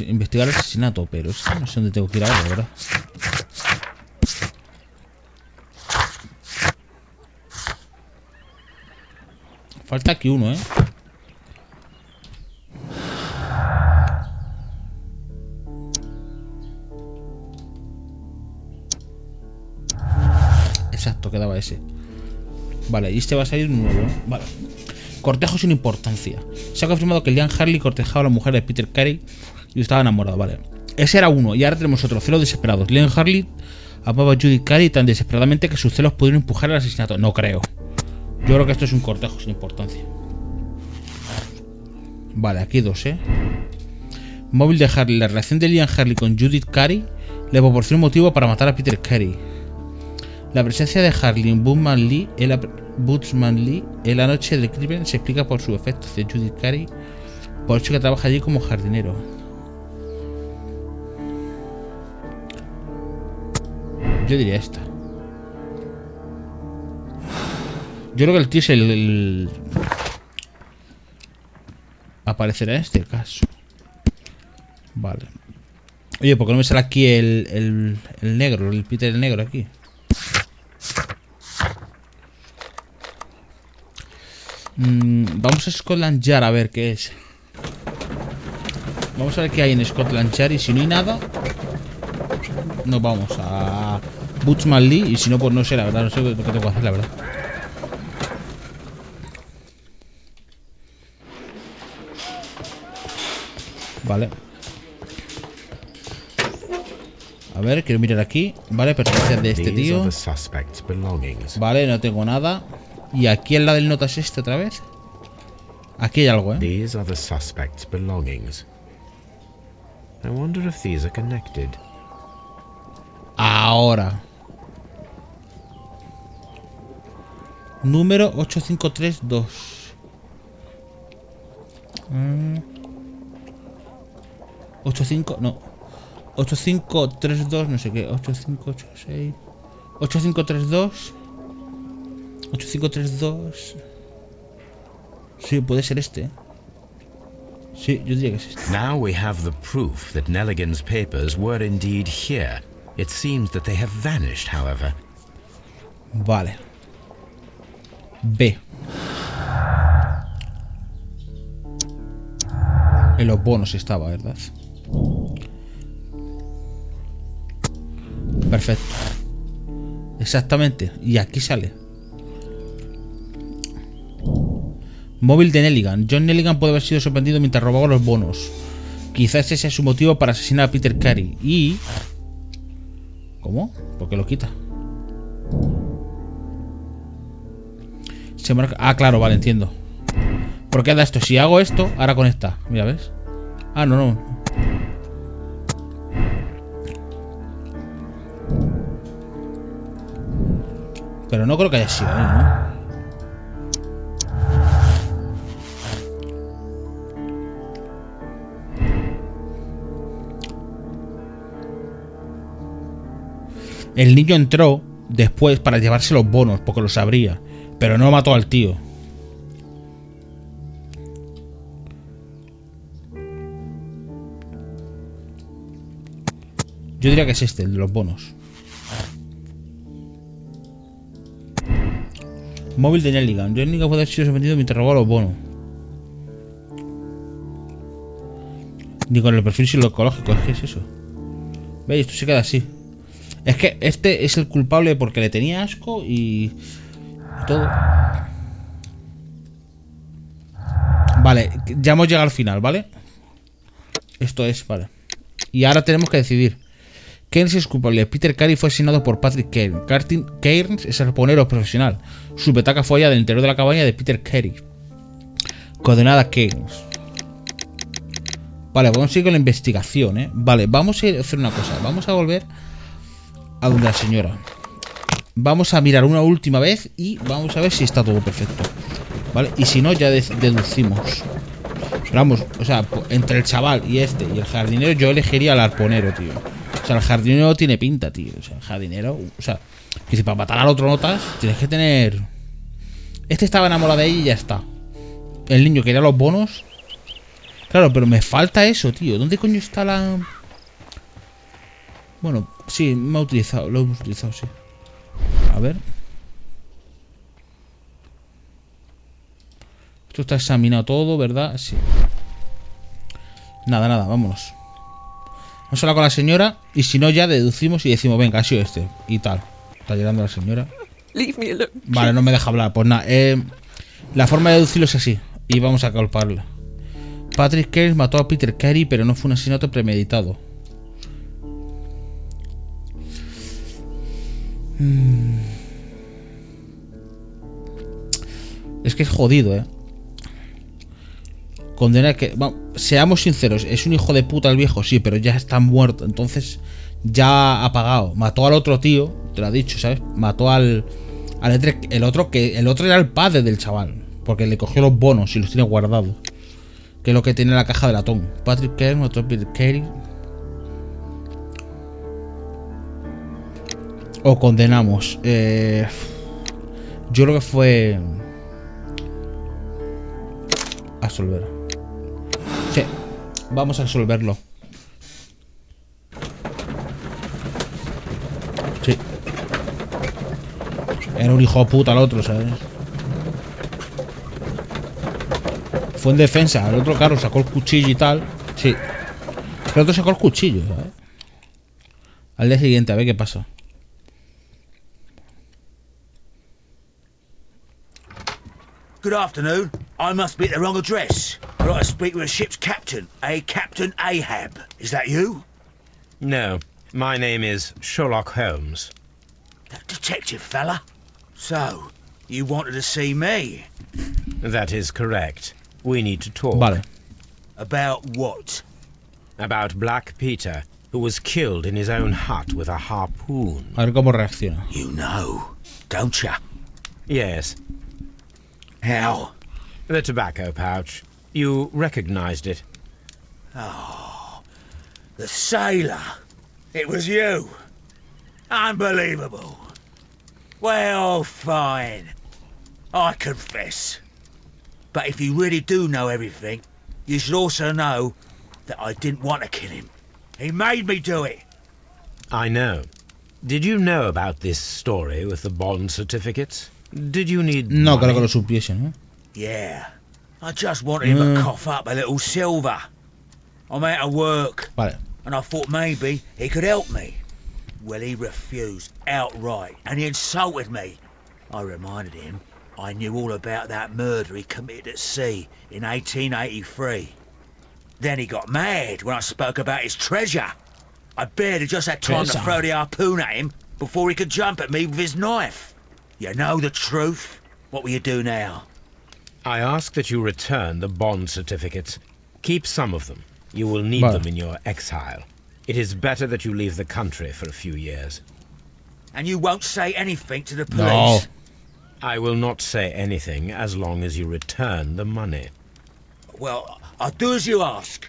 Investigar el asesinato, pero es que no sé dónde tengo que ir ahora, ¿verdad? Falta aquí uno, ¿eh? Exacto, quedaba ese. Vale, y este va a salir nuevo, ¿no? Vale. Cortejo sin importancia. Se ha confirmado que Liam Harley cortejaba a la mujer de Peter Carey y estaba enamorado, vale. Ese era uno, y ahora tenemos otro, celos desesperados. Liam Harley amaba a Judith Carey tan desesperadamente que sus celos pudieron empujar al asesinato. No creo. Yo creo que esto es un cortejo sin importancia. Vale, aquí dos, Móvil de Harley. La relación de Liam Harley con Judith Carey le proporcionó un motivo para matar a Peter Carey. La presencia de Harley en Bootsman Lee en la noche del crimen se explica por su efecto hacia Judith Carey, por el hecho que trabaja allí como jardinero. Yo diría esta. Yo creo que el tío es el... aparecerá en este caso. Vale. Oye, ¿por qué no me sale aquí el negro? El Peter el negro aquí. Vamos a Scotland Yard a ver qué es. Vamos a ver qué hay en Scotland Yard. Y si no hay nada, nos vamos a Bootsman Lee. Y si no, pues no sé, la verdad. No sé qué tengo que hacer, la verdad. Vale. A ver, quiero mirar aquí. Vale, pertenencias de este tío. Vale, no tengo nada. Y aquí al lado del notas este otra vez. Aquí hay algo, These are the suspects' belongings. I wonder if these are connected. Ahora. Número 8532. 85, no. 8532, no sé qué. 8586. 8532. 8532. Sí, puede ser este. Sí, yo diría que es este. Now we have the proof that Nelligan's papers were indeed here. It seems that they have vanished, however. Vale. B. En los bonos estaba, ¿verdad? Perfecto. Exactamente. Y aquí sale. Móvil de Nelligan. John Nelligan puede haber sido sorprendido mientras robaba los bonos. Quizás ese sea su motivo para asesinar a Peter Carey. Y... ¿cómo? ¿Por qué lo quita? Se marca... Ah, claro, vale, entiendo. ¿Por qué da esto? Si hago esto, ahora conecta. Mira, ¿ves? Ah, no. Pero no creo que haya sido ahí, ¿no? El niño entró después para llevarse los bonos, porque lo sabría. Pero no mató al tío. Yo diría que es este, el de los bonos. Móvil de Nelligan. John Nelligan puede haber sido sorprendido mientras robaba los bonos. Ni con el perfil psicológico, es que es eso. ¿Veis? Esto se queda así. Es que este es el culpable porque le tenía asco y todo. Vale, ya hemos llegado al final, ¿vale? Esto es, vale. Y ahora tenemos que decidir. Cairns es culpable. Peter Carey fue asesinado por Patrick Cairns. Cairns es arponero profesional. Su petaca fue hallada del interior de la cabaña de Peter Carey. Condenada Cairns. Vale, vamos a ir con la investigación, Vale, vamos a hacer una cosa. Vamos a volver a donde la señora. Vamos a mirar una última vez y vamos a ver si está todo perfecto. Vale, y si no, ya deducimos. Pero vamos, o sea, entre el chaval y este y el jardinero, yo elegiría al arponero, tío. O sea, el jardinero tiene pinta, tío. O sea, el jardinero, o sea, que si para matar al otro notas, tienes que tener... Este estaba enamorado de ella y ya está. El niño quería los bonos. Claro, pero me falta eso, tío. ¿Dónde coño está la...? Bueno, sí, me ha utilizado. Lo hemos utilizado, sí. A ver. Esto está examinado todo, ¿verdad? Sí. Nada, vámonos. Vamos a hablar con la señora. Y si no, ya deducimos y decimos, venga, ha sido este. Y tal. Está llegando la señora. Leave me alone. Vale, no me deja hablar. Pues nada, La forma de deducirlo es así. Y vamos a culparlo. Patrick Carey mató a Peter Carey, pero no fue un asesinato premeditado. Es que es jodido, Condena que... Bueno, seamos sinceros, es un hijo de puta el viejo, sí, pero ya está muerto. Entonces ya ha pagado. Mató al otro tío, te lo ha dicho, ¿sabes? Mató al el otro era el padre del chaval, porque le cogió los bonos y los tiene guardados, que es lo que tiene en la caja de latón. Patrick Carey mató a Peter Carey. O condenamos. Yo creo que fue absolver. Sí, vamos a resolverlo. Sí. Era un hijo de puta el otro, ¿sabes? Fue en defensa. El otro, claro, sacó el cuchillo y tal. Sí. El otro sacó el cuchillo, ¿sabes? Al día siguiente, a ver qué pasa. Good afternoon. I must be at the wrong address. I'd like to speak with a ship's captain, a Captain Ahab. Is that you? No, my name is Sherlock Holmes. That detective fella? So, you wanted to see me? That is correct. We need to talk. Vale. About what? About Black Peter, who was killed in his own hut with a harpoon. A ver cómo reacciona. You know, don't ya? Yes. How? The tobacco pouch. You recognized it. Oh, the sailor. It was you. Unbelievable. Well, fine. I confess. But if you really do know everything, you should also know that I didn't want to kill him. He made me do it. I know. Did you know about this story with the bond certificates? Did you need No, money? creo que lo supiesen, Yeah. I just wanted him to cough up a little silver. I'm out of work. Vale. And I thought maybe he could help me. Well, he refused outright, and he insulted me. I reminded him I knew all about that murder he committed at sea in 1883. Then he got mad when I spoke about his treasure. I barely just had time to throw the harpoon at him before he could jump at me with his knife. You know the truth. What will you do now? I ask that you return the bond certificates. Keep some of them. You will need Vale. them in your exile. It is better that you leave the country for a few years. And you won't say anything to the police? No. I will not say anything as long as you return the money. Well, I'll do as you ask.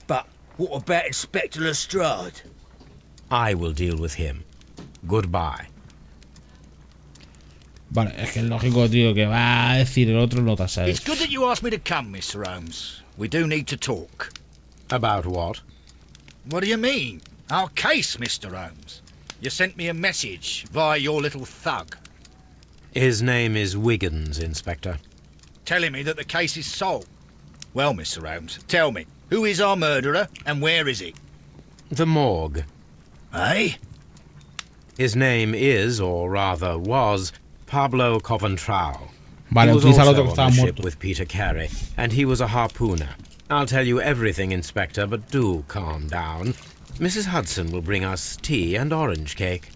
But what about Inspector Lestrade? I will deal with him. Goodbye. Vale, es que es lógico, tío, que va a decir el otro no te It's sabes. good that you asked me to come, Mr. Holmes. We do need to talk. About what? What do you mean? Our case, Mr. Holmes. You sent me a message via your little thug, His name is Wiggins, Inspector. telling me that the case is solved. Well, Mr. Holmes, tell me, who is our murderer and where is he? The morgue. Eh? His name is, or rather was, Pablo Coventrao. Vale, He was utiliza al also otro que on estaba the ship muerto. with Peter Carey, and he was a harpooner. I'll tell you everything, Inspector, but do calm down. Mrs. Hudson will bring us tea and orange cake.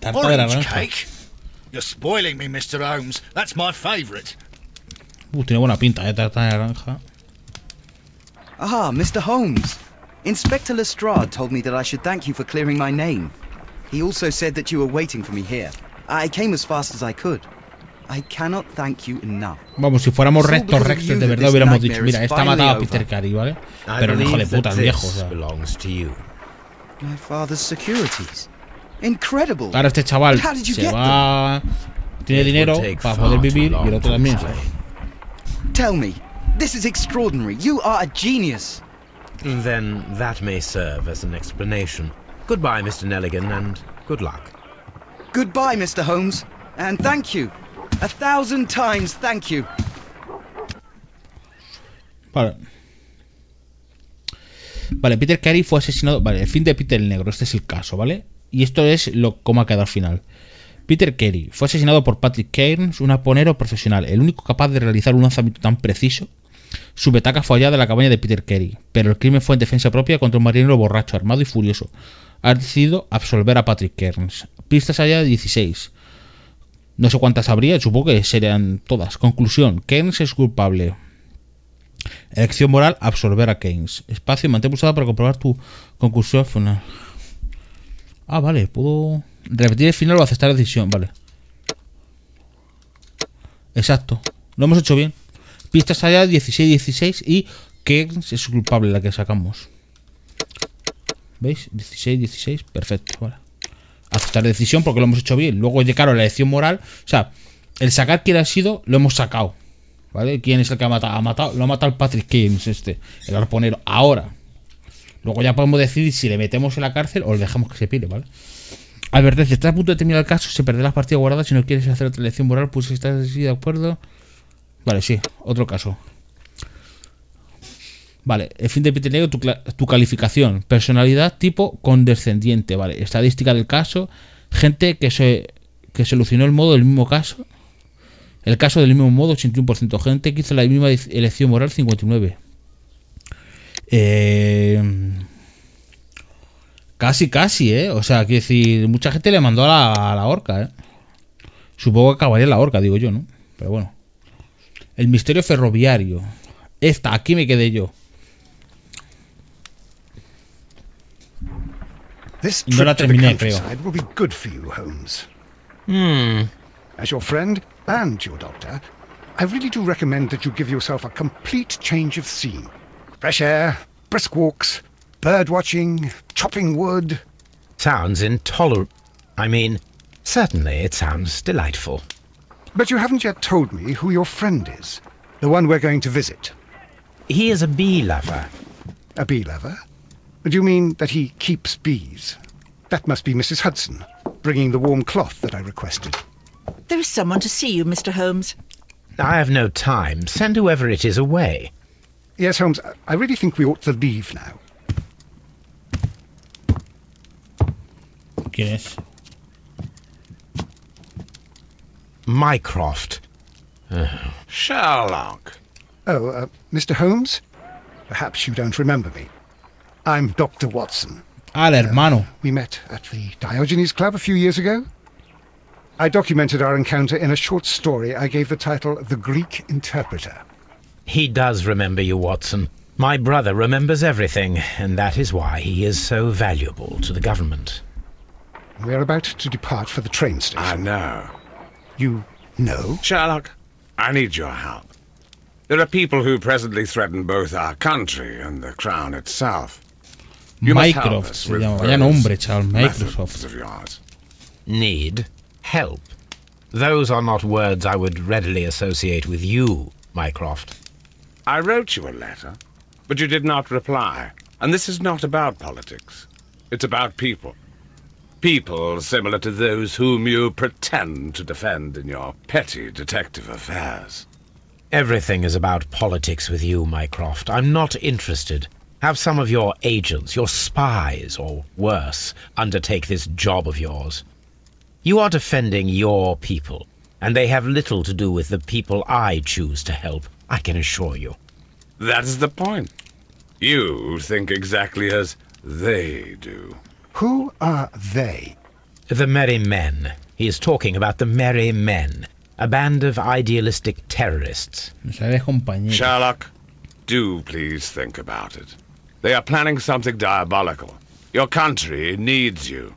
Tarta de Orange naranja. cake? You're spoiling me, Mr. Holmes. That's my favourite. Tiene buena pinta, tarta de naranja. Ah, Mr. Holmes. Inspector Lestrade told me that I should thank you for clearing my name. He also said that you were waiting for me here. I came as fast as I could. I cannot thank you enough. Vamos, si fuéramos So rectos, because of rectos, you de that verdad this hubiéramos nightmare dicho, mira, is esta ha matado a finally Peter over. Carey, ¿vale? I Pero el hijo de believe puta, that el viejo, o this sea. belongs to you. My father's securities. Incredible. Ahora este chaval How did you se get va... Tiene It dinero would take para far poder too vivir y long el otro to también, explain. ¿sabes? Tell me. This is extraordinary. You are a genius. Then that may serve as an explanation. Goodbye, Mr. Nelligan, and good luck. Goodbye, Mr. Holmes. And thank you. 1,000 times thank you. Vale. Vale, Peter Carey fue asesinado. Vale, el fin de Peter el Negro, este es el caso, ¿vale? Y esto es cómo ha quedado al final. Peter Carey fue asesinado por Patrick Cairns, un arponero profesional, el único capaz de realizar un lanzamiento tan preciso. Su petaca fue hallada en la cabaña de Peter Carey, pero el crimen fue en defensa propia contra un marinero borracho, armado y furioso. Ha decidido absolver a Patrick Cairns. Pistas allá 16. No sé cuántas habría, supongo que serían todas. Conclusión: Cairns es culpable. Elección moral: absolver a Cairns. Espacio: mantén pulsado para comprobar tu conclusión final. Ah, vale, puedo repetir el final o aceptar la decisión, vale. Exacto, lo hemos hecho bien. Pistas allá 16 y Cairns es culpable, la que sacamos. ¿Veis? 16, perfecto, vale. Aceptar decisión porque lo hemos hecho bien. Luego, claro, la elección moral, o sea, el sacar quién ha sido, lo hemos sacado, ¿vale? ¿Quién es el que ha matado? Lo ha matado el Patrick Cairns, el arponero. Ahora, luego ya podemos decidir si le metemos en la cárcel o le dejamos que se pire, ¿vale? Advertencia: estás a punto de terminar el caso, se perderá las partidas guardadas. Si no quieres hacer otra elección moral, pues si estás así de acuerdo. Vale, sí, otro caso. Vale, el fin de Peter Negro, tu calificación. Personalidad tipo condescendiente, vale. Estadística del caso: gente que solucionó el modo del mismo caso. El caso del mismo modo, 81%. Gente que hizo la misma elección moral, 59%. Casi, o sea, quiero decir, mucha gente le mandó a la horca, Supongo que acabaría en la horca, digo yo, ¿no? Pero bueno. El misterio ferroviario. Aquí me quedé yo. This No la trip to the terminé, creo. countryside will be good for you, Holmes. As your friend and your doctor, I really do recommend that you give yourself a complete change of scene. Fresh air, brisk walks, bird watching, chopping wood. Sounds intolerable. I mean, certainly it sounds delightful. But you haven't yet told me who your friend is, the one we're going to visit. He is a bee lover. A bee lover? Do you mean that he keeps bees? That must be Mrs. Hudson, bringing the warm cloth that I requested. There is someone to see you, Mr. Holmes. I have no time. Send whoever it is away. Yes, Holmes, I really think we ought to leave now. ¿Quién es? Mycroft. Sherlock. Oh, Mr. Holmes? Perhaps you don't remember me. I'm Dr. Watson. El hermano. We met at the Diogenes Club a few years ago. I documented our encounter in a short story I gave the title The Greek Interpreter. He does remember you, Watson. My brother remembers everything, and that is why he is so valuable to the government. We're about to depart for the train station. I know. You know? Sherlock, I need your help. There are people who presently threaten both our country and the crown itself. You must help Mycroft us se with llama. those Vaya nombre, chaval. methods Microsoft. of yours. Need help. Those are not words I would readily associate with you, Mycroft. I wrote you a letter, but you did not reply. And this is not about politics. It's about people. People similar to those whom you pretend to defend in your petty detective affairs. Everything is about politics with you, Mycroft. I'm not interested. Have some of your agents, your spies, or worse, undertake this job of yours. You are defending your people, and they have little to do with the people I choose to help, I can assure you. That is the point. You think exactly as they do. Who are they? The Merry Men. He is talking about the Merry Men, a band of idealistic terrorists. Sherlock, do please think about it. They are planning something diabolical. Your country needs you.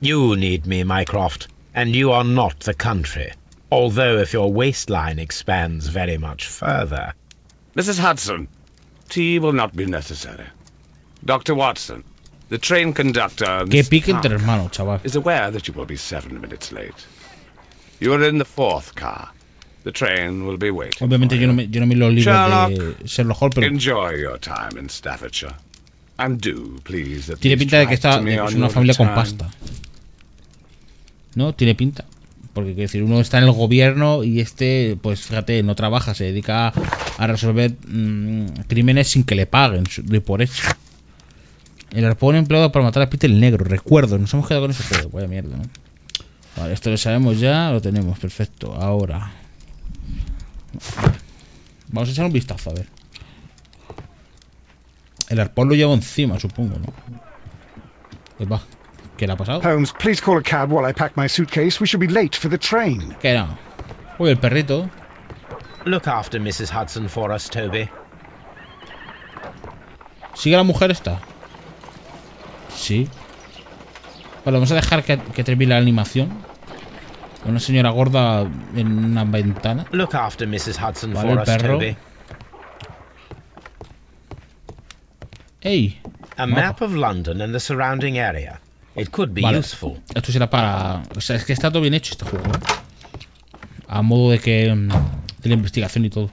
You need me, Mycroft, and you are not the country. Although if your waistline expands very much further... Mrs. Hudson, tea will not be necessary. Dr. Watson, the train conductor Que pique entre hermanos, chaval. is aware that you will be 7 minutes late. You are in the 4th car. The train will be waiting. Obviamente yo no me los libros Sherlock, de Sherlock Holmes, pero enjoy your time in Staffordshire. And do, please, at tiene least pinta de que write to me es on una your familia con return. pasta. ¿No? Tiene pinta. Porque quiero decir, uno está en el gobierno y pues fíjate, no trabaja, se dedica a resolver crímenes sin que le paguen, de por eso. El arpón empleado para matar a Peter el Negro, recuerdo, nos hemos quedado con ese juego, vaya mierda, ¿no? Vale, esto lo sabemos ya, lo tenemos, perfecto. Ahora vamos a echar un vistazo, a ver. El arpón lo llevo encima, supongo, ¿no? Epa, ¿qué le ha pasado? Holmes, please call a cab while I pack my suitcase. We should be late for the train. ¿Qué no? Uy, el perrito. Look after Mrs. Hudson for us, Toby. ¿Sigue la mujer esta? Sí. Vale, vamos a dejar que termine la animación. Una señora gorda en una ventana. Look after Mrs. Hudson Vale, for el us, perro. Toby. ¡Ey! A map of London and the surrounding area. It could be Vale. useful. Esto será para... O sea, es que está todo bien hecho este juego, ¿eh? A modo de que... de la investigación y todo.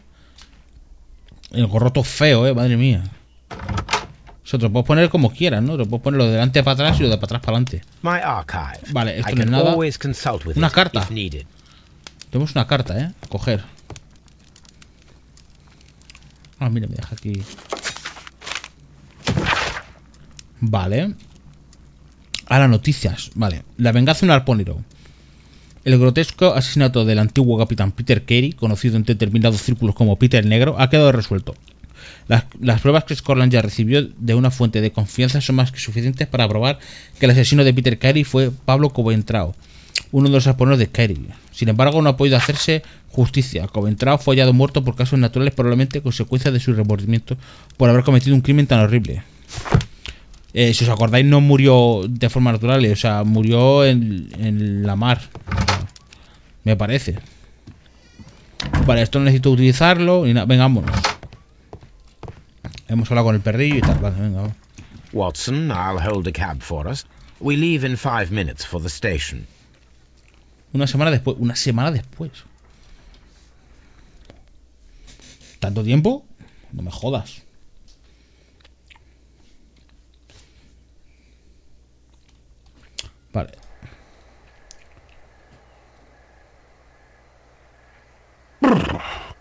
El gorro todo feo, madre mía. O sea, te lo puedes poner como quieras, ¿no? Te lo puedes poner lo de delante para atrás y lo de para atrás para adelante. My archive. Vale, esto I no es can nada. always consult with Una it carta. if needed. Tenemos una carta, ¿eh? A coger. Ah, mira, me deja aquí. Vale. Ahora noticias. Vale. La venganza de un arpónero. El grotesco asesinato del antiguo capitán Peter Carey, conocido en determinados círculos como Peter el Negro, ha quedado resuelto. Las pruebas que Scotland ya recibió de una fuente de confianza son más que suficientes para probar que el asesino de Peter Carey fue Pablo Coventrao, uno de los arponeros de Carey. Sin embargo, no ha podido hacerse justicia. Coventrao fue hallado muerto por causas naturales, probablemente consecuencia de su remordimiento por haber cometido un crimen tan horrible. Si os acordáis, no murió de forma natural, o sea, murió en la mar, me parece. Vale, esto no necesito utilizarlo y nada, venga, vámonos. Hemos hablado con el perrillo y tal, vale, venga, vamos. Watson, I'll hold a cab for us. We leave in 5 minutes for the station. Una semana después. ¿Tanto tiempo? No me jodas. Vale.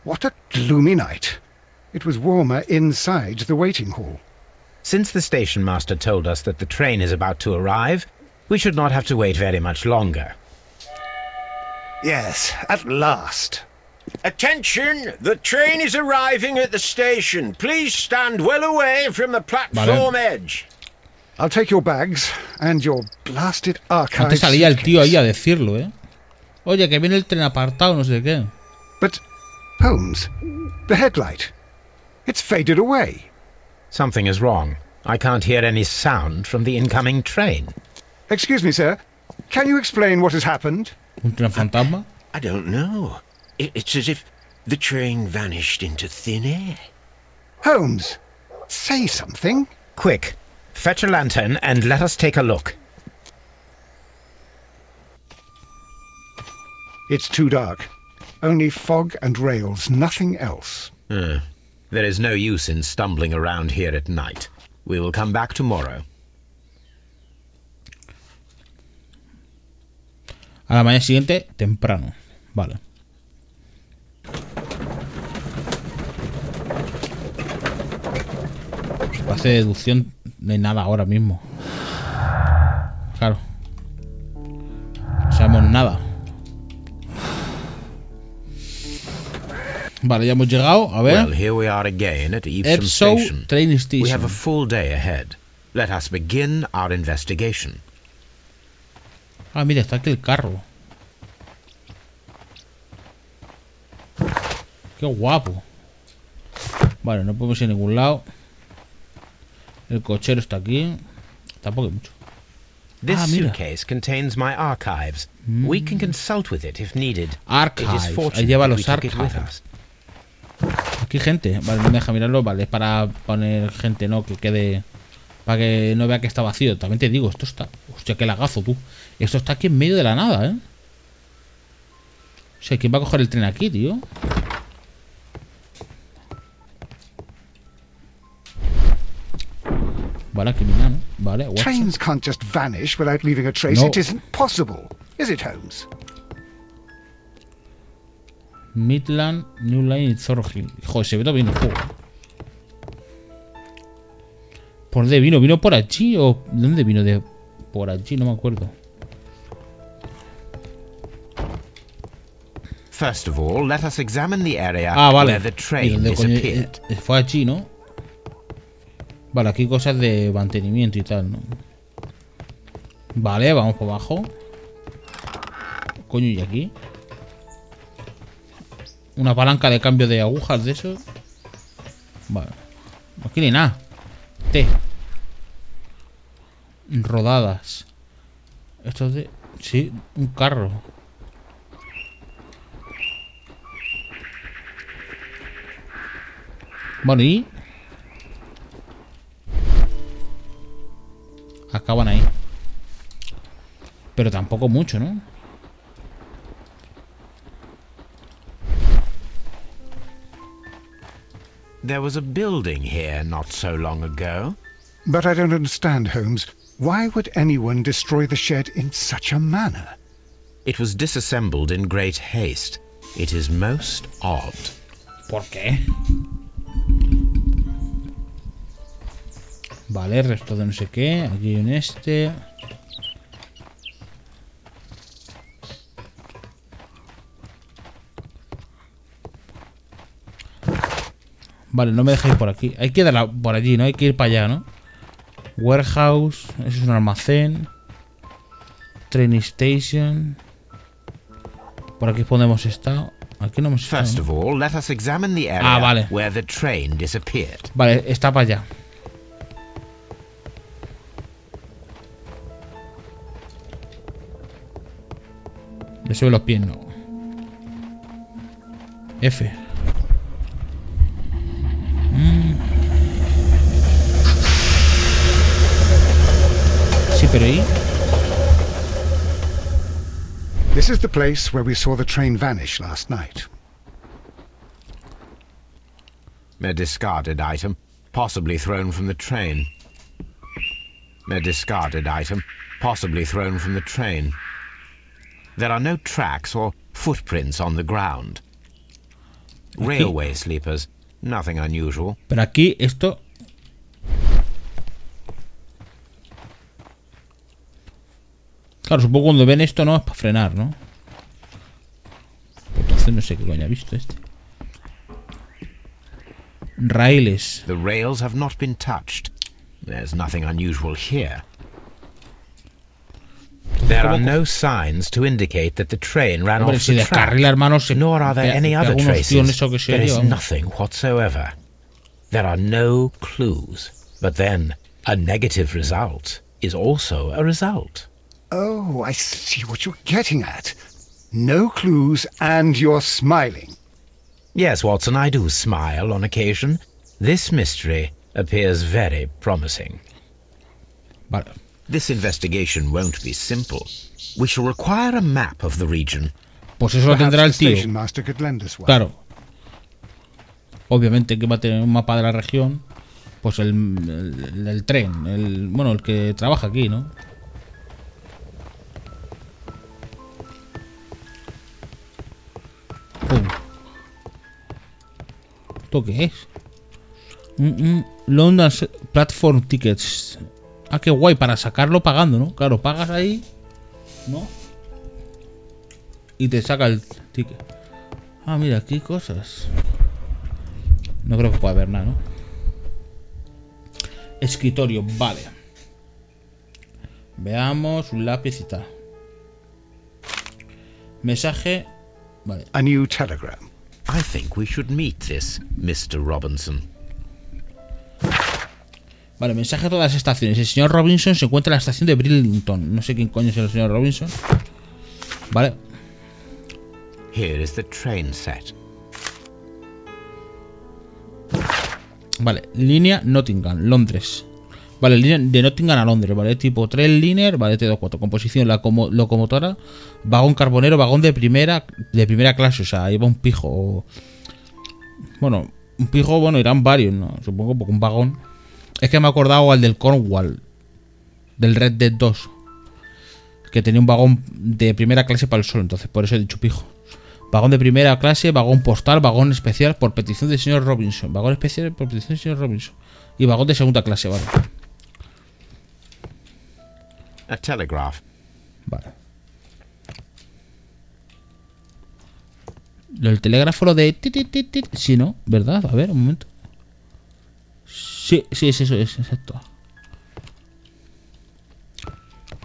What a gloomy night. It was warmer inside the waiting hall. Since the station master told us that the train is about to arrive, we should not have to wait very much longer. Yes, at last. Attention! The train is arriving at the station. Please stand well away from the platform edge. I'll take your bags and your blasted archive. Antes salía el tío ahí a suitcase. decirlo, ¿eh? Oye, que viene el tren apartado, no sé qué. But, Holmes, the headlight. It's faded away. Something is wrong. I can't hear any sound from the incoming train. Excuse me, sir. Can you explain what has happened? ¿Un tren fantasma? I don't know. It's as if the train vanished into thin air. Holmes, say something. Quick, fetch a lantern and let us take a look. It's too dark. Only fog and rails, nothing else. There is no use in stumbling around here at night. We will come back tomorrow. A la mañana siguiente, temprano. Vale. Hace deducción de nada ahora mismo. Claro. No sabemos nada. Vale, ya hemos llegado. A ver. Well, here we are again at Evesham Epsom Station. Train We Station. have a full day ahead. Let us begin our investigation. Ah, mira, está aquí el carro. Qué guapo. Vale, no podemos ir a ningún lado. El cochero está aquí. Tampoco hay mucho. This Ah, mira. suitcase contains my archives. We can consult with it if needed. It is Archives. Ahí fortunate lleva that we los took it with archives. us. Aquí gente. Vale, no me deja mirarlo. Vale, es para poner gente, ¿no? Que quede... Para que no vea que está vacío. También te digo, esto está... Hostia, qué lagazo, tú. Esto está aquí en medio de la nada, ¿eh? O sea, ¿quién va a coger el tren aquí, tío? Vale, aquí mira, ¿no? Vale, Watson. Trains can't just vanish without leaving a trace. No. It isn't possible. Is it, Holmes? Midland, New Line y Thornhill. Joder, se ve todo bien el juego. ¿Por dónde vino? ¿Vino por allí o...? ¿Dónde vino? Por allí, no me acuerdo. First of all, let us examine the area vale. where the train ¿Dónde coño disappeared. fue allí, no? Vale, aquí cosas de mantenimiento y tal, ¿no? Vale, vamos por abajo. Coño, ¿y aquí? Una palanca de cambio de agujas de eso. Vale. Aquí ni nada. T. Rodadas. Esto es de... Sí, un carro. Bueno, y... acaban ahí. Pero tampoco mucho, ¿no? There was a building here not so long ago. But I don't understand, Holmes. Why would anyone destroy the shed in such a manner? It was disassembled in great haste. It is most odd. ¿Por qué? Vale, resto de no sé qué. Aquí en este. Vale, no me deja ir por aquí. Hay que dar por allí, ¿no? Hay que ir para allá, ¿no? Warehouse. Eso es un almacén. Training station. Por aquí podemos estar. Aquí no hemos estado, First ¿no? of all, let us examine the area vale. where the train disappeared. Vale, está para allá. Le sube los pies, no. F. Sí, pero ¿y? This is the place where we saw the train vanish last night. A discarded item, possibly thrown from the train. A discarded item, possibly thrown from the train. There are no tracks or footprints on the ground. Railway sleepers, nothing unusual. Pero aquí esto... Claro, supongo cuando ven esto no es para frenar, ¿no? Entonces no sé qué coño ha visto este. Raíles. The rails have not been touched. There's nothing unusual here. There are no signs to indicate that the train ran Hombre, off si the track, descarrila, hermano, se nor are there any other traces. There is vamos. nothing whatsoever. There are no clues. But then, a negative result is also a result. Oh, I see what you're getting at. No clues and you're smiling. Yes, Watson, I do smile on occasion. This mystery appears very promising. Vale. This investigation won't be simple. We shall require a map of the region. Pues eso lo tendrá el tío. Station master could lend us one. Claro. Obviamente que va a tener un mapa de la región. Pues el tren. Bueno, el que trabaja aquí, ¿no? Pum. ¿Esto qué es? London Platform Tickets. Ah, qué guay, para sacarlo pagando, ¿no? Claro, pagas ahí, ¿no? Y te saca el ticket. Ah, mira, aquí hay cosas. No creo que pueda haber nada, ¿no? Escritorio, vale. Veamos un lápiz y tal. Mensaje. Vale. A new telegram. I think we should meet this Mr. Robinson. Vale, mensaje a todas las estaciones. El señor Robinson se encuentra en la estación de Brillington. No sé quién coño es el señor Robinson. Vale. Here is the train set. Vale, línea Nottingham, Londres. Vale, línea de Nottingham a Londres, vale, tipo tren liner, vale, T24, composición, la locomotora, vagón carbonero, vagón de primera clase, o sea, lleva un pijo. Bueno, un pijo, bueno, irán varios, ¿no? Supongo, porque un vagón. Es que me he acordado al del Cornwall, del Red Dead 2, que tenía un vagón de primera clase para el sol, entonces por eso he dicho pijo. Vagón de primera clase, vagón postal, vagón especial por petición del señor Robinson. Vagón especial por petición del señor Robinson. Y vagón de segunda clase, vale. A telegraph. Vale. El telégrafo, lo de... Sí, ¿no? ¿Verdad? A ver, un momento. Sí, es eso, es exacto.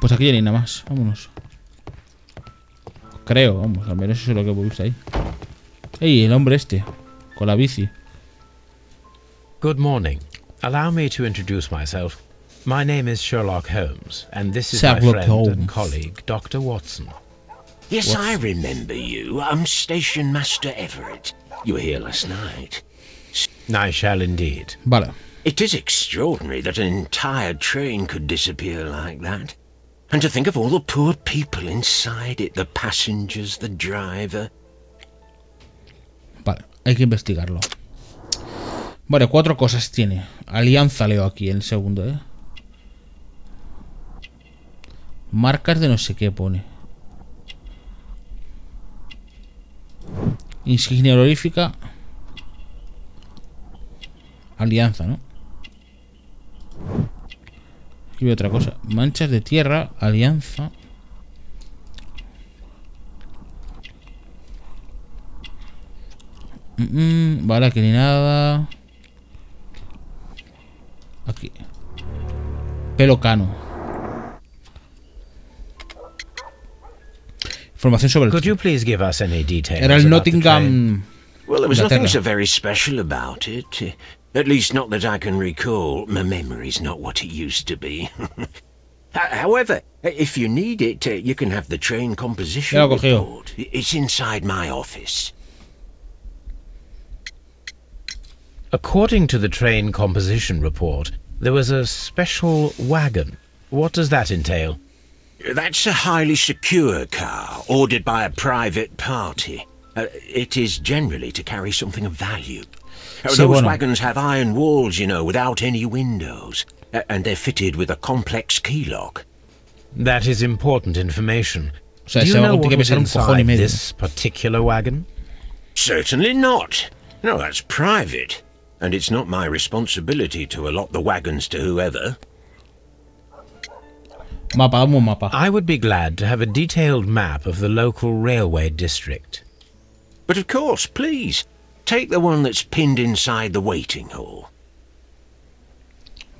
Pues aquí ya ni nada más. Vámonos. Creo, vamos, al menos eso es lo que he visto ahí. ¡Ey, el hombre este! Con la bici. Good morning. Allow me to introduce myself. My name is Sherlock Holmes, and this is my friend and colleague, Dr. Watson. Yes, I remember you. I'm Station Master Everett. You were here last night. I shall indeed. Vale. It is extraordinary that an entire train could disappear like that. And to think of all the poor people inside it, the passengers, the driver. Vale, hay que investigarlo. Vale, 4 cosas tiene. Alianza leo aquí en el segundo, Marcas de no sé qué pone. Insignia honorífica. Alianza, ¿no? Aquí veo otra cosa. Manchas de tierra. Alianza. Vale, aquí ni nada. Aquí. Pelo cano. Información sobre el... Could you please give us any details? Era el Nottingham. Well, there was nothing so very special about it. At least not that I can recall. My memory's not what it used to be. However, if you need it, you can have the train composition report. It's inside my office. According to the train composition report, there was a special wagon. What does that entail? That's a highly secure car, ordered by a private party. It is generally to carry something of value. Those wagons have iron walls, you know, without any windows. And they're fitted with a complex key lock. That is important information. Do you know what was inside this particular wagon? Certainly not. No, that's private. And it's not my responsibility to allot the wagons to whoever. Mapa. I would be glad to have a detailed map of the local railway district. But of course, please. Take the one that's pinned inside the waiting hall.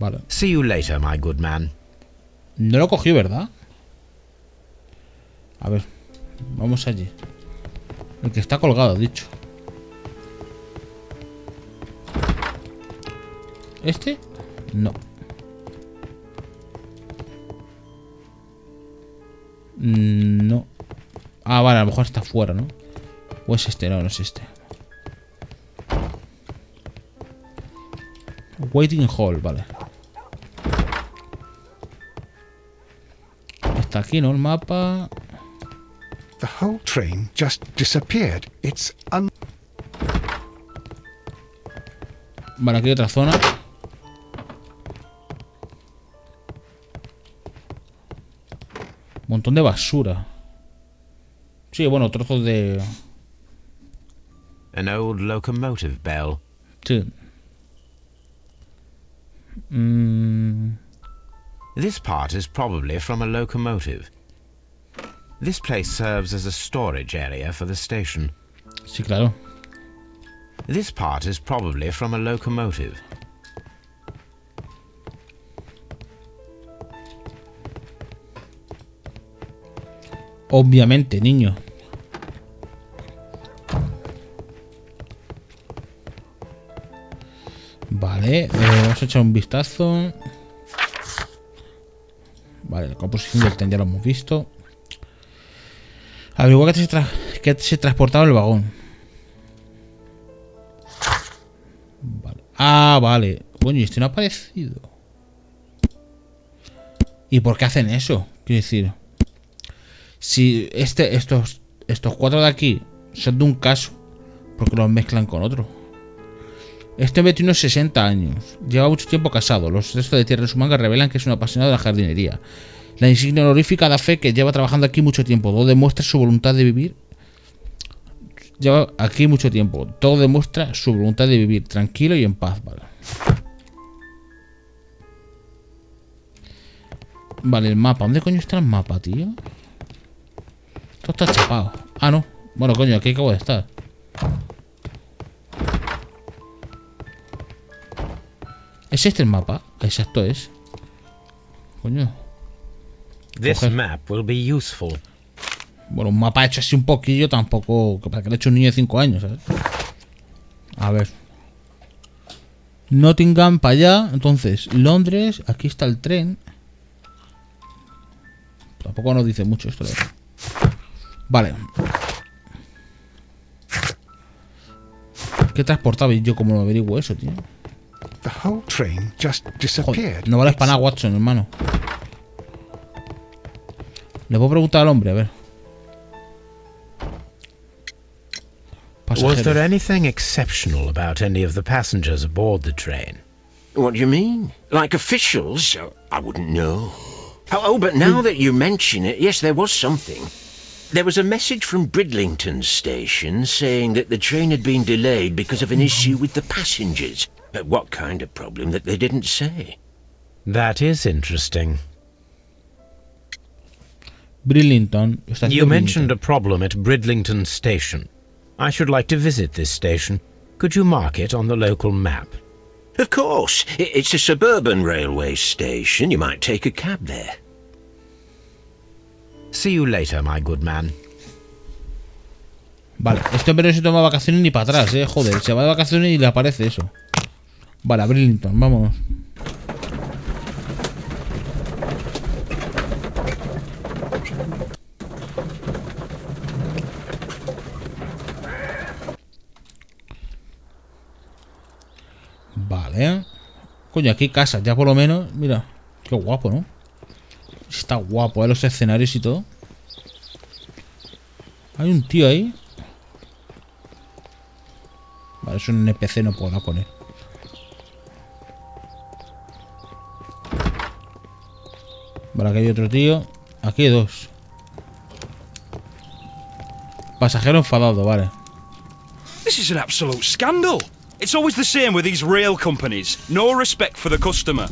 Vale. See you later, my good man. No lo cogí, ¿verdad? A ver, vamos allí. El que está colgado, dicho. ¿Este? No. No. Ah, vale, a lo mejor está fuera, ¿no? O es este, no es este. Waiting Hall, vale. Está aquí, ¿no? El mapa. The whole train just disappeared. It's Vale, aquí hay otra zona. Montón de basura. Sí, bueno, trozos de... An old locomotive bell. Sí. This part is probably from a locomotive. This place serves as a storage area for the station. Sí, claro. This part is probably from a locomotive. Obviamente, niño. Vale, vamos a echar un vistazo. Vale, la composición del tren ya lo hemos visto. Averiguar que se transportaba el vagón. Vale. Ah, vale. Bueno, y este no ha aparecido. ¿Y por qué hacen eso? Quiero decir, si estos 4 de aquí son de un caso, porque los mezclan con otro. Este hombre tiene unos 60 años. Lleva mucho tiempo casado. Los restos de tierra en su manga revelan que es un apasionado de la jardinería. La insignia honorífica da fe que lleva trabajando aquí mucho tiempo. Todo demuestra su voluntad de vivir. Lleva aquí mucho tiempo. Todo demuestra su voluntad de vivir tranquilo y en paz. Vale. Vale, el mapa. ¿Dónde coño está el mapa, tío? Esto está chapado. Ah, no. Bueno, coño, aquí acabo de estar. ¿Es este el mapa? Exacto es. Coño. This map will be useful. Bueno, un mapa hecho así un poquillo tampoco... Para que lo he hecho un niño de 5 años, ¿sabes? A ver. Nottingham para allá. Entonces, Londres. Aquí está el tren. Tampoco nos dice mucho esto, la verdad. Vale. ¿Qué transportaba? ¿Y yo cómo lo averiguo eso, tío? The whole train just disappeared. Joder, no vale para nada, Watson, hermano. Le puedo preguntar al hombre, a ver. Was there anything exceptional about any of the passengers aboard the train? What do you mean? Like officials? I wouldn't know. Oh, but now that you mention it, yes, there was something. There was a message from Bridlington station saying that the train had been delayed because of an issue with the passengers. What kind of problem that they didn't say? That is interesting. Bridlington. You mentioned a problem at Bridlington station. I should like to visit this station. Could you mark it on the local map? Of course. It's a suburban railway station. You might take a cab there. See you later, my good man. Vale, este hombre no se toma vacaciones ni para atrás, joder, se va de vacaciones y le aparece eso. Vale, a Bridlington, vámonos. Vale. Coño, aquí hay casas, ya por lo menos. Mira, qué guapo, ¿no? Está guapo, los escenarios y todo. Hay un tío ahí. Vale, es un NPC, no puedo hablar con él. Vale, aquí hay otro tío. Aquí hay dos. Pasajero enfadado, vale. This is an absolute scandal. It's always the same with these rail companies. No respect for the customer.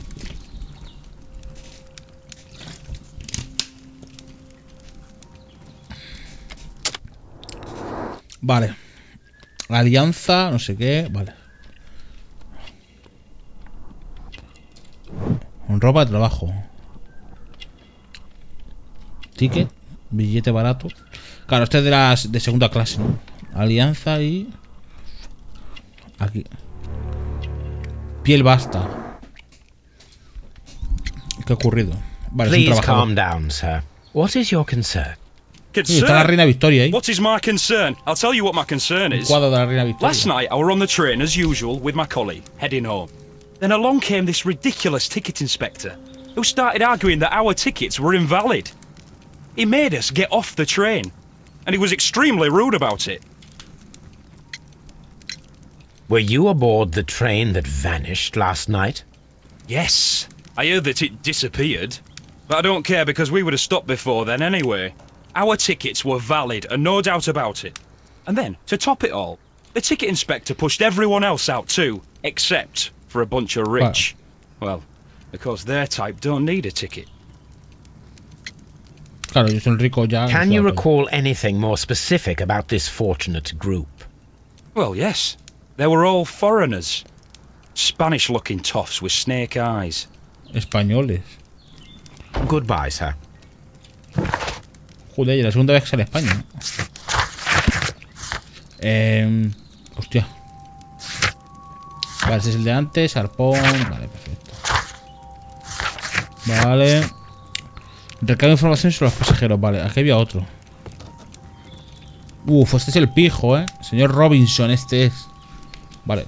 Vale. Alianza, no sé qué. Vale. Un ropa de trabajo. Ticket. Billete barato. Claro, este es de segunda clase, ¿no? Alianza y... Aquí. Piel basta. ¿Qué ha ocurrido? Vale, Please es un trabajador. calm down, sir. What is your concern? Sí, está la reina Victoria ahí. What is my concern? I'll tell you what my concern Un is. cuadro de la reina Victoria. Last night I were on the train as usual with my colleague, heading home. Then along came this ridiculous ticket inspector, who started arguing that our tickets were invalid. He made us get off the train, and he was extremely rude about it. Were you aboard the train that vanished last night? Yes, I heard that it disappeared, but I don't care because we would have stopped before then anyway. Our tickets were valid and no doubt about it. And then, to top it all, the ticket inspector pushed everyone else out too, except for a bunch of rich. Well, because their type don't need a ticket. Claro, yo soy rico ya. Can you recall anything more specific about this fortunate group? Well, yes. They were all foreigners. Spanish-looking toffs with snake eyes. Españoles. Goodbye, sir. Joder, y la segunda vez que sale a España, ¿no? Hostia. Vale, ese es el de antes, arpón. Vale, perfecto. Vale. Recabo información sobre los pasajeros. Vale, aquí había otro. Uf, este es el pijo, Señor Robinson, este es. Vale.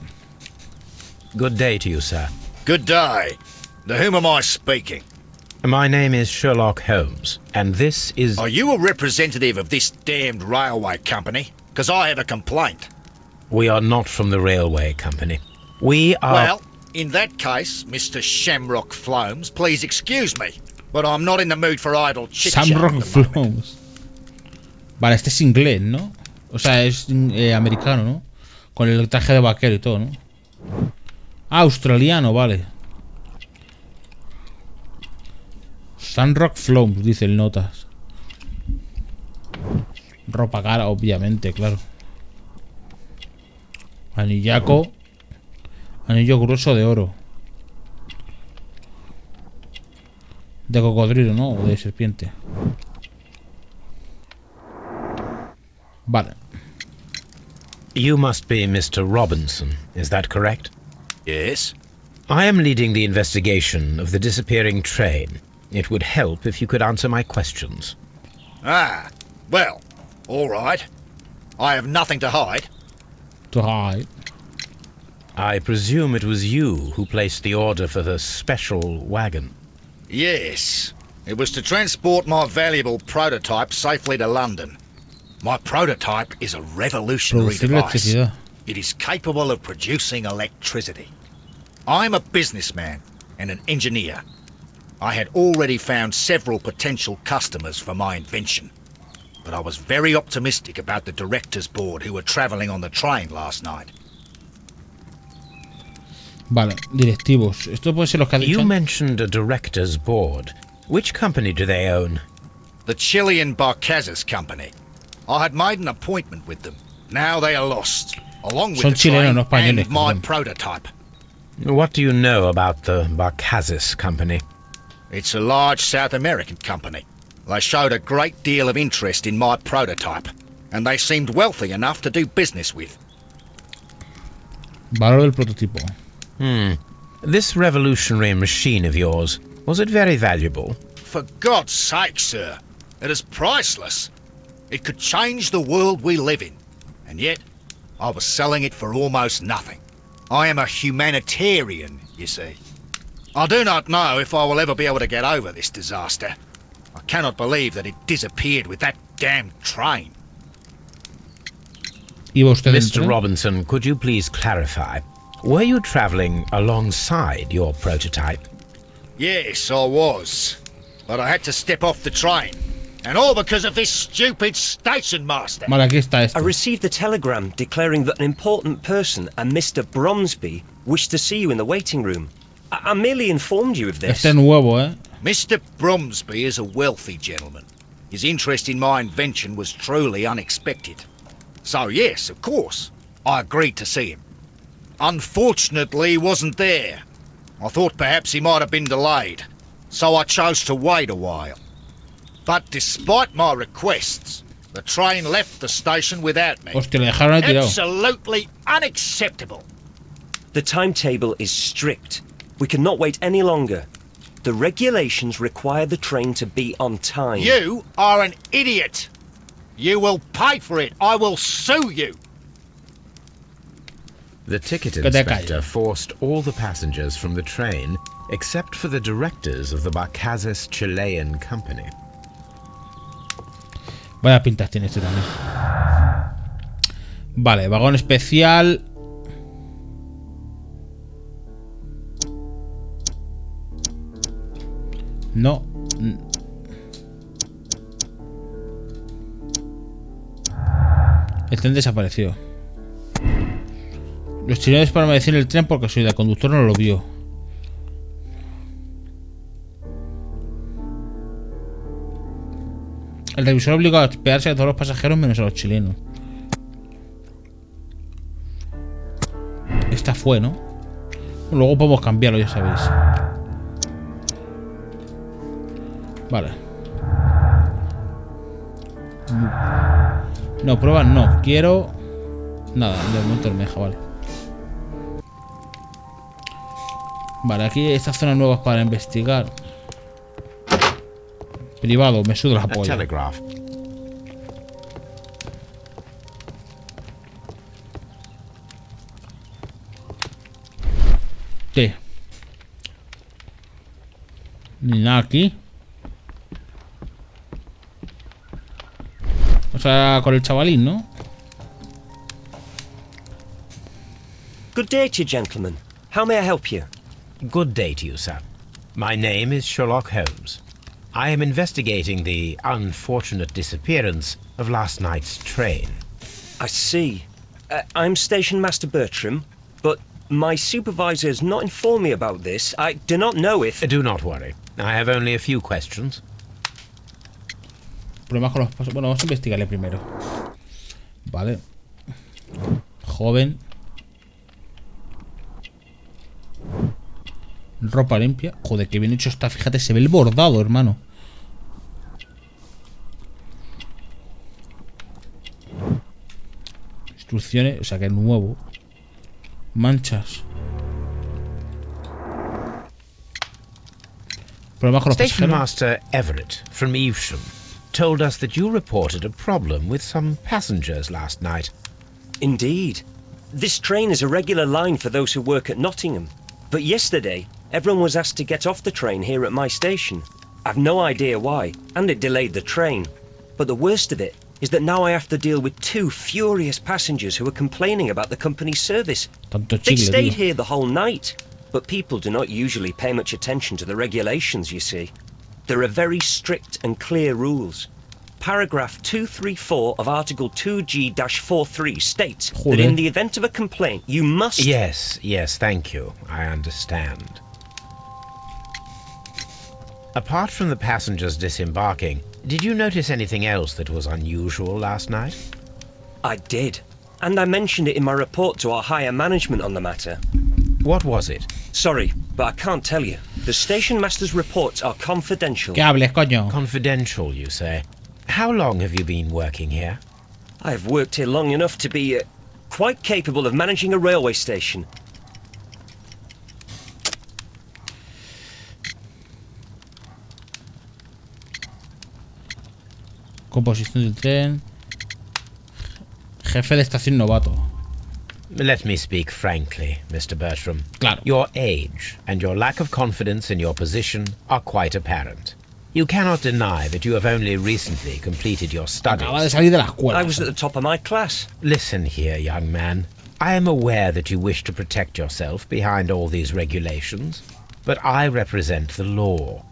Good day to you, sir. Good day. To whom am I speaking? My name is Sherlock Holmes, and this is... Are you a representative of this damned railway company? Because I have a complaint. We are not from the railway company. We are... Well, in that case, Mr. Shamrock Flomes, please excuse me, but I'm not in the mood for idle chit-chat. Shamrock Flomes. Vale, este es inglés, ¿no? O sea, es americano, ¿no? Con el traje de vaquero y todo, ¿no? Ah, australiano, vale. Shamrock Flomes, dice el notas. Ropa cara, obviamente, claro. Anillaco. Anillo grueso de oro. De cocodrilo, ¿no? O de serpiente. Vale. You must be Mr. Robinson, is that correct? Yes. I am leading the investigation of the disappearing train. It would help if you could answer my questions. Ah, well, all right. I have nothing to hide. To hide. I presume it was you who placed the order for the special wagon. Yes. It was to transport my valuable prototype safely to London. My prototype is a revolutionary Producir device. electricidad. It is capable of producing electricity. I'm a businessman and an engineer. I had already found several potential customers for my invention, but I was very optimistic about the directors' board who were travelling on the train last night. Vale, directivos. Esto puede ser lo que ha dicho. You mentioned a director's board. Which company do they own? The Chilean Barcazas Company. I had made an appointment with them. Now they are lost, along with Son the train chilenos, no españoles, and my perdón. prototype. What do you know about the Barcazas Company? It's a large South American company. They showed a great deal of interest in my prototype, and they seemed wealthy enough to do business with. Valor del prototipo. This revolutionary machine of yours, was it very valuable? For God's sake, sir, it is priceless. It could change the world we live in, and yet I was selling it for almost nothing. I am a humanitarian, you see. I do not know if I will ever be able to get over this disaster. I cannot believe that it disappeared with that damned train. ¿Iba usted Mr. dentro? Robinson, could you please clarify? Were you travelling alongside your prototype? Yes, I was. But I had to step off the train. And all because of this stupid station master. Vale, aquí está I esto. received a telegram declaring that an important person, a Mr. Bromsby, wished to see you in the waiting room. I merely informed you of this. Este es nuevo, ¿eh? Mr. Bromsby is a wealthy gentleman. His interest in my invention was truly unexpected. So yes, of course, I agreed to see him. Unfortunately, he wasn't there. I thought perhaps he might have been delayed, so I chose to wait a while. But despite my requests, the train left the station without me. Hostia, le dejaron ahí tirado. Absolutely unacceptable. The timetable is strict. We cannot wait any longer. The regulations require the train to be on time. You are an idiot. You will pay for it. I will sue you. The ticket Que te inspector calles. forced all the passengers from the train except for the directors of the Barcazas Chilean Company. Vaya pintas tiene este también. Vale, vagón especial. No. El tren desapareció. Los chilenos para decir el tren porque soy el conductor no lo vio. El revisor obligó a hospedarse a todos los pasajeros menos a los chilenos. Esta fue, ¿no? Luego podemos cambiarlo, ya sabéis. Vale. No, pruebas no. Quiero... Nada, de momento no me deja, vale. Vale, aquí hay estas zonas nuevas para investigar. Privado, me suda la A polla. telegraph. ¿Qué? Ni nada aquí. O sea, con el chavalín, ¿no? Good day to you, gentlemen. How may I help you? Good day to you, sir. My name is Sherlock Holmes. I am investigating the unfortunate disappearance of last night's train. I see. I'm Station Master Bertram, but my supervisor has not informed me about this. I do not know if... Do not worry. I have only a few questions. Problemas con los pasos. Bueno, vamos a investigarle primero. Vale. Joven. Ropa limpia. Joder, qué bien hecho está. Fíjate, se ve el bordado, hermano. Instrucciones, o sea que es nuevo. Manchas. Problemas con los Station pasajeros. Master Everett from Evesham told us that you reported a problem with some passengers last night. Indeed. This train is a regular line for those who work at Nottingham. But yesterday, everyone was asked to get off the train here at my station. I've no idea why, and it delayed the train. But the worst of it is that now I have to deal with 2 furious passengers who are complaining about the company's service. Tanto They chicle, stayed tío. here the whole night, but people do not usually pay much attention to the regulations, you see. There are very strict and clear rules. Paragraph 234 of Article 2G-43 states that Joder. in the event of a complaint, you must... Yes, thank you. I understand. Apart from the passengers disembarking, did you notice anything else that was unusual last night? I did. And I mentioned it in my report to our higher management on the matter. What was it? Sorry, but I can't tell you. The station master's reports are confidential. Que hables, coño. Confidential, you say. How long have you been working here? I have worked here long enough to be quite capable of managing a railway station. Composición del tren. Jefe de estación novato. Let me speak frankly, Mr. Bertram. Claro. Your age and your lack of confidence in your position are quite apparent. You cannot deny that you have only recently completed your studies. Acaba de salir de la escuela. I was at the top of my class. Listen here, young man. I am aware that you wish to protect yourself behind all these regulations, but I represent the law.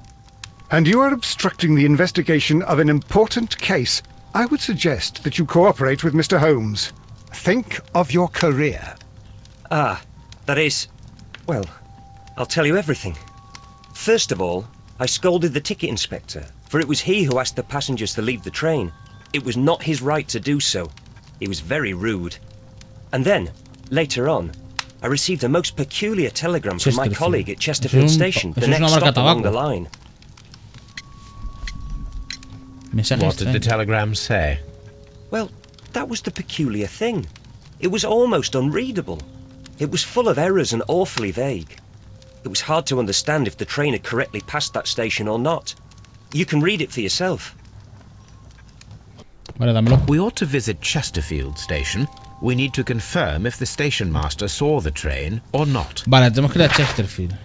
And you are obstructing the investigation of an important case. I would suggest that you cooperate with Mr. Holmes. Think of your career. Ah, that is... Well, I'll tell you everything. First of all, I scolded the ticket inspector, for it was he who asked the passengers to leave the train. It was not his right to do so. He was very rude. And then, later on, I received a most peculiar telegram from my colleague at Chesterfield Station, the next stop along the line. What did the telegram say? Well, that was the peculiar thing. It was almost unreadable. It was full of errors and awfully vague. It was hard to understand if the train had correctly passed that station or not. You can read it for yourself. Vale, dámelo. We ought to visit Chesterfield Station. We need to confirm if the station master saw the train or not. Vale, tenemos que ir a Chesterfield.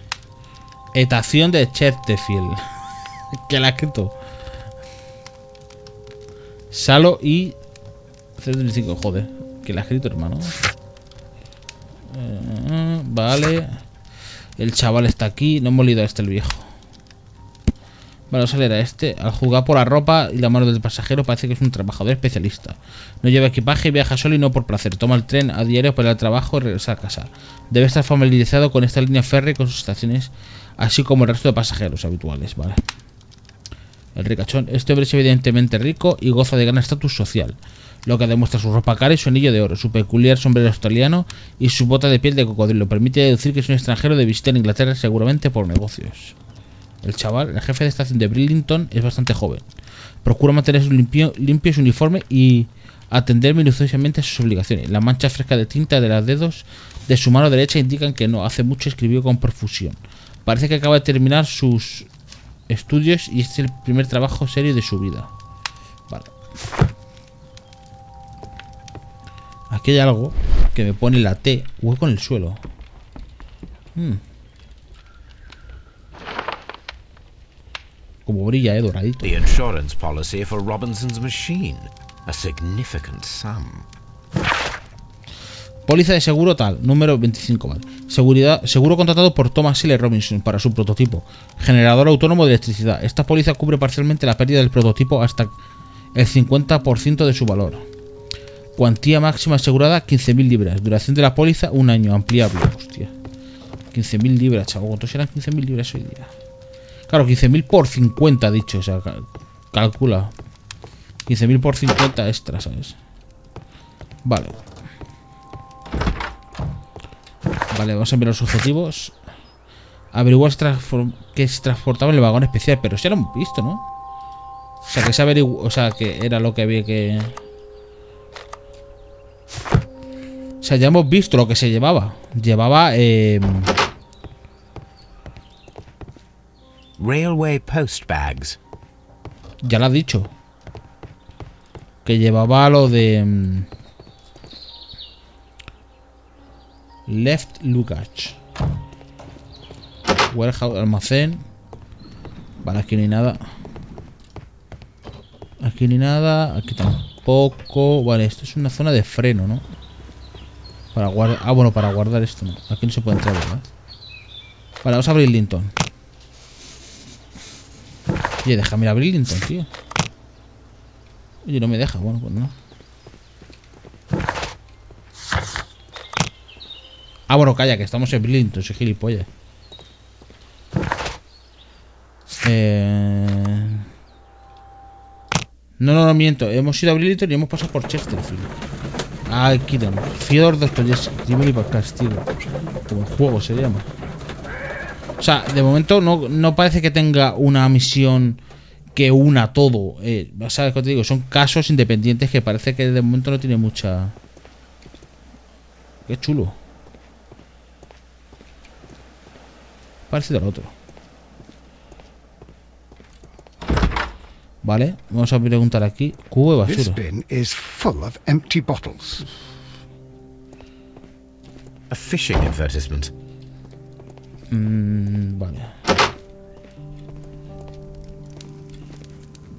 Estación de Chesterfield. ¿Qué la ha escrito? Salo y 035, joder. ¿Qué la ha escrito, hermano? Vale. El chaval está aquí. No hemos leído a este, el viejo. Vale, vamos a leer a este. Al juzgar por la ropa y la mano del pasajero, parece que es un trabajador especialista. No lleva equipaje, viaja solo y no por placer. Toma el tren a diario para ir al trabajo y regresar a casa. Debe estar familiarizado con esta línea férrea y con sus estaciones, así como el resto de pasajeros habituales. Vale. El ricachón. Este hombre es evidentemente rico y goza de gran estatus social, lo que demuestra su ropa cara y su anillo de oro, su peculiar sombrero australiano y su bota de piel de cocodrilo. Permite deducir que es un extranjero de visita en Inglaterra, seguramente por negocios. El chaval, el jefe de estación de Bridlington, es bastante joven. Procura mantener limpio su uniforme y atender minuciosamente a sus obligaciones. Las manchas frescas de tinta de los dedos de su mano derecha indican que no hace mucho escribió con profusión. Parece que acaba de terminar sus estudios y este es el primer trabajo serio de su vida. Vale. Aquí hay algo que me pone la T, hueco en el suelo. Como brilla, doradito. The insurance policy for Robinson's machine. A significant sum. Póliza de seguro tal, número 25, vale. Seguro contratado por Thomas L. Robinson para su prototipo, generador autónomo de electricidad. Esta póliza cubre parcialmente la pérdida del prototipo hasta el 50% de su valor. Cuantía máxima asegurada 15.000 libras. Duración de la póliza 1 año, ampliable. Hostia. 15.000 libras, chavo. ¿Cuántos serán 15.000 libras hoy día? Claro, 15.000 por 50, dicho. O sea, calcula. 15.000 por 50 extra, ¿sabes? Vale. Vale, vamos a ver los objetivos. Averiguar que se transportaba en el vagón especial, pero eso ya lo hemos visto, ¿no? O sea, que se averiguó, o sea, que era lo que había que... O sea, ya hemos visto lo que se llevaba. Llevaba... Railway post bags. Ya lo has dicho. Que llevaba lo de... left luggage. Warehouse, almacén. Vale, aquí no hay nada. Aquí ni nada. Aquí tampoco. Vale, esto es una zona de freno, ¿no? Para guardar... Ah, bueno, para guardar esto, ¿no? Aquí no se puede entrar, ¿verdad? Vale, vamos a abrir Linton. Oye, déjame ir a abrir Linton, tío. Oye, no me deja. Bueno, pues no. Ah, bueno, calla, que estamos en Bridlington, soy gilipollas. No, miento. Hemos ido a Bridlington y hemos pasado por Chesterfield. Ah, aquí tenemos. Fyodor Dostoyevsky, crimen y castigo. Como el juego se llama. O sea, de momento no parece que tenga una misión que una todo. ¿Sabes qué te digo? Son casos independientes que parece que de momento no tiene mucha... Qué chulo. Parecido al otro. Vale, vamos a preguntar aquí. Cubo de basura. This bin is full of empty bottles. A fishing advertisement. Vale.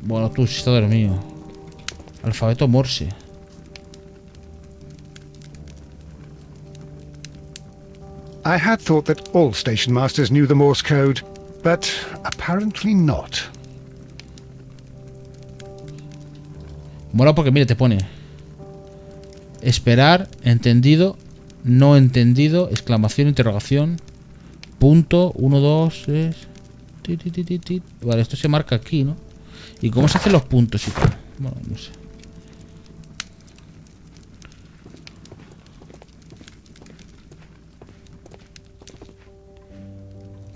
Bueno, tú si está dormido. Alfabeto Morse. I had thought that all station masters knew the Morse code, but apparently not. Mola porque, mire, te pone esperar, entendido, no entendido, exclamación, interrogación, punto, 1, 2, 3. Vale, esto se marca aquí, ¿no? ¿Y cómo se hacen los puntos y tal? Bueno, no sé.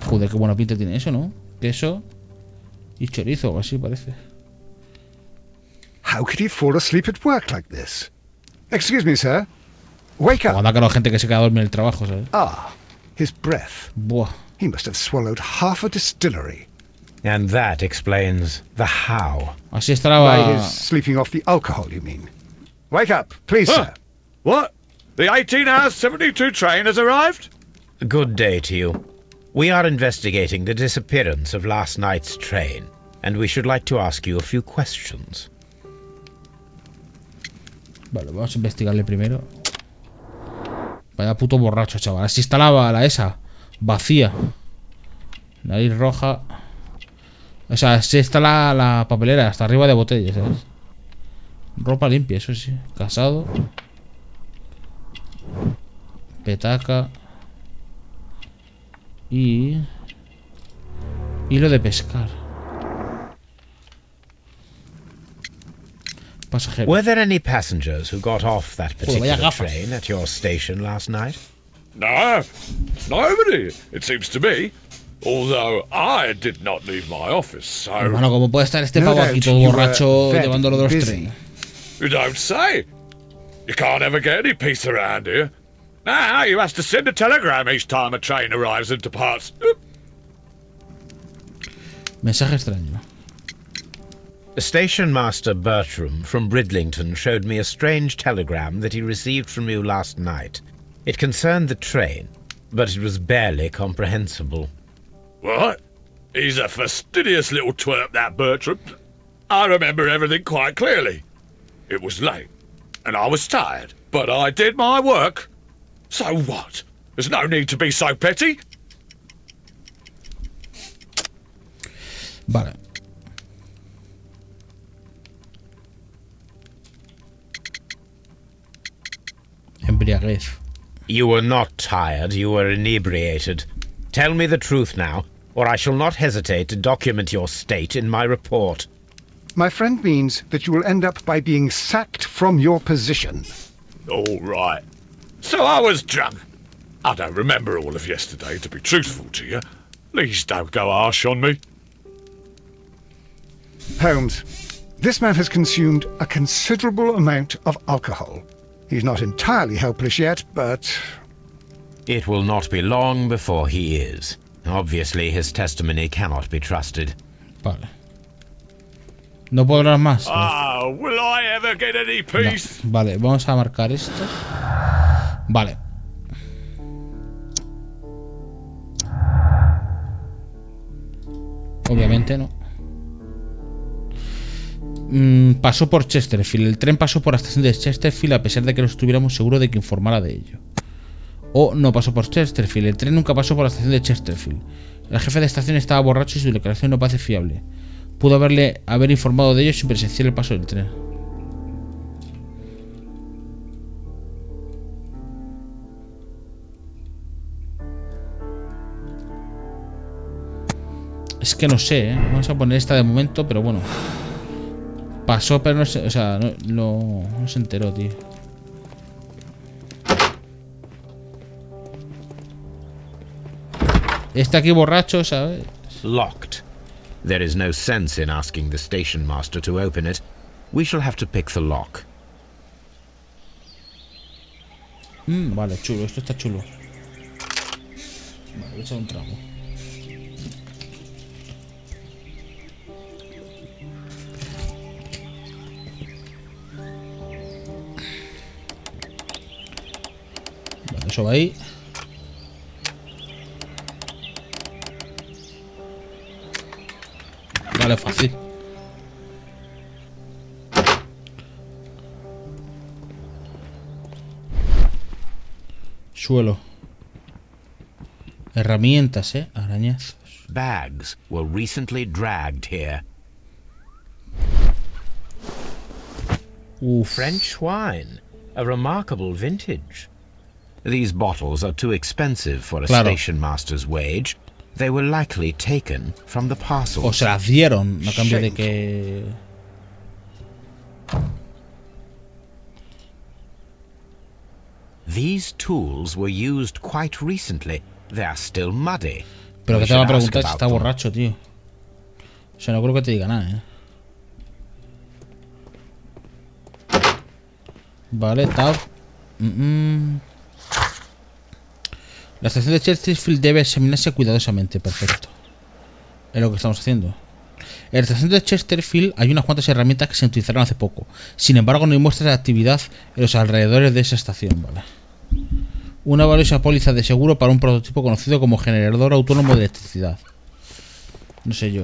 Joder, qué buena pinta tiene eso, ¿no? Queso y chorizo, o así parece. How could he fall asleep at work like this? Excuse me, sir. Wake up. Anda que la gente que se queda dormida en el trabajo, ¿sabes? Ah, his breath. Buah. He must have swallowed half a distillery. And that explains the how. Así estará. By his sleeping off the alcohol, you mean? Wake up, please, sir. What? The 18-hour 72 train has arrived? Good day to you. We are investigating the disappearance of last night's train, and we should like to ask you a few questions. Vale, vamos a investigarle primero. Vaya puto borracho, chaval. Así está la esa. Vacía. Nariz roja. O sea, así está la papelera. Hasta arriba de botellas, ¿sabes? Ropa limpia, eso sí. Casado. Petaca. Y... hilo de pescar. Pasajero. Were there any passengers who got off that particular train at your station last night? No, nobody, it seems to me. Although I did not leave my office, so... Hermano, ¿cómo puede estar este pavo aquí todo borracho llevándolo de los trenes? You don't say. You can't ever get any peace around here. Now you have to send a telegram each time a train arrives and departs. Mensaje extraño. Station Master Bertram from Bridlington showed me a strange telegram that he received from you last night. It concerned the train, but it was barely comprehensible. What? He's a fastidious little twerp, that Bertram. I remember everything quite clearly. It was late, and I was tired, but I did my work. So what? There's no need to be so petty. Vale. Embriaguez. You were not tired, you were inebriated. Tell me the truth now, or I shall not hesitate to document your state in my report. My friend means that you will end up by being sacked from your position. All right. So I was drunk. I don't remember all of yesterday, to be truthful to you. Please don't go harsh on me. Holmes, this man has consumed a considerable amount of alcohol. He's not entirely helpless yet, but... It will not be long before he is. Obviously, his testimony cannot be trusted. Vale. No podrás más. Ah, will I ever get any peace? No. Vale, vamos a marcar esto. Vale. Obviamente no. Pasó por Chesterfield. El tren pasó por la estación de Chesterfield a pesar de que no estuviéramos seguros de que informara de ello. O no pasó por Chesterfield. El tren nunca pasó por la estación de Chesterfield. El jefe de estación estaba borracho y su declaración no parece fiable. Pudo haber informado de ello sin presenciar el paso del tren. Es que no sé, ¿eh? Vamos a poner esta de momento, pero bueno. Pasó, pero no se, o sea, no se enteró, tío. Está aquí borracho, ¿sabes? Locked. There is no sense in asking the station master to open it. We shall have to pick the lock. Vale, chulo, esto está chulo. Vale, voy a echar un trago. Vale, eso va ahí. Vale, fácil. Suelo. Herramientas, arañazos. Bags were recently dragged here. French wine, a remarkable vintage. These bottles are too expensive for a station master's wage. They were likely taken from the parcels. O se las dieron a cambio de que... These tools were used quite recently. They are still muddy. Pero que te va a preguntar si está borracho, tío. O sea, no creo que te diga nada, Vale, tab. La estación de Chesterfield debe examinarse cuidadosamente. Perfecto. Es lo que estamos haciendo. En la estación de Chesterfield hay unas cuantas herramientas que se utilizaron hace poco. Sin embargo, no hay muestras de actividad en los alrededores de esa estación. Vale. Una valiosa póliza de seguro para un prototipo conocido como generador autónomo de electricidad. No sé yo,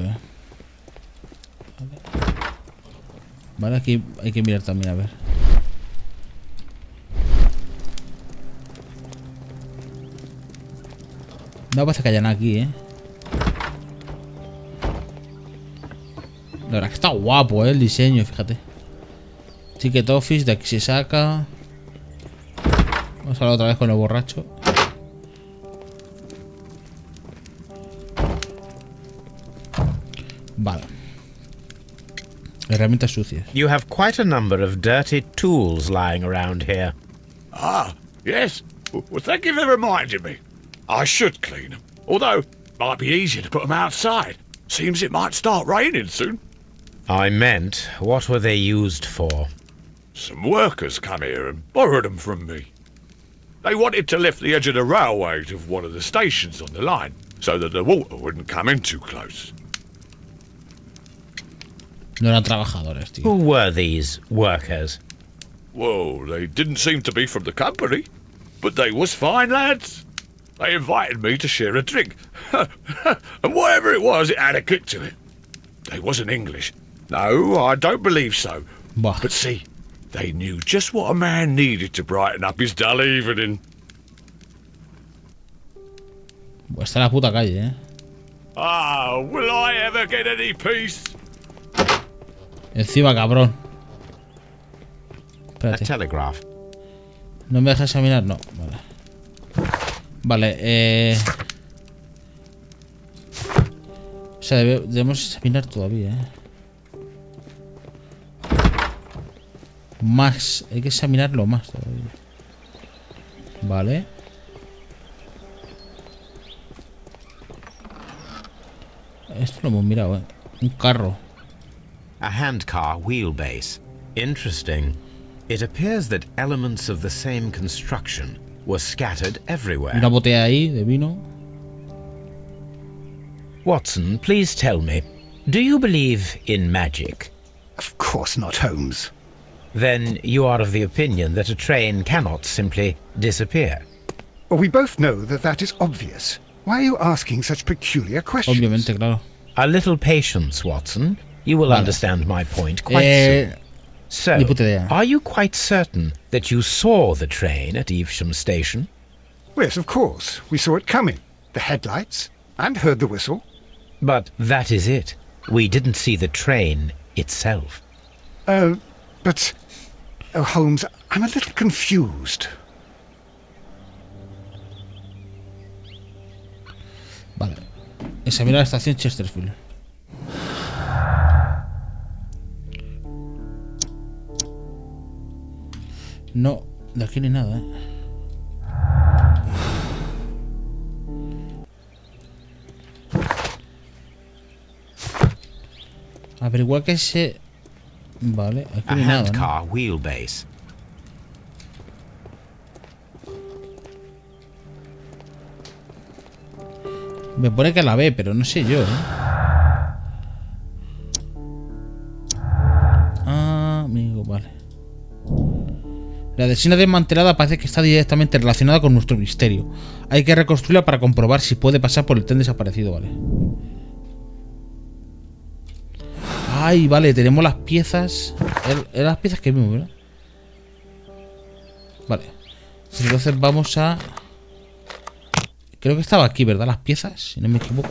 Vale, aquí hay que mirar también, a ver. No parece que haya nada aquí, La verdad que está guapo, el diseño, fíjate. Ticket Office, de aquí se saca. Vamos a hablar otra vez con el borracho. Vale. Herramientas sucias. You have quite a number of dirty tools lying around here. Ah, yes. Well, thank you for reminding me. I should clean them. Although, it might be easier to put them outside. Seems it might start raining soon. I meant, what were they used for? Some workers come here and borrowed them from me. They wanted to lift the edge of the railway to one of the stations on the line, so that the water wouldn't come in too close. No eran trabajadores, tío. Who were these workers? Well, they didn't seem to be from the company, but they was fine lads. They invited me to share a drink. And whatever it was, it had a kick to it. They wasn't English. No, I don't believe so. Bah. But see, they knew just what a man needed to brighten up his dull evening. Pues está en la puta calle, Ah, will I ever get any peace? Encima, cabrón. Espérate. A telegraph. ¿No me deja examinar? No, vale. Vale, o sea, debemos examinar todavía, Más, hay que examinarlo más todavía. Vale. Esto lo hemos mirado, Un carro. A handcar wheelbase. Interesting. It appears that elements of the same construction were scattered everywhere. Una botella ahí de vino. Watson, please tell me, do you believe in magic? Of course not, Holmes. Then you are of the opinion that a train cannot simply disappear. Well, we both know that that is obvious. Why are you asking such peculiar questions? Obviamente, claro. A little patience, Watson. You will understand my point quite soon. So, are you quite certain that you saw the train at Evesham Station? Yes, of course. We saw it coming. The headlights, and heard the whistle. But that is it. We didn't see the train itself. But... Oh, Holmes, I'm a little confused. Vale. Examina la estación Chesterfield. No, de aquí ni nada, Averiguar que ese... Vale, aquí ni nada, handcar wheelbase. Me pone que la ve, pero no sé yo, amigo, vale. La adhesión desmantelada parece que está directamente relacionada con nuestro misterio. Hay que reconstruirla para comprobar si puede pasar por el tren desaparecido, vale. Ay, vale, tenemos las piezas. Eran las piezas que vimos, ¿verdad? Vale. Entonces vamos a... Creo que estaba aquí, ¿verdad? Las piezas, si no me equivoco.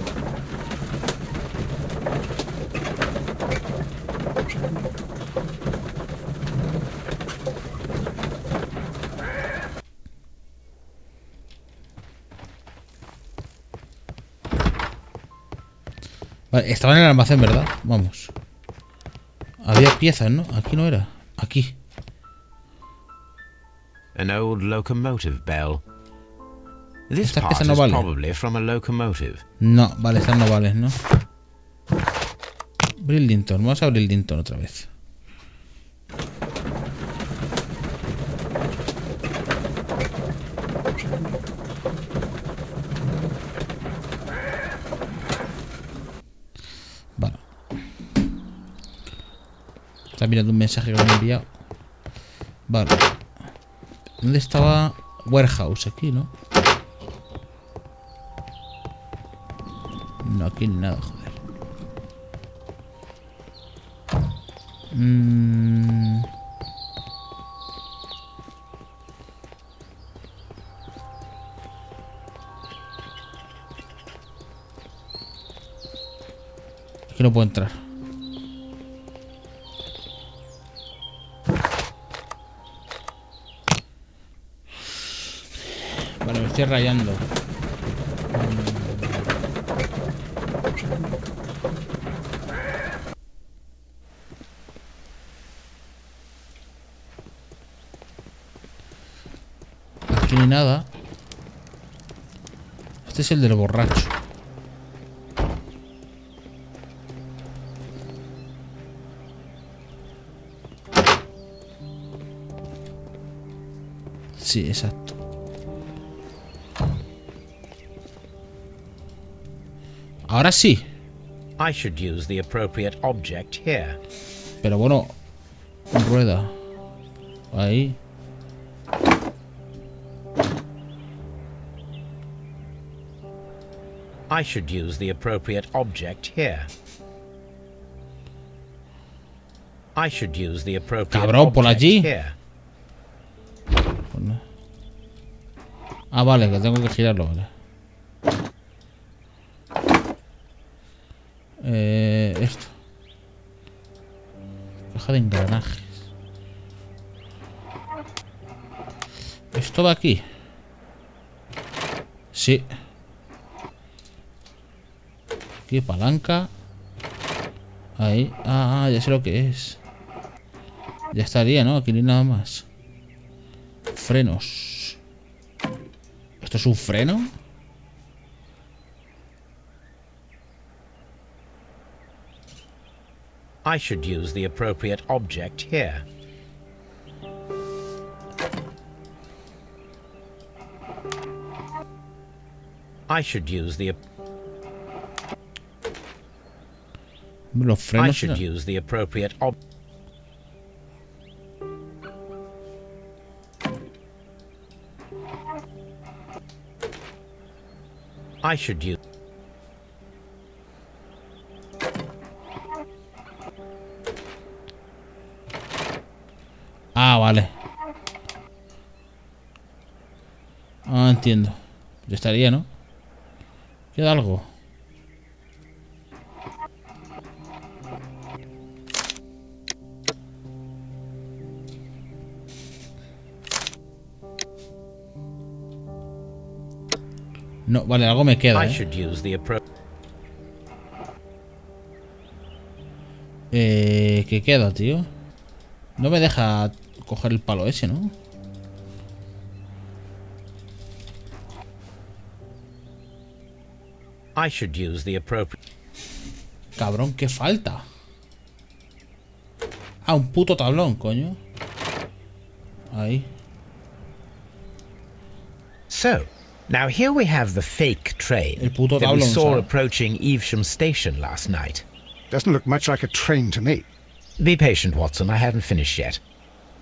Vale, estaba en el almacén, ¿verdad? Vamos. Había piezas, ¿no? Aquí no era. Aquí. An old locomotive bell. This Estas part piezas no is valen. probably from a locomotive. No, vale, estas no valen, ¿no? Bridlington, vamos a Bridlington otra vez. Vale. Está mirando un mensaje que me han enviado. Vale. ¿Dónde estaba? Warehouse, aquí, ¿no? No, aquí ni nada, joder. Aquí no puedo entrar. Vale, me estoy rayando. Aquí ni nada. Este es el del borracho. Sí, exacto. Ahora sí. I should use the appropriate object here. Pero bueno, rueda. Ahí. I should use the appropriate object here. I should use the appropriate Cabrón, por object allí. here. Ah, vale, que tengo que girarlo, vale. Esto. Caja de engranajes. ¿Esto va aquí? Sí. Aquí, palanca. Ahí. Ah, ya sé lo que es. Ya estaría, ¿no? Aquí ni nada más. Frenos. ¿Esto es un freno? I should use the appropriate object here. I should use the appropriate object. I should use. Ah, vale. Ah, entiendo. Ya estaría, ¿no? ¿Queda algo? No, vale, algo me queda, ¿qué queda, tío? No me deja coger el palo ese, ¿no? I should use the appropriate. Cabrón, ¿qué falta? Ah, un puto tablón, coño. Ahí. So, now here we have the fake train that we saw approaching Evesham Station last night. Doesn't look much like a train to me. Be patient, Watson. I haven't finished yet.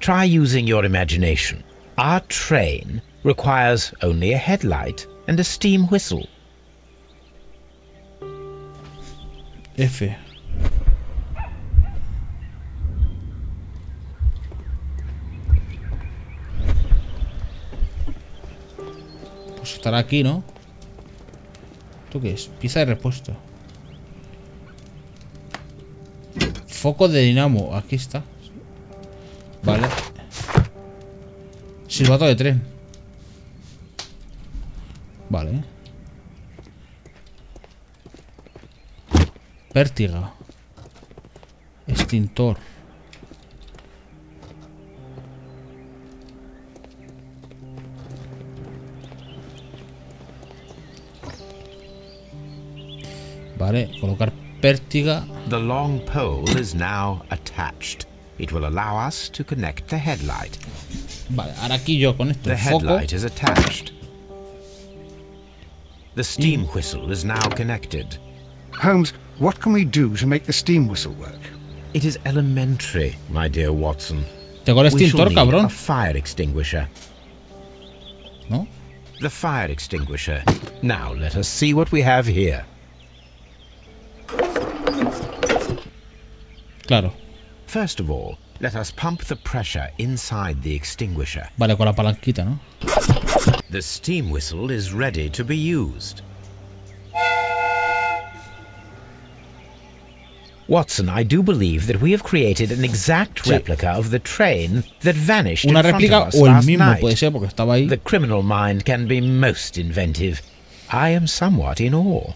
Try using your imagination. Our train requires only a headlight and a steam whistle. F. Pues estará aquí, ¿no? ¿Esto qué es? Pieza de repuesto. Foco de dinamo. Aquí está. Vale. Silbato de tren. Vale. Pértiga. Extintor. Vale, colocar pértiga. The long pole is now attached. It will allow us to connect the headlight. Vale, ahora aquí yo conecto el foco. The headlight is attached. The steam whistle is now connected. Holmes, what can we do to make the steam whistle work? It is elementary, my dear Watson. Tengo el extintor, cabrón. A fire extinguisher. ¿No? The fire extinguisher. Now let us see what we have here. Claro. First of all, let us pump the pressure inside the extinguisher. Vale, con la palanquita, ¿no? The steam whistle is ready to be used. Watson, I do believe that we have created an exact replica of the train that vanished in front of us last night. Puede ser porque estaba ahí. The criminal mind can be most inventive. I am somewhat in awe.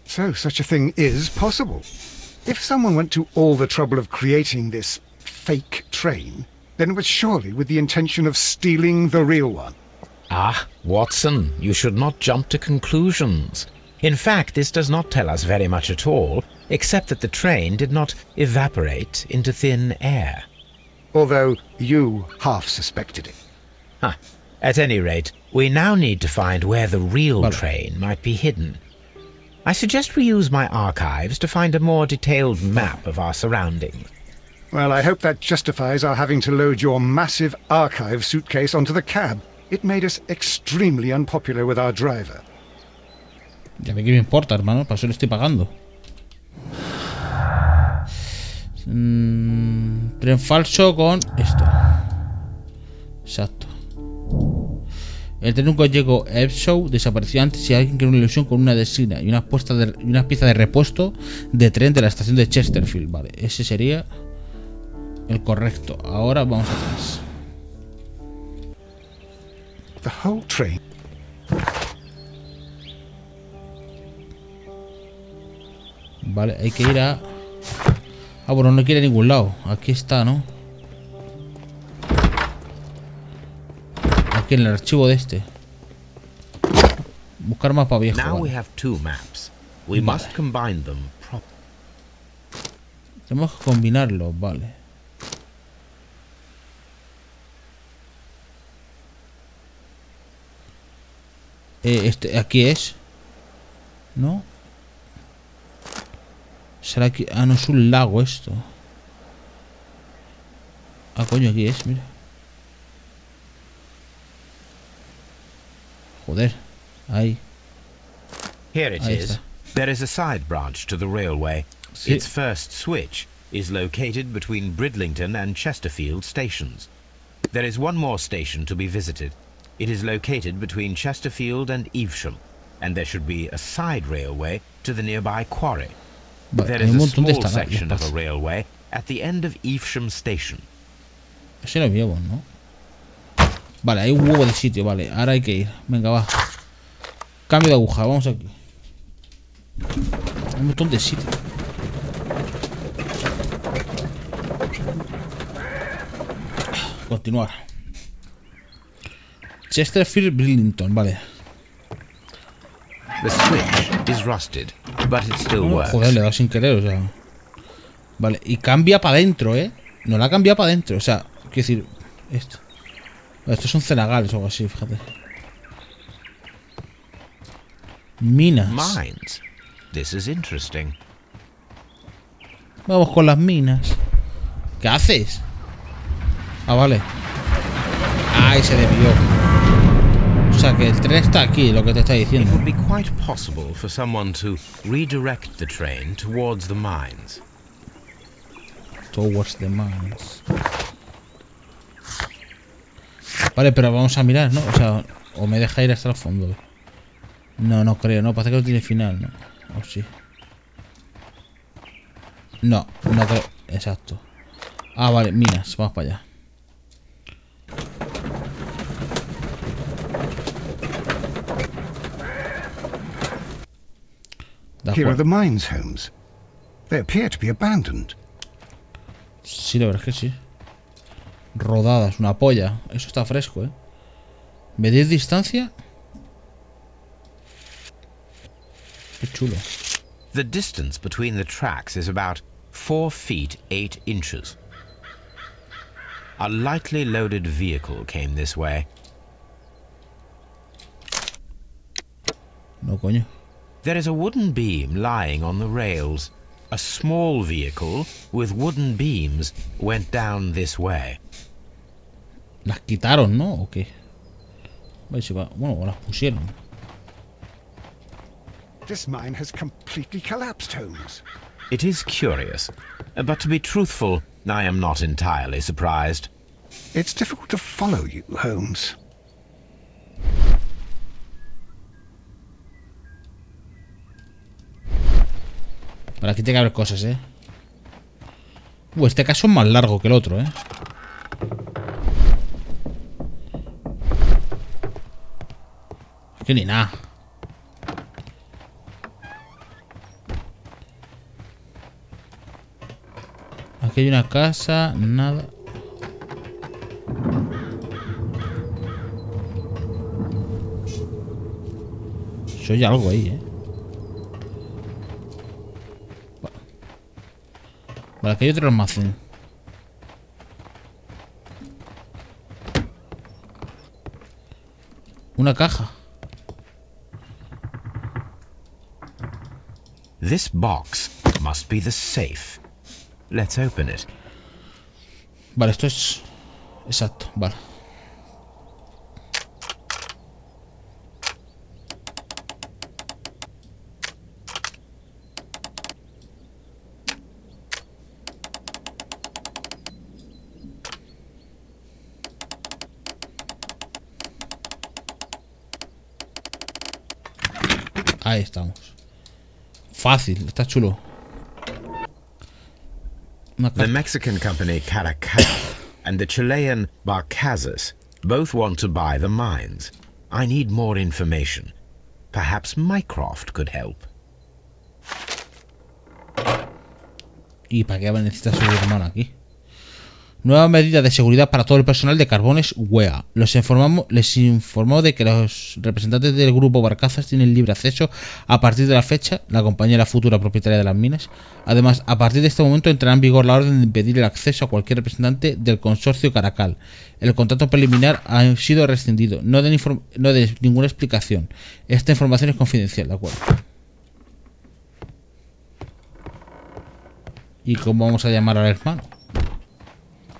So, such a thing is possible. If someone went to all the trouble of creating this fake train, then it was surely with the intention of stealing the real one. Ah, Watson, you should not jump to conclusions. In fact, this does not tell us very much at all, except that the train did not evaporate into thin air. Although you half suspected it. At any rate, we now need to find where the real train might be hidden. I suggest we use my archives to find a more detailed map of our surroundings. Well, I hope that justifies our having to load your massive archive suitcase onto the cab. It made us extremely unpopular with our driver. Ya ve que me importa, hermano, para eso le estoy pagando. Tren falso con esto. Exacto. El tren nunca llegó a Epsom, desapareció antes y alguien creó una ilusión con una desina y una pieza de repuesto de tren de la estación de Chesterfield. Vale, ese sería el correcto. Ahora vamos atrás. The whole train. Vale, hay que ir a... Ah, bueno, no hay que ir a ningún lado. Aquí está, ¿no? Aquí en el archivo de este. Buscar mapa viejo. Now we have two maps. We must combine them properly. Tenemos que combinarlo, vale. Aquí es. ¿No? ¿Será aquí? Ah, no, es un lago esto. Ah, coño, aquí es, mira. Joder, ahí. Here it Ahí is. está. There is a side branch to the railway. Sí. Its first switch is located between Bridlington and Chesterfield stations. There is one more station to be visited. It is located between Chesterfield and Evesham, and there should be a side railway to the nearby quarry. Vale, There hay is un a montón de small estaciones. section of a railway at the end of Evesham station. Ese lo llevo, ¿no? Vale, hay un huevo de sitio, vale. Ahora hay que ir. Venga, va. Cambio de aguja, vamos aquí. Hay un montón de sitio. Continuar. Chesterfield, Bridlington, vale. The switch is rusted, but it still works. Joder, le he dado sin querer, o sea. Vale, y cambia para adentro, ¿eh? No la cambia para adentro, o sea, quiero decir, esto. Estos son cenagales o algo así, fíjate. Minas. Mines. This is interesting. Vamos con las minas. ¿Qué haces? Ah, vale. Ahí se desvió. O sea que el tren está aquí, lo que te está It diciendo. would be quite possible for someone to redirect the train towards the mines. Towards the mines. Vale, pero vamos a mirar, ¿no? O sea, o me deja ir hasta el fondo. No, no creo, no, parece que no tiene final, ¿no? O sí. No, no creo. Exacto. Ah, vale, minas, vamos para allá. Here are the mines, Holmes. They appear to be abandoned. Sí, la verdad es que sí. Rodadas, una polla. Eso está fresco, ¿eh? ¿Medir distancia? Qué chulo. The distance between the tracks is about 4 feet 8 inches. A lightly loaded vehicle came this way. No, coño. There is a wooden beam lying on the rails. A small vehicle with wooden beams went down this way. Las quitaron, ¿no? ¿O qué? Bueno, las pusieron. This mine has completely collapsed, Holmes. It is curious, but to be truthful, I am not entirely surprised. It's difficult to follow you, Holmes. Pero aquí tiene que haber cosas, ¿eh? Este caso es más largo que el otro, ¿eh? Aquí ni nada. Aquí hay una casa, nada. Se oye algo ahí, ¿eh? Vale, aquí hay otro almacén. Una caja. This box must be the safe. Let's open it. Vale, esto es... Exacto, vale. Ahí estamos. Fácil, está chulo. The Mexican company Caracal and the Chilean Barcazas both want to buy the mines. I need more information. Perhaps Mycroft could help. ¿Y para qué necesita su hermano aquí? Nueva medida de seguridad para todo el personal de Carbones UEA. Les informó de que los representantes del grupo Barcazas tienen libre acceso a partir de la fecha, la compañía la futura propietaria de las minas. Además, a partir de este momento entrará en vigor la orden de impedir el acceso a cualquier representante del consorcio Caracal. El contrato preliminar ha sido rescindido. No de ninguna explicación. Esta información es confidencial, ¿de acuerdo? ¿Y cómo vamos a llamar al hermano?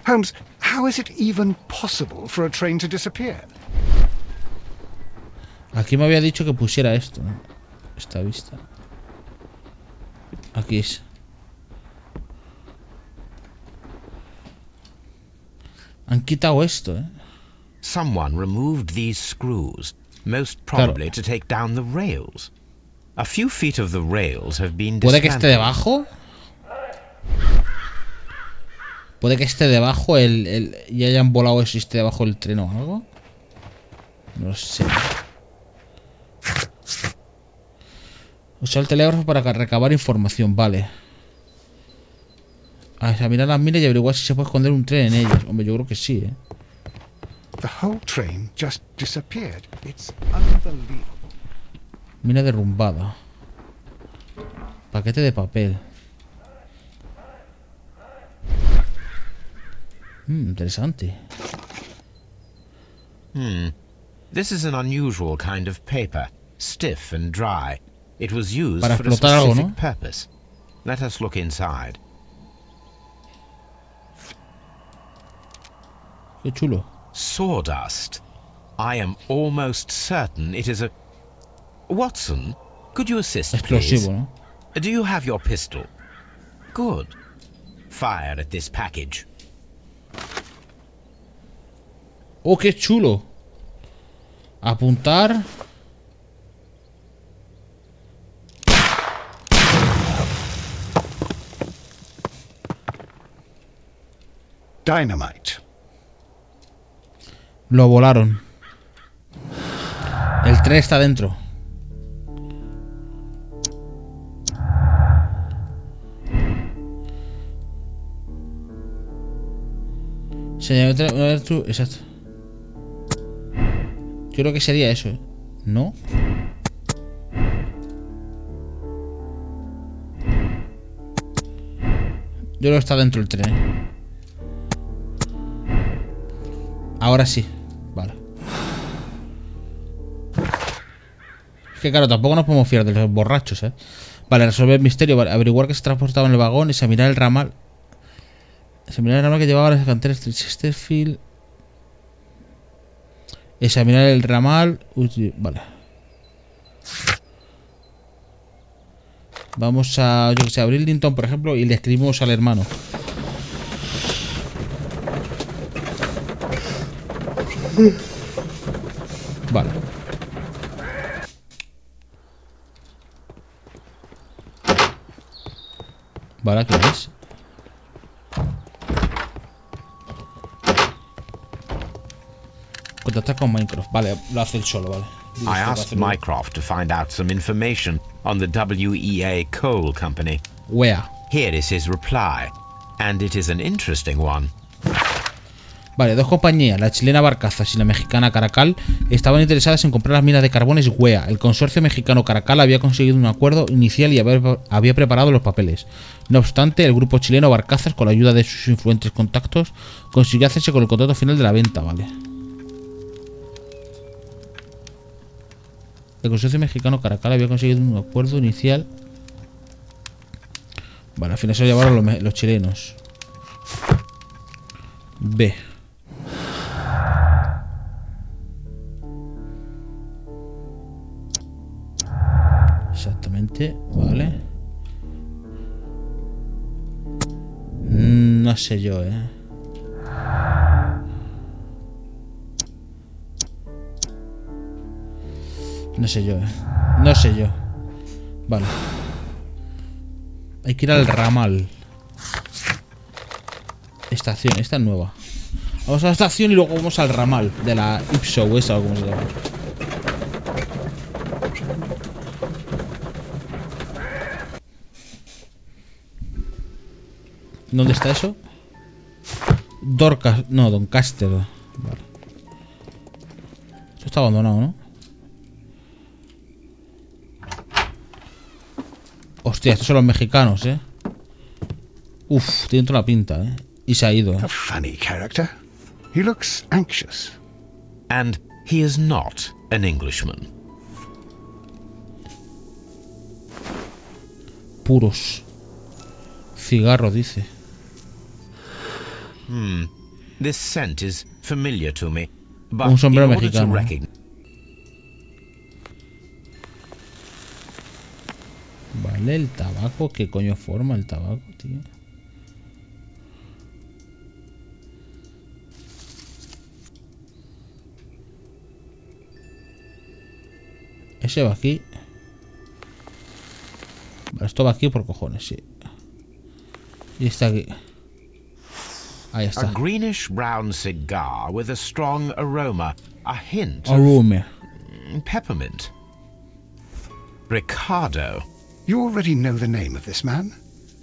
Holmes, how is it even possible for a train to disappear? Aquí me había dicho que pusiera esto, ¿no? Esta vista. Aquí es. Han quitado esto, ¿eh? Someone removed these screws, most probably to take down the rails. A few feet of the rails have been ¿Puede que esté dismantled. debajo? ¿Puede que esté debajo y hayan volado eso y esté debajo del tren o algo? No sé. Usar el telégrafo para recabar información, vale. A examinar las minas y averiguar si se puede esconder un tren en ellas. Hombre, yo creo que sí, ¿eh? The whole train just disappeared. It's unbelievable. Mina derrumbada. Paquete de papel. Interesante. This is an unusual kind of paper, stiff and dry. It was used Para for a explotar algo, specific ¿no? purpose. Let us look inside. Qué chulo. Sawdust. I am almost certain it is a... Watson, could you assist, please? Explosivo, ¿no? Do you have your pistol? Good. Fire at this package. ¡Oh, qué chulo! Apuntar. Dynamite. Lo volaron. El tren está dentro. Exacto. Yo creo que sería eso, ¿eh? ¿No? Yo creo que está dentro del tren, ¿eh? Ahora sí. Vale. Es que claro, tampoco nos podemos fiar de los borrachos, ¿eh? Vale, resolver el misterio. Vale, averiguar que se transportaba en el vagón. Examinar el ramal. Examinar el ramal que llevaba a las canteras Chesterfield. Examinar el ramal. Vale. Vamos a, yo que sé, abrir Linton, por ejemplo, y le escribimos al hermano. Vale. Vale, ¿qué es? Contactar con Minecraft. Vale, lo hace él solo, vale. I asked Mycroft to find out some information on the WEA Coal Company. Wea. Here is his reply, and it is an interesting one. Vale, dos compañías, la chilena Barcazas y la mexicana Caracal, estaban interesadas en comprar las minas de carbones Wea. El consorcio mexicano Caracal había conseguido un acuerdo inicial y había preparado los papeles. No obstante, el grupo chileno Barcazas, con la ayuda de sus influentes contactos, consiguió hacerse con el contrato final de la venta, vale. El consorcio mexicano Caracal había conseguido un acuerdo inicial. Vale, al final se lo llevaron los chilenos. B. Exactamente, vale. No sé yo, No sé yo, No sé yo. Vale. Hay que ir al ramal. Estación, esta es nueva. Vamos a la estación y luego vamos al ramal de la Ipso, esa o como se llama. ¿Dónde está eso? Dorcas... No, Doncaster. Vale. Esto está abandonado, ¿no? Hostia, estos son los mexicanos, ¿eh? Uf, tiene toda la pinta, ¿eh? Y se ha ido, ¿eh? A funny character. He looks anxious. And he is not an Englishman. Puros. Cigarro, dice. This scent is familiar to me, but Un sombrero in order to mexicano. recognize... Vale, el tabaco. ¿Qué coño forma el tabaco, tío? Ese va aquí. Vale, esto va aquí por cojones, sí. Y está aquí. Ahí está. A greenish brown cigar with a strong aroma, a hint Aroma. of peppermint. Ricardo. You already know the name of this man?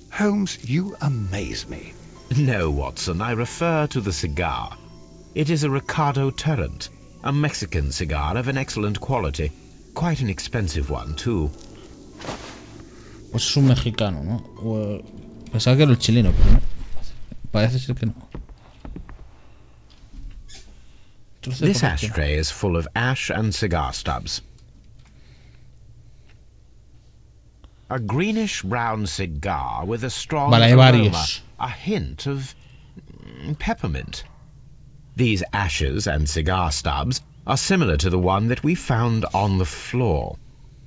Holmes, you amaze me. No, Watson, I refer to the cigar. It is a Ricardo Tarrant, a Mexican cigar of an excellent quality. Quite an expensive one, too. Pues es un mexicano, ¿no? Pensaba que era el chileno, pero no. Parece ser que no. This ashtray is full of ash and cigar stubs. A greenish brown cigar with a strong Vale, hay aroma, varios. a hint of peppermint. These ashes and cigar stubs are similar to the one that we found on the floor.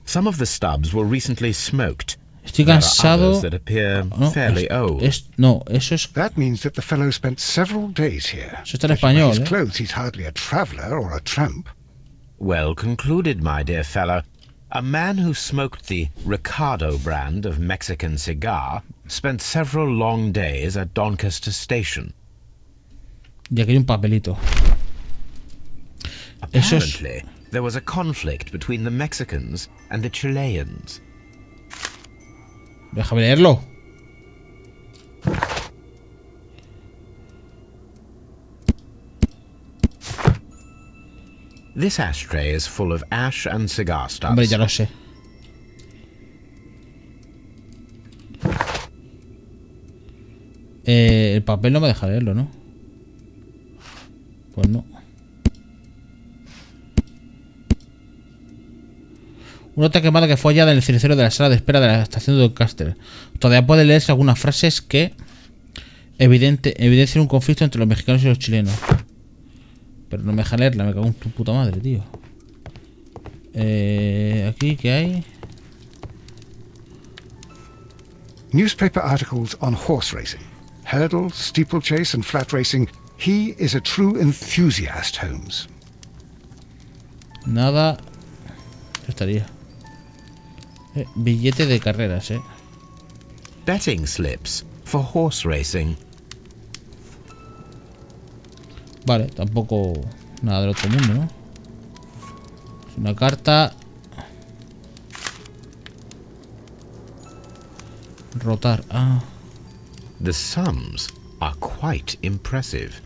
Some of the stubs were recently smoked. Estoy There are cansado. others that appear fairly old. No, eso es. That means that the fellow spent several days here. Eso está en Judging by español, his ¿eh? clothes, he's hardly a traveller or a tramp. Well concluded, my dear fellow. A man who smoked the Ricardo brand of Mexican cigar spent several long days at Doncaster Station. Y aquí hay un papelito. Eso es. Apparently, there was a conflict between the Mexicans and the Chileans. Déjame leerlo. This ashtray is full of ash and cigar stubs. Hombre, ya lo sé. El papel no me deja leerlo, ¿no? Pues no. Una nota quemada que fue hallada en el cenicero de la sala de espera de la estación de Doncaster. Todavía puede leerse algunas frases que evidencian un conflicto entre los mexicanos y los chilenos. Pero no me deja leerla, me cago en tu puta madre, tío. Aquí, ¿qué hay? Newspaper articles on horse racing. Hurdle, steeplechase and flat racing. He is a true enthusiast, Holmes. Nada. ¿Qué estaría? Billete de carreras, Betting slips for horse racing. Vale, tampoco nada del otro mundo, ¿no? Es una carta. Rotar. Ah. The sums are quite impressive.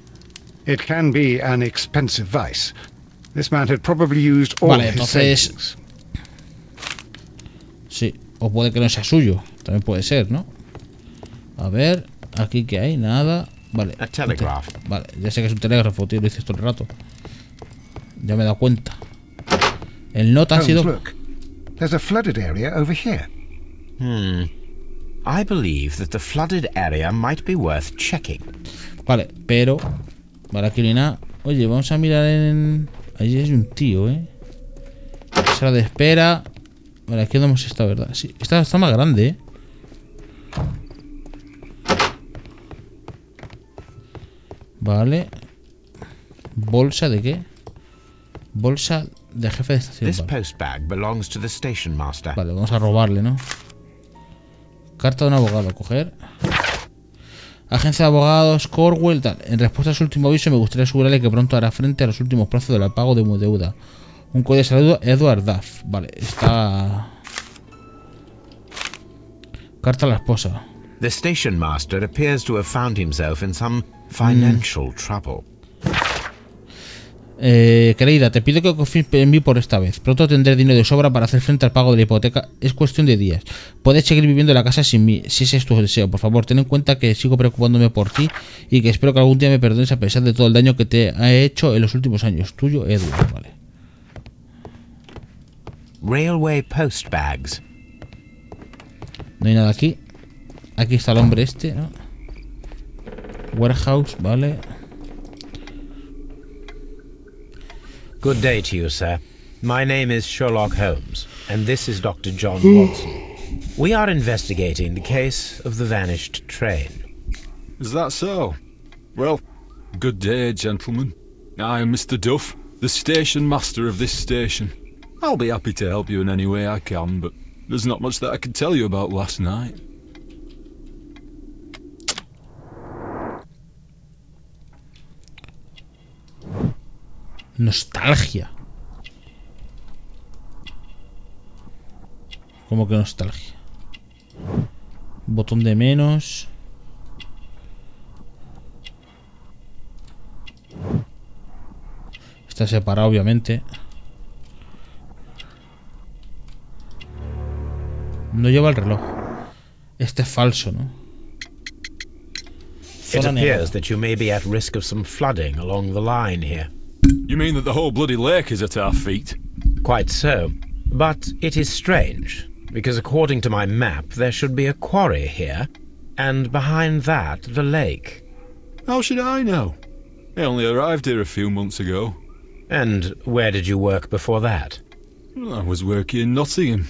It can be an expensive vice. This man had probably used all Vale, his entonces. savings. Sí, o puede que no sea suyo. También puede ser, ¿no? A ver, aquí que hay, nada. Vale. A telegraph. Vale, ya sé que es un telégrafo, tío, lo hice todo el rato. Ya me he dado cuenta. El nota ha sido. Look, there's a flooded area over here. I believe that the flooded area might be worth checking. Vale, pero. Vale, aquí no hay nada. Oye, vamos a mirar en. Allí hay un tío, Sala de espera. Vale, aquí donde hemos estado, ¿verdad? Sí, está más grande, Vale. ¿Bolsa de qué? Bolsa de jefe de estación. This post bag belongs to the station master. Vale, vamos a robarle, ¿no? Carta de un abogado, coger. Agencia de abogados, Corwell, tal. En respuesta a su último aviso, me gustaría asegurarle que pronto hará frente a los últimos plazos del pago de mu deuda. Un código de salud, Edward Duff. Vale, está. Carta a la esposa. The station master appears to have found himself in some Financial trouble. Querida, te pido que confíes en mí por esta vez. Pronto tendré dinero de sobra para hacer frente al pago de la hipoteca. Es cuestión de días. Puedes seguir viviendo en la casa sin mí, si ese es tu deseo. Por favor, ten en cuenta que sigo preocupándome por ti y que espero que algún día me perdones a pesar de todo el daño que te he hecho en los últimos años. Tuyo, Edward. Vale. Railway post bags. No hay nada aquí. Aquí está el hombre este, ¿no? Warehouse, vale. Good day to you, sir. My name is Sherlock Holmes, and this is Dr. John Watson. We are investigating the case of the vanished train. Is that so? Well, good day, gentlemen. I am Mr. Duff, the station master of this station. I'll be happy to help you in any way I can, but there's not much that I can tell you about last night. Nostalgia. ¿Cómo que nostalgia? Botón de menos. Está separado, obviamente. No lleva el reloj. Este es falso, ¿no? It appears that you may be at risk of some flooding along the line here. You mean that the whole bloody lake is at our feet? Quite so. But it is strange, because according to my map, there should be a quarry here, and behind that, the lake. How should I know? I only arrived here a few months ago. And where did you work before that? Well, I was working in Nottingham,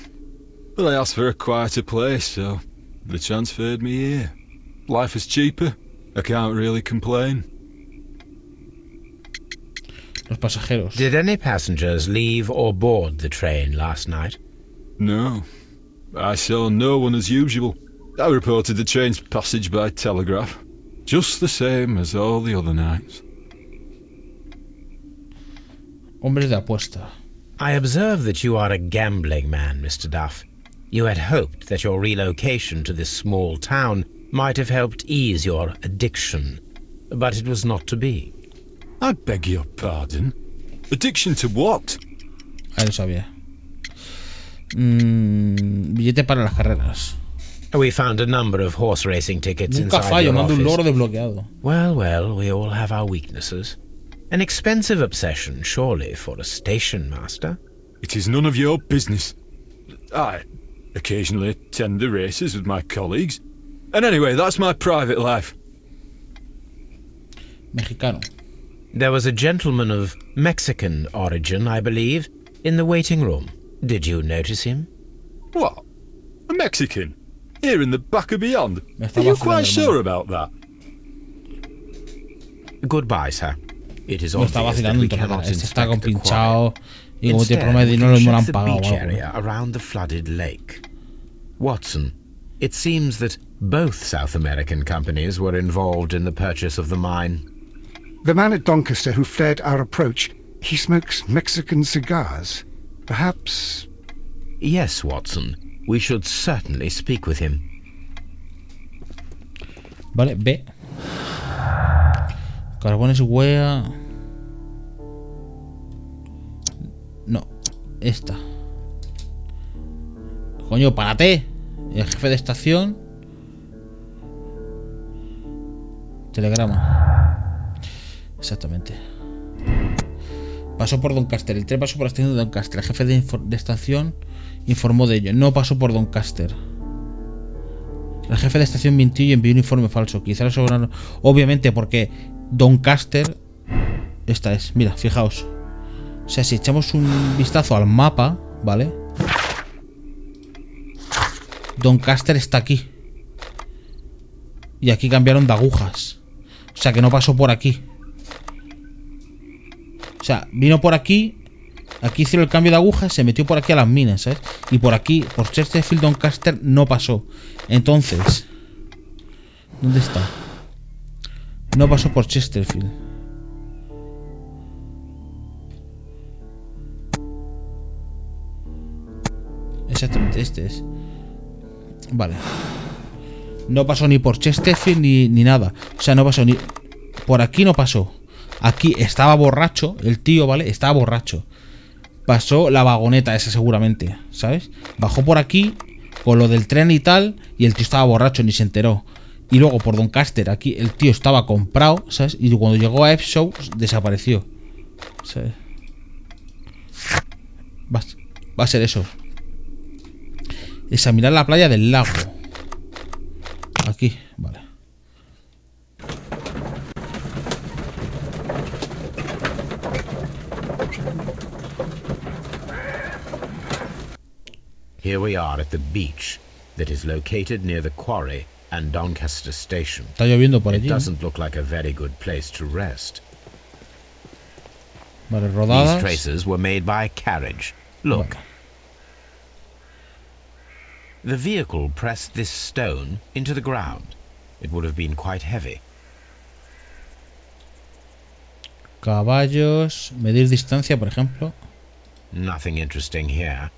but I asked for a quieter place, so they transferred me here. Life is cheaper. I can't really complain. Los pasajeros. Did any passengers leave or board the train last night? No. I saw no one as usual. I reported the train's passage by telegraph. Just the same as all the other nights. Hombres de apuesta. I observe that you are a gambling man, Mr. Duff. You had hoped that your relocation to this small town might have helped ease your addiction, but it was not to be. I beg your pardon? Addiction to what? Ah, lo sabía. Billete para las carreras. We found a number of horse racing tickets Nunca inside fallo, your mando un office. logro desbloqueado. Well, we all have our weaknesses. An expensive obsession, surely, for a station master. It is none of your business. I occasionally attend the races with my colleagues. And anyway, that's my private life. Mexicano. There was a gentleman of Mexican origin, I believe, in the waiting room. Did you notice him? What? A Mexican? Here in the back of beyond? Are you quite sure about that? Goodbye, sir. It is Me está obvious that vacilando we entonces. cannot Este está inspect the compinchado. quarry. Y como tiene problema de Instead, dinero, we no lo can han check the pagado. beach o algo. area around the flooded lake. Watson, it seems that both South American companies were involved in the purchase of the mine. The man at Doncaster who flared our approach, he smokes Mexican cigars. Perhaps... Yes, Watson. We should certainly speak with him. Vale, B. Carbones huea. No, esta. Coño, párate. El jefe de estación. Telegrama. Exactamente. Pasó por Doncaster. El tren pasó por la estación de Doncaster. El jefe de estación informó de ello. No pasó por Doncaster. El jefe de estación mintió y envió un informe falso. Quizá lo sobraron. Obviamente, porque Doncaster. Esta es. Mira, fijaos. O sea, si echamos un vistazo al mapa, ¿vale? Doncaster está aquí. Y aquí cambiaron de agujas. O sea, que no pasó por aquí. O sea, vino por aquí. Aquí hicieron el cambio de agujas. Se metió por aquí a las minas, ¿sabes? Y por aquí, por Chesterfield, Doncaster no pasó. Entonces, ¿dónde está? No pasó por Chesterfield. Exactamente, este es. Vale. No pasó ni por Chesterfield ni nada. O sea, no pasó ni... por aquí no pasó. Aquí estaba borracho, el tío, ¿vale? Estaba borracho. Pasó la vagoneta esa seguramente, ¿sabes? Bajó por aquí con lo del tren y tal, y el tío estaba borracho, ni se enteró. Y luego por Doncaster, aquí el tío estaba comprado, ¿sabes? Y cuando llegó a F-Show, desapareció, ¿sabes? Va a ser eso. Examinar la playa del lago. Aquí, vale. Here we are at the beach that is located near the quarry and Doncaster station. Está lloviendo por It allí. doesn't look like a very good place to rest. Vale, rodadas. These traces were made by carriage. Look. Vale. The vehicle pressed this stone into the ground. It would have been quite heavy. Caballos, medir distancia, por ejemplo. Nothing interesting here.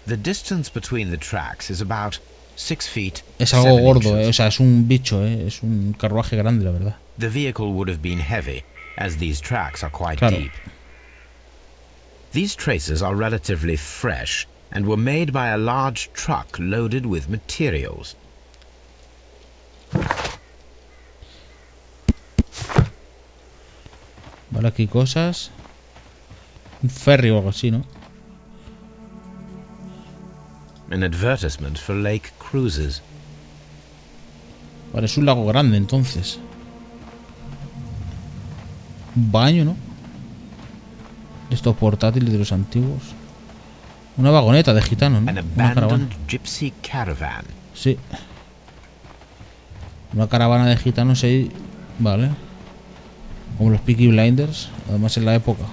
The distance between the tracks is about 6 feet. Es algo 7 gordo, inches. o sea, es un bicho, es un carruaje grande, la verdad. The vehicle would have been heavy, as these tracks are quite Claro. deep. These traces are relatively fresh and were made by a large truck loaded with materials. Vale, aquí cosas. Un ferry o algo así, ¿no? An advertisement for lake cruises. Vale, es un lago grande, entonces. Un baño, ¿no? De estos portátiles de los antiguos. Una vagoneta de gitanos, ¿no? An Una caravana. abandoned gypsy caravan. Sí. Una caravana de gitanos ahí. Vale. Como los Peaky Blinders. Además en la época.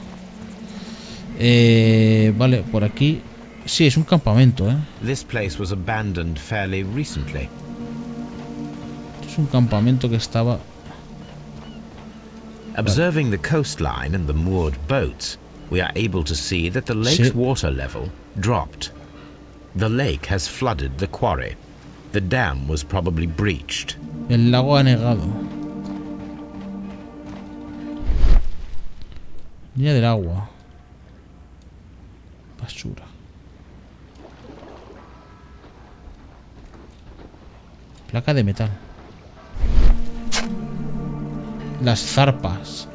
Vale, por aquí. Sí, es un campamento, ¿eh? This place was abandoned fairly recently. Es un campamento que estaba... Observing the coastline and the moored boats, we are able to see that the lake's Sí. water level dropped. The lake has flooded the quarry. The dam was probably breached. El lago anegado. Línea del agua. Basura. Placa de metal. Las zarpas.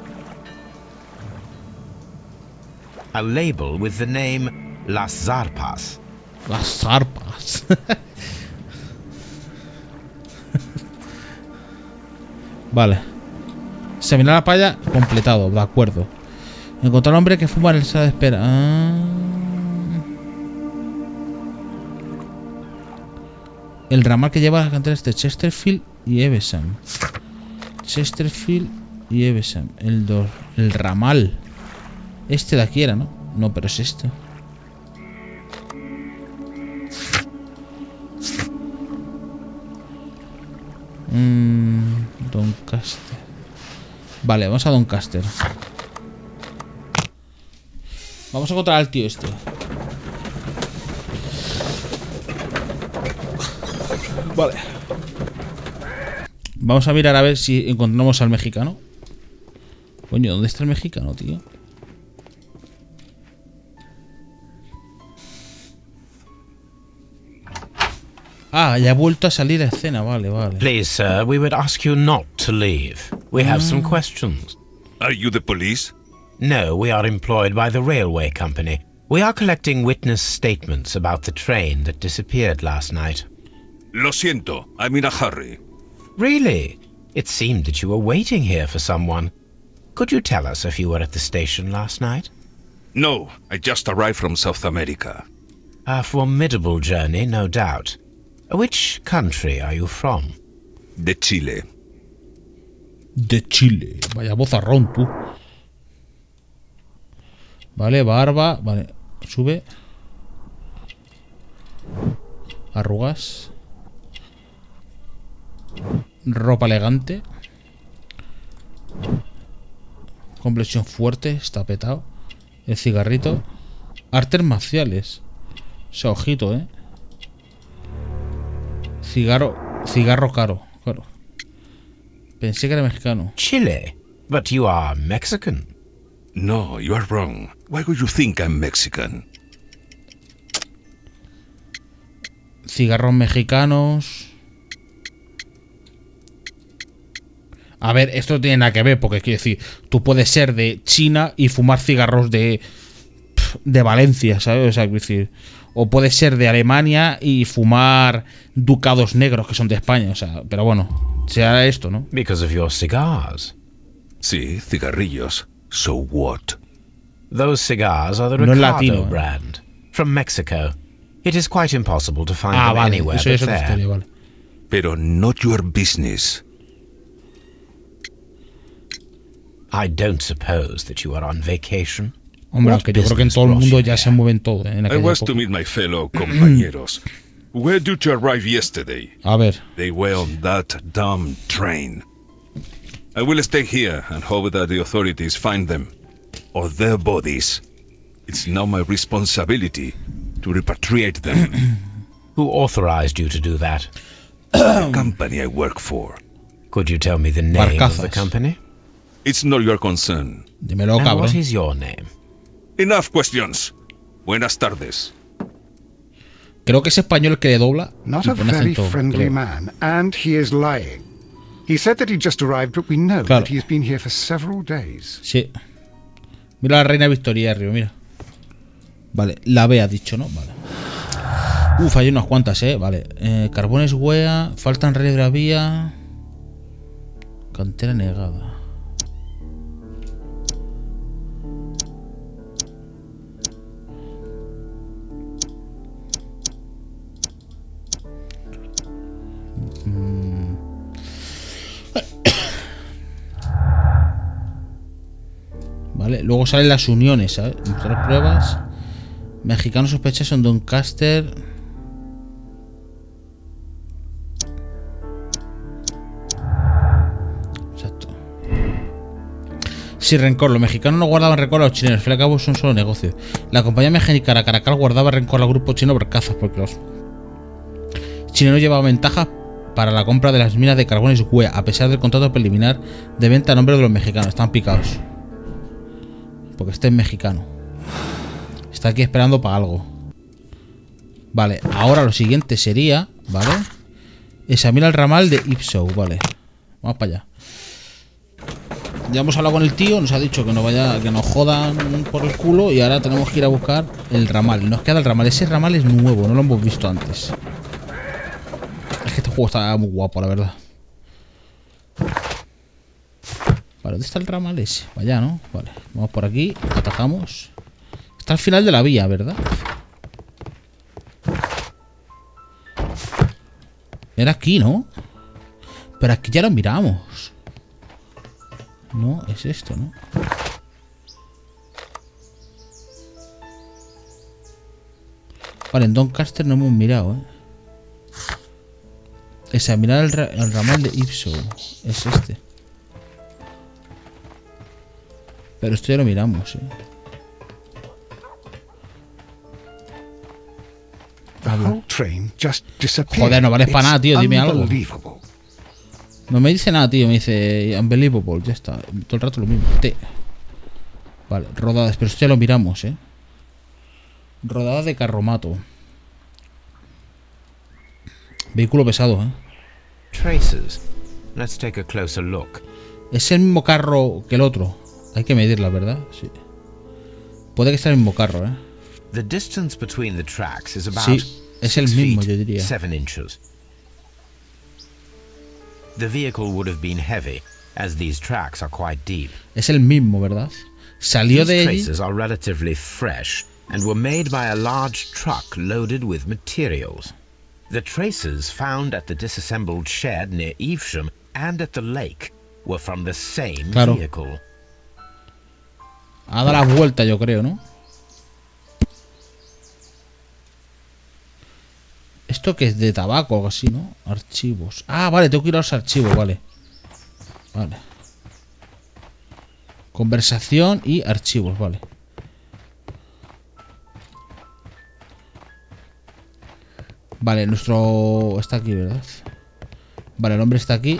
A label with the name Las Zarpas. Las zarpas. Vale. Examinar la playa completado, de acuerdo. Encontrar al hombre que fuma en el sala de espera. El ramal que lleva a las canteras de Chesterfield y Evesham. Chesterfield y Evesham. El ramal. Este de aquí era, ¿no? No, pero es este. Doncaster. Vale, vamos a Doncaster. Vamos a encontrar al tío este. Vale. Vamos a mirar a ver si encontramos al mexicano. Coño, ¿dónde está el mexicano, tío? Ah, ya ha vuelto a salir a escena, vale, vale. Please, sir, we would ask you not to leave. We have some questions. Are you the police? No, we are employed by the railway company. We are collecting witness statements about the train that disappeared last night. Lo siento, I'm in a hurry. Really? It seemed that you were waiting here for someone. Could you tell us if you were at the station last night? No, I just arrived from South America. A formidable journey, no doubt. Which country are you from? De Chile. De Chile. Vaya bozarrón, tú. Vale, barba. Vale, sube. Arrugas. Ropa elegante. Complexión fuerte. Está petado. El cigarrito. Artes marciales. O sea, ojito, Cigarro caro. Claro. Pensé que era mexicano. Chile? But you are Mexican. No, you are wrong. Why would you think I'm Mexican? Cigarros mexicanos. A ver, esto no tiene nada que ver, porque quiero decir, tú puedes ser de China y fumar cigarros de Valencia, ¿sabes? O sea, quiero decir, o puedes ser de Alemania y fumar ducados negros que son de España, o sea, pero bueno, será esto, ¿no? Because of your cigars. Sí, cigarrillos. So what? Those cigars are the No es Ricardo latino, brand, from Mexico. It is quite impossible to find them vale, anywhere eso ya but es otra there. historia, vale. Pero not your business. I don't suppose that you are on vacation. Hombre, What aunque yo creo que en business todo el brought mundo you ya here? se mueven todo, en I aquella was época. to meet my fellow compañeros. Who were due to arrive yesterday. A ver, They were on that damn train. I will stay here and hope that the authorities find them. Or their bodies. It's now my responsibility to repatriate them. Who authorized you to do that? The company I work for. Could you tell me the name of the Barcazas. company? It's not your concern. dímelo, And cabrón. what is your name? Enough questions. Buenas tardes. Creo que es español el que le dobla. Not y a pone very acento, friendly creo. man, and he is lying. He said that he just arrived, but we know Claro. that he has been here for several days. Sí. Mira la reina Victoria arriba, mira. Vale, la B ha dicho, ¿no? Vale. Uf, hay unas cuantas, vale. Carbones Wea, faltan redes de la vía. Cantera negada. Vale, luego salen las uniones, ¿sabes? Mostrar pruebas. Mexicanos sospechosos en Doncaster. Exacto. Sí, rencor. Los mexicanos no guardaban rencor a los chilenos. Al fin y al cabo es un solo negocio. La compañía mexicana Caracal guardaba rencor al grupo chino por cazas, porque los chilenos llevaban ventaja para la compra de las minas de carbones Wea, a pesar del contrato preliminar de venta a nombre de los mexicanos. Están picados. Porque este es mexicano. Está aquí esperando para algo. Vale, ahora lo siguiente sería, ¿vale? Examina el ramal de Ipsou, vale. Vamos para allá. Ya hemos hablado con el tío, nos ha dicho que no vaya, que nos jodan por el culo y ahora tenemos que ir a buscar el ramal. Nos queda el ramal, ese ramal es nuevo, no lo hemos visto antes. Es que este juego está muy guapo, la verdad. Vale, ¿dónde está el ramal ese? Allá, ¿no? Vale, vamos por aquí, atacamos. Está al final de la vía, ¿verdad? Era aquí, ¿no? Pero aquí ya lo miramos. No, es esto, ¿no? Vale, en Doncaster no hemos mirado, ¿eh? Examinar el ramal de Ipsou. Es este. Pero esto ya lo miramos, ¿eh? The whole train just disappeared. Joder, no vales para nada, tío, dime algo. Unbelievable. No me dice nada, tío, me dice unbelievable, ya está. Todo el rato lo mismo. Vale, rodadas, pero esto ya lo miramos, ¿eh? Rodadas de carromato. Vehículo pesado, ¿eh? Traces. Let's take a closer look. Es el mismo carro que el otro. Hay que medirla, ¿verdad? Sí. Puede que sea el mismo carro, ¿eh? The distance between the tracks is about Sí, es el 6 mismo, feet, yo diría. 7 inches. The vehicle would have been heavy, as these tracks are quite deep. Es el mismo, ¿verdad? Salió These de traces are relatively fresh and were made by a large truck loaded with materials. The traces found at the disassembled shed near Evesham and at the lake were from the same Claro. vehicle. Ha dado la vuelta, yo creo, ¿no? Esto que es de tabaco o algo así, ¿no? Archivos. Ah, vale, tengo que ir a los archivos, vale. Vale. Conversación y archivos, vale. Vale, nuestro... Está aquí, ¿verdad? Vale, el hombre está aquí.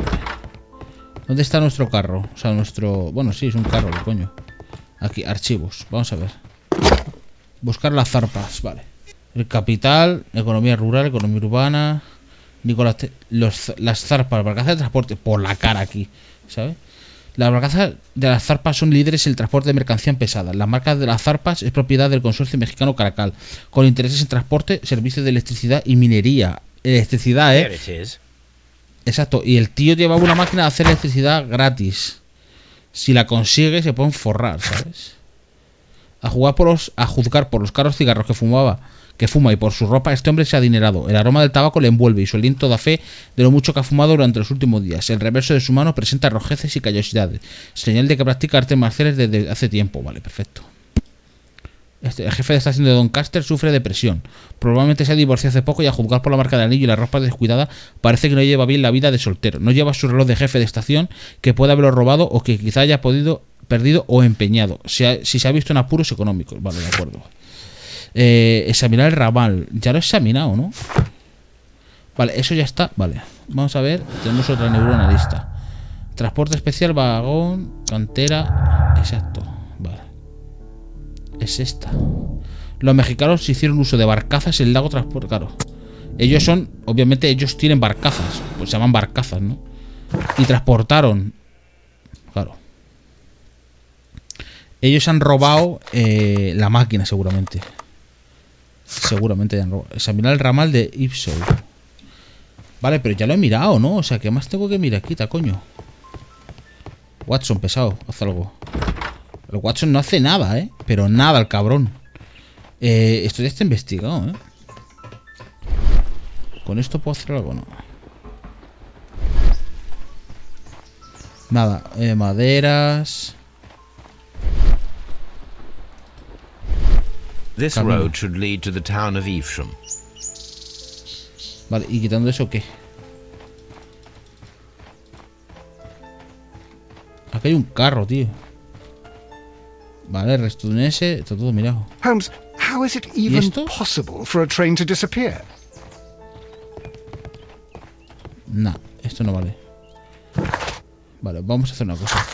¿Dónde está nuestro carro? O sea, nuestro... Bueno, sí, es un carro, ¿qué coño? Aquí, archivos. Vamos a ver. Buscar las zarpas, vale. El capital, economía rural, economía urbana... Nicolás... Las zarpas, barcazas de transporte. Por la cara aquí, ¿sabes? Las barcazas de las zarpas son líderes en el transporte de mercancía pesada. La marca de las zarpas es propiedad del consorcio mexicano Caracal, con intereses en transporte, servicios de electricidad y minería. Electricidad, Exacto, y el tío llevaba una máquina de hacer electricidad gratis. Si la consigue se pueden forrar, ¿sabes? A juzgar por los caros cigarros que fuma y por su ropa, este hombre se ha adinerado. El aroma del tabaco le envuelve y su aliento da fe de lo mucho que ha fumado durante los últimos días. El reverso de su mano presenta rojeces y callosidades, señal de que practica artes marciales desde hace tiempo. Vale, perfecto. El jefe de estación de Doncaster sufre depresión. Probablemente se ha divorciado hace poco y a juzgar por la marca del anillo y la ropa descuidada, parece que no lleva bien la vida de soltero. No lleva su reloj de jefe de estación, que puede haberlo robado o que quizá haya perdido o empeñado. Si se ha visto en apuros económicos. Vale, de acuerdo. Examinar el ramal. Ya lo he examinado, ¿no? Vale, eso ya está. Vale, vamos a ver. Tenemos otra neurona lista. Transporte especial, vagón, cantera. Exacto. Vale. Es esta. Los mexicanos hicieron uso de barcazas en el lago transporte. Claro. Ellos son, obviamente, ellos tienen barcazas. Pues se llaman barcazas, ¿no? Y transportaron. Claro. Ellos han robado la máquina, seguramente. Seguramente ya han robado. Examinar el ramal de Ipswich. Vale, pero ya lo he mirado, ¿no? O sea, ¿qué más tengo que mirar? Quita, coño. Watson, pesado, haz algo. El Watson no hace nada, ¿eh? Pero nada, el cabrón. Esto ya está investigado, ¿eh? ¿Con esto puedo hacer algo? No. Nada, maderas. This road should lead to the town of Evesham. Vale, ¿y quitando eso qué? Aquí hay un carro, tío. Vale, resto de ese, está todo mirado. Holmes, how is it even possible for a train to disappear? Nah, esto no vale. Vale, vamos a hacer una cosa.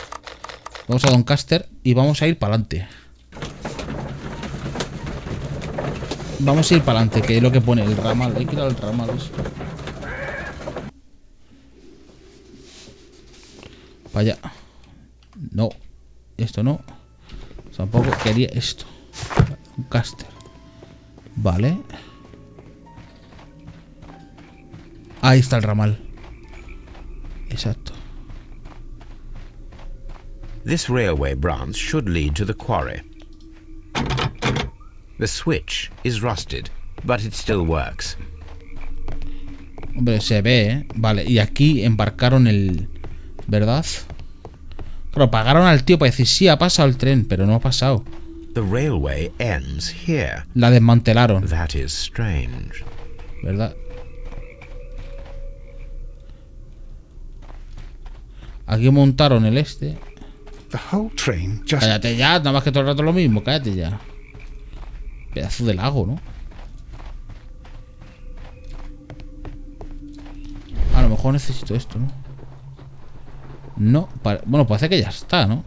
Vamos a Doncaster y vamos a ir para adelante. Vamos a ir para adelante, que es lo que pone el ramal. Hay que ir al ramal. Para allá. No, esto no. Tampoco quería esto. Un caster. Vale. Ahí está el ramal. Exacto. This railway branch should lead to the quarry. The switch is rusted, but it still works. Hombre, se ve, ¿eh? Vale, y aquí embarcaron el... ¿Verdad? Claro, pagaron al tío para decir, sí, ha pasado el tren, pero no ha pasado. The railway ends here. La desmantelaron. That is strange. ¿Verdad? Aquí montaron el este. The whole train just... Cállate ya, nada más que todo el rato lo mismo, cállate ya. Pedazo de lago, ¿no? A lo mejor necesito esto, ¿no? No, bueno, parece que ya está, ¿no?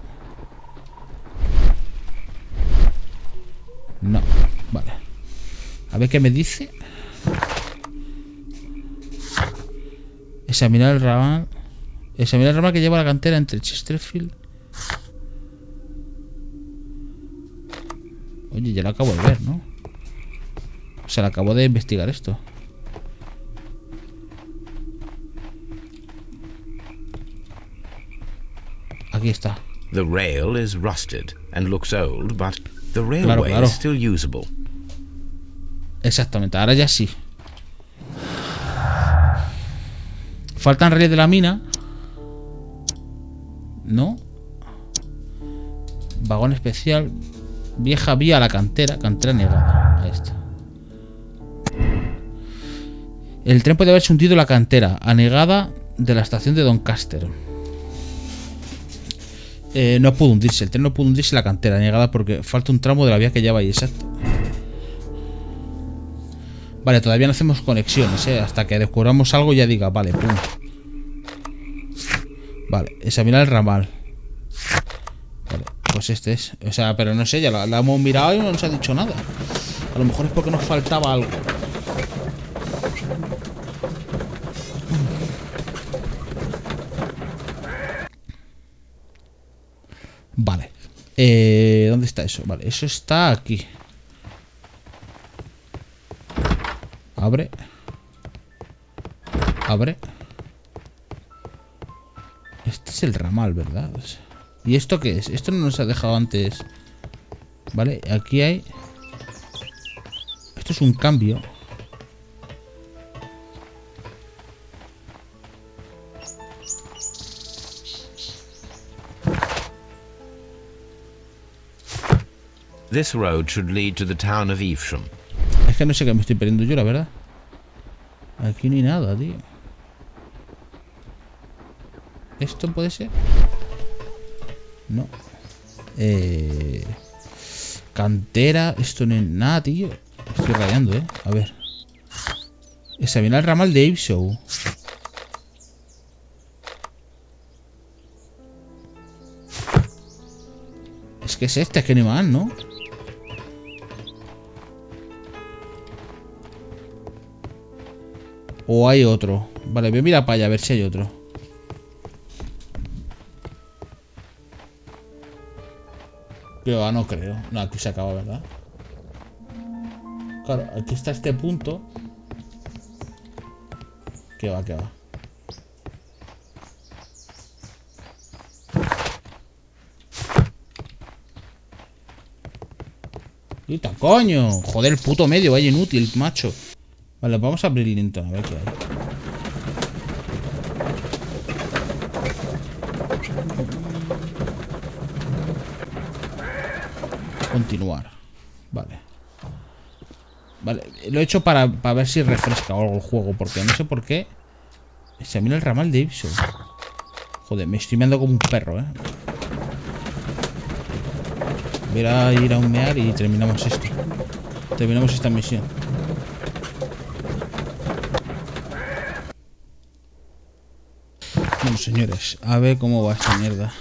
No, vale. A ver qué me dice. Examinar el ramal. Examinar el ramal que lleva la cantera entre Chesterfield. Oye, ya lo acabo de ver, ¿no? O sea, acabo de investigar esto. Aquí está. The rail is rusted and looks old, but the railway is still usable. Exactamente, ahora ya sí. Faltan reyes de la mina. ¿No? Vagón especial. Vieja vía a la cantera. Cantera negada. Ahí está. El tren puede haberse hundido en la cantera anegada de la estación de Doncaster. No pudo hundirse. El tren no pudo hundirse en la cantera anegada porque falta un tramo de la vía que lleva ahí. Exacto. Vale, todavía no hacemos conexiones, hasta que descubramos algo ya diga, vale, pum. Vale, examinar el ramal. Vale, pues este es. O sea, pero no sé, ya la hemos mirado y no nos ha dicho nada. A lo mejor es porque nos faltaba algo. Vale. ¿Dónde está eso? Vale, eso está aquí. Abre. Abre. Este es el ramal, ¿verdad? ¿Y esto qué es? Esto no nos ha dejado antes. Vale, aquí hay... Esto es un cambio. This road should lead to the town of Evesham. Es que no sé qué me estoy perdiendo yo, la verdad. Aquí ni nada, tío. ¿Esto puede ser? No. Cantera. Esto no es nada, tío. Estoy rayando, A ver. Examinar el ramal de Evesham. Es que es este, es que ni más, ¿no? ¿O hay otro? Vale, voy a mirar para allá a ver si hay otro. Pero no creo. No, aquí se acaba, ¿verdad? Claro, aquí está este punto. Que va, que va. ¡Quita, coño! Joder, el puto medio, vaya inútil, macho. Vale, vamos a abrir Linton, a ver qué hay. Continuar. Vale. Vale, lo he hecho para ver si refresca algo el juego, porque no sé por qué. Examina el ramal de Evesham. Joder, me estoy meando como un perro, Voy a ir a humear y terminamos esto. Terminamos esta misión. Bueno, señores, a ver cómo va esta mierda.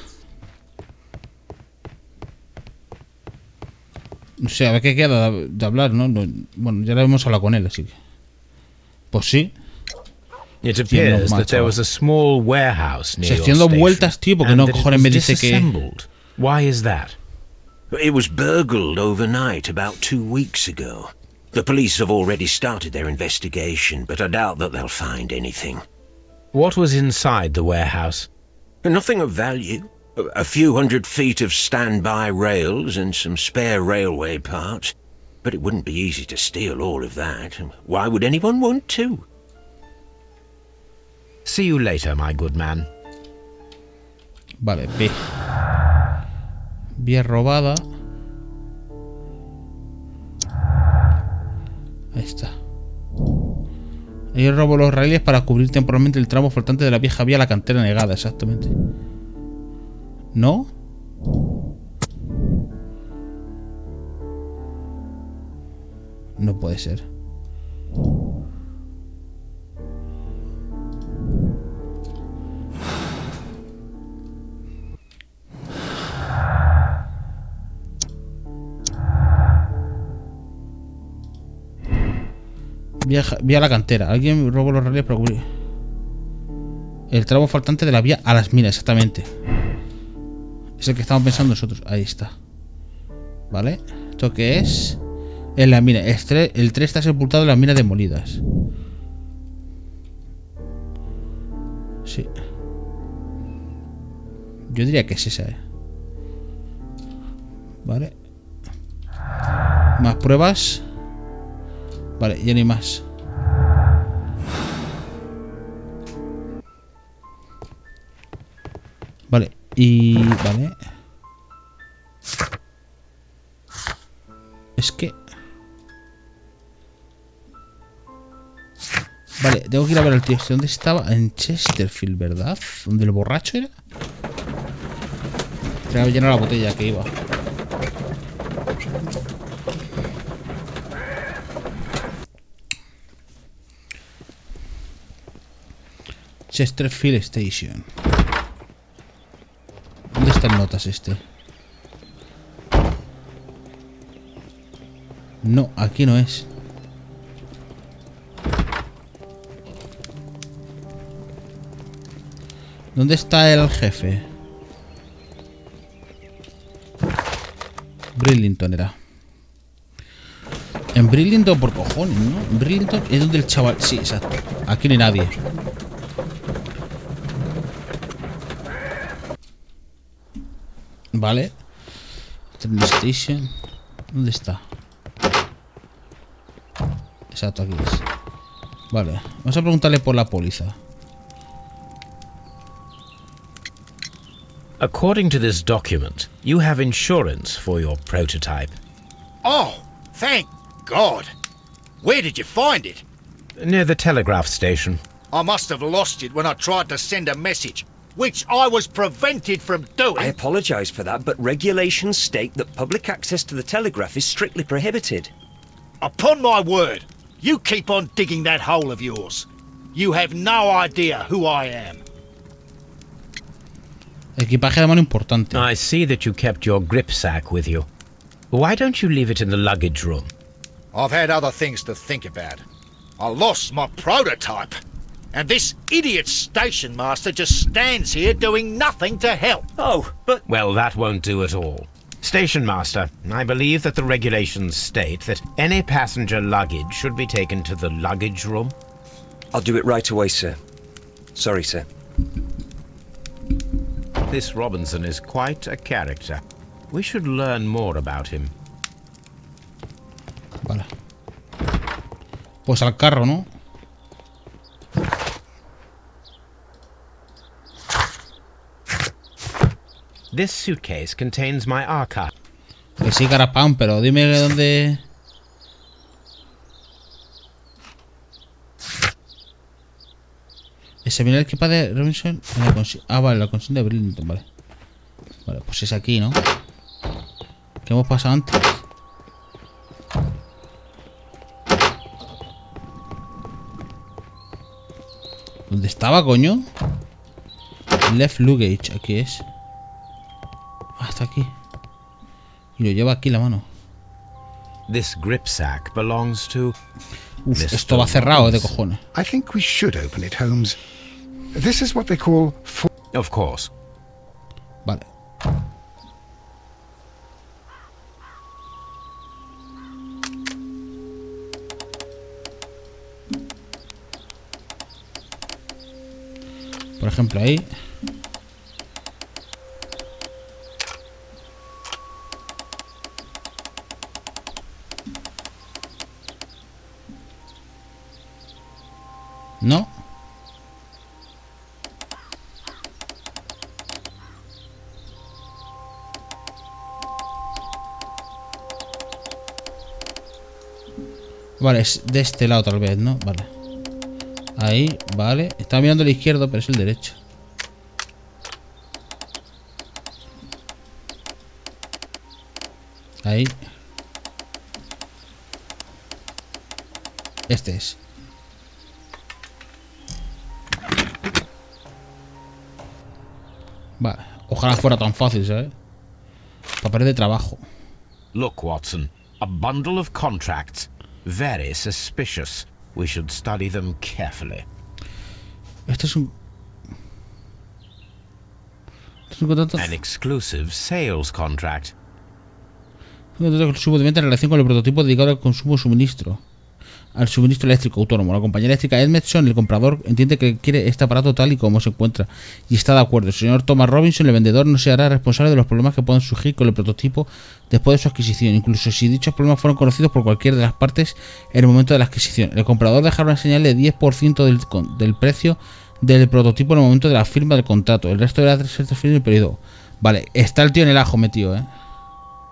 No sé, a ver qué queda de hablar, ¿no? Bueno, ya lo hemos hablado con él, así que... Pues sí. It appears that there was a small warehouse near your haciendo vueltas, tío, porque no cojones me dice que... Why is that? It was burgled overnight about 2 weeks ago. The police have already started their investigation, but I doubt that they'll find anything. What was inside the warehouse? Nothing of value. A few 100 feet of standby rails and some spare railway parts. But it wouldn't be easy to steal all of that. Why would anyone want to? See you later, my good man. Vale, B. Vía robada. Ahí está. Yo robo los raíles para cubrir temporalmente el tramo faltante de la vieja vía a la cantera negada, exactamente. ¿No? No puede ser. Vía a la cantera. Alguien robó los raíles para cubrir el tramo faltante de la vía a las minas, exactamente. Es el que estamos pensando nosotros. Ahí está. ¿Vale? ¿Esto qué es? En la mina. El tren está sepultado en las minas demolidas. Sí. Yo diría que es esa, Vale. Más pruebas. Vale, ya no hay más. Vale, y... Vale. Es que... Vale, tengo que ir a ver al tío. ¿Dónde estaba? En Chesterfield, ¿verdad? ¿Dónde el borracho era? Se había llenado la botella que iba. Chesterfield Station. está en notas este? No, aquí no es. ¿Dónde está el jefe? Bridlington era. En Bridlington por cojones, ¿no? En Bridlington es donde el chaval... Sí, exacto. Aquí no hay nadie. Vale. Train Station. ¿Dónde está? Exacto, aquí es. Vale. Vamos a preguntarle por la póliza. According to this document, you have insurance for your prototype. Oh, thank God. Where did you find it? Near the telegraph station. I must have lost it when I tried to send a message, which I was prevented from doing. I apologise for that, but regulations state that public access to the telegraph is strictly prohibited. Upon my word, you keep on digging that hole of yours. You have no idea who I am. Equipaje de mano importante. I see that you kept your grip sack with you. Why don't you leave it in the luggage room? I've had other things to think about. I lost my prototype. And this idiot station master just stands here doing nothing to help. Oh, but... Well, that won't do at all. Station master, I believe that the regulations state that any passenger luggage should be taken to the luggage room. I'll do it right away, sir. Sorry, sir. This Robinson is quite a character. We should learn more about him. Vale. Pues al carro, ¿no? This suitcase contains my archive. Que sí, carapán, pero dime dónde... Examinar el equipaje de Robinson en la vale, la consigna de Bridlington, vale. Vale, pues es aquí, ¿no? ¿Qué hemos pasado antes? ¿Dónde estaba, coño? Left luggage, aquí es. Ah, está aquí. Y lo lleva aquí la mano. This grip sack belongs to... Uf, esto va cerrado de cojones. I think we should open it, Holmes. This is what they call... Of course. Vale. Por ejemplo, ahí. No. Vale, es de este lado tal vez, ¿no? Vale. Ahí, vale. Estaba mirando el izquierdo, pero es el derecho. Ahí. Este es. Vale. Ojalá fuera tan fácil, ¿sabes? Papel de trabajo. Look, Watson. A bundle of contracts. Very suspicious. We should study them carefully. Este es un... contrato... An exclusive sales contract. Un contrato exclusivo de venta en relación con el prototipo dedicado al consumo suministro. Al suministro eléctrico autónomo. La compañía eléctrica Edmondson, el comprador, entiende que quiere este aparato tal y como se encuentra y está de acuerdo. El señor Thomas Robinson, el vendedor, no se hará responsable de los problemas que puedan surgir con el prototipo después de su adquisición, incluso si dichos problemas fueron conocidos por cualquiera de las partes en el momento de la adquisición. El comprador dejará una señal de 10% del precio del prototipo en el momento de la firma del contrato. El resto deberá ser transferido en el periodo. Vale, está el tío en el ajo metido,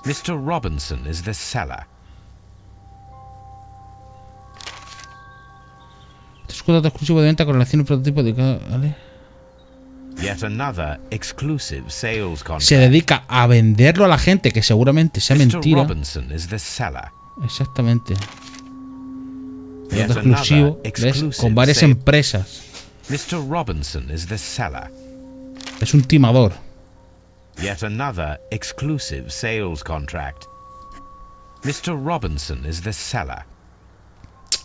Mr. Robinson is the seller. Este es un contrato exclusivo de venta con relación al prototipo dedicado, ¿vale? Yet another exclusive sales contract. Se dedica a venderlo a la gente, que seguramente sea mentira. Mr. Robinson is the seller. Exactamente. Contrato exclusivo, ¿ves? Con varias empresas. Mr. Robinson is the seller. Es un timador. Yet another exclusive sales contract. Mr. Robinson is the seller.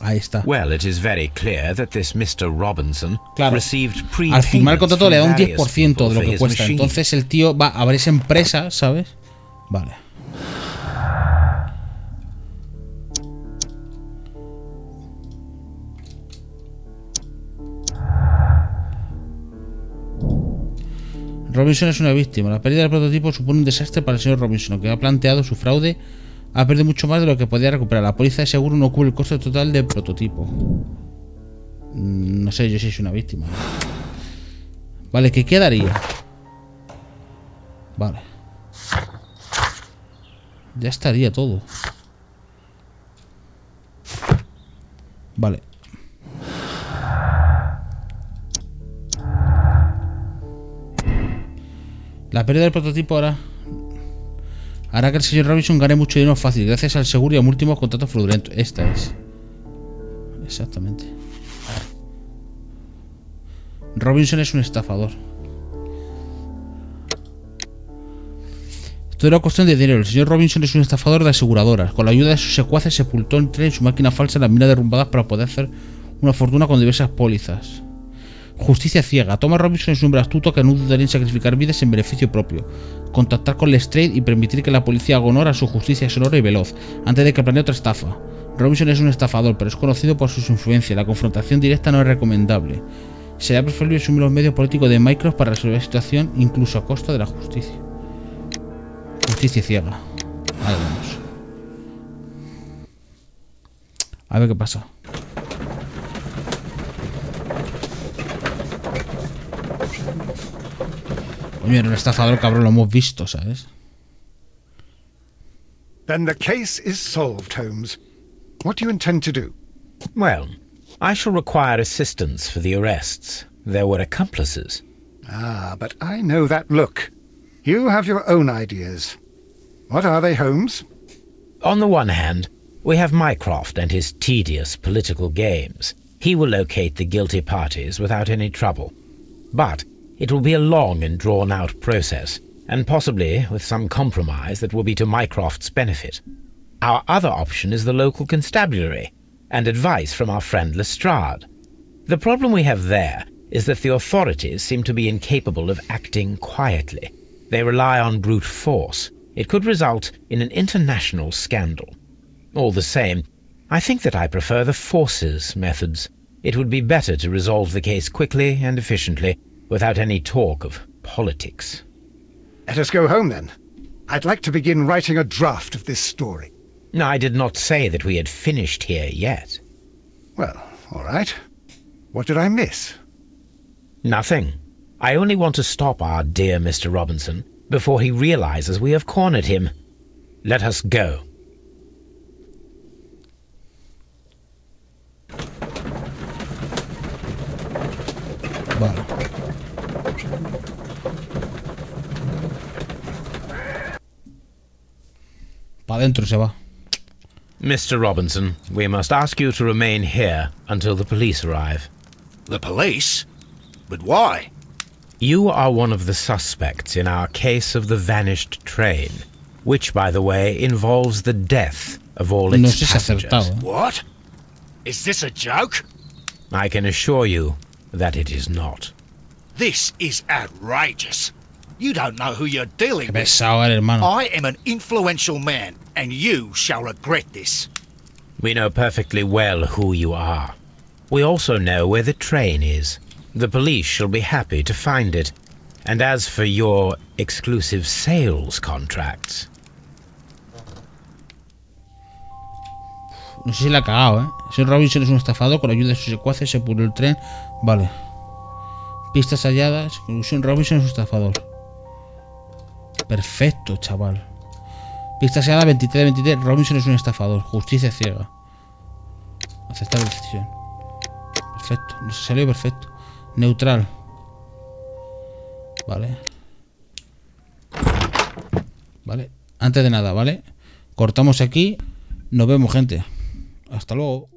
Ahí está. Well, it is very clear that this Mr. Robinson received al firmar el contrato le da un 10% de lo que cuesta. machine. Entonces el tío va a abrir esa empresa, ¿sabes? Vale. Robinson es una víctima. La pérdida del prototipo supone un desastre para el señor Robinson, que ha planteado su fraude. Ha perdido mucho más de lo que podía recuperar. La póliza de seguro no cubre el coste total del prototipo. No sé yo si es una víctima. Vale, ¿qué quedaría? Vale. Ya estaría todo. Vale. La pérdida del prototipo hará que el señor Robinson gane mucho dinero fácil, gracias al seguro y a últimos contratos fraudulentos. Esta es. Exactamente. Robinson es un estafador. Todo era cuestión de dinero. El señor Robinson es un estafador de aseguradoras. Con la ayuda de sus secuaces sepultó el tren y su máquina falsa en las minas derrumbadas para poder hacer una fortuna con diversas pólizas. Justicia ciega. Thomas Robinson es un hombre astuto que no dudaría en sacrificar vidas en beneficio propio. Contactar con Lestrade y permitir que la policía haga honor a su justicia sonora y veloz, antes de que planee otra estafa. Robinson es un estafador, pero es conocido por sus influencias. La confrontación directa no es recomendable. Sería preferible asumir los medios políticos de Mycroft para resolver la situación, incluso a costa de la justicia. Justicia ciega. Ahí vamos. A ver qué pasa. Oye, era un estafador, cabrón, lo hemos visto, ¿sabes? Then the case is solved, Holmes. What do you intend to do? Well, I shall require assistance for the arrests. There were accomplices. Ah, but I know that look. You have your own ideas. What are they, Holmes? On the one hand, we have Mycroft and his tedious political games. He will locate the guilty parties without any trouble. But it will be a long and drawn-out process, and possibly with some compromise that will be to Mycroft's benefit. Our other option is the local constabulary, and advice from our friend Lestrade. The problem we have there is that the authorities seem to be incapable of acting quietly. They rely on brute force. It could result in an international scandal. All the same, I think that I prefer the forces methods. It would be better to resolve the case quickly and efficiently, without any talk of politics. Let us go home, then. I'd like to begin writing a draft of this story. I did not say that we had finished here yet. Well, all right. What did I miss? Nothing. I only want to stop our dear Mr. Robinson before he realizes we have cornered him. Let us go. Vale. Pa' adentro se va. Mr. Robinson, we must ask you to remain here until the police arrive. The police? But why? You are one of the suspects in our case of the vanished train, which, by the way, involves the death of all its passengers. What? Is this a joke? I can assure you that it is not. This is outrageous. You don't know who you're dealing with. Pesado, hermano. I am an influential man, and you shall regret this. We know perfectly well who you are. We also know where the train is. The police shall be happy to find it. And as for your exclusive sales contracts... No sé si la ha cagado, ¿eh? Señor Robinson es un estafador. Con la ayuda de sus secuaces se pulió el tren. Vale. Pistas halladas. Conclusión: Robinson es un estafador. Perfecto, chaval. Pistas halladas 23 de 23. Robinson es un estafador. Justicia ciega. Aceptar decisión. Perfecto. Nos salió perfecto. Neutral. Vale. Vale. Antes de nada, ¿vale? Cortamos aquí. Nos vemos, gente. Hasta luego.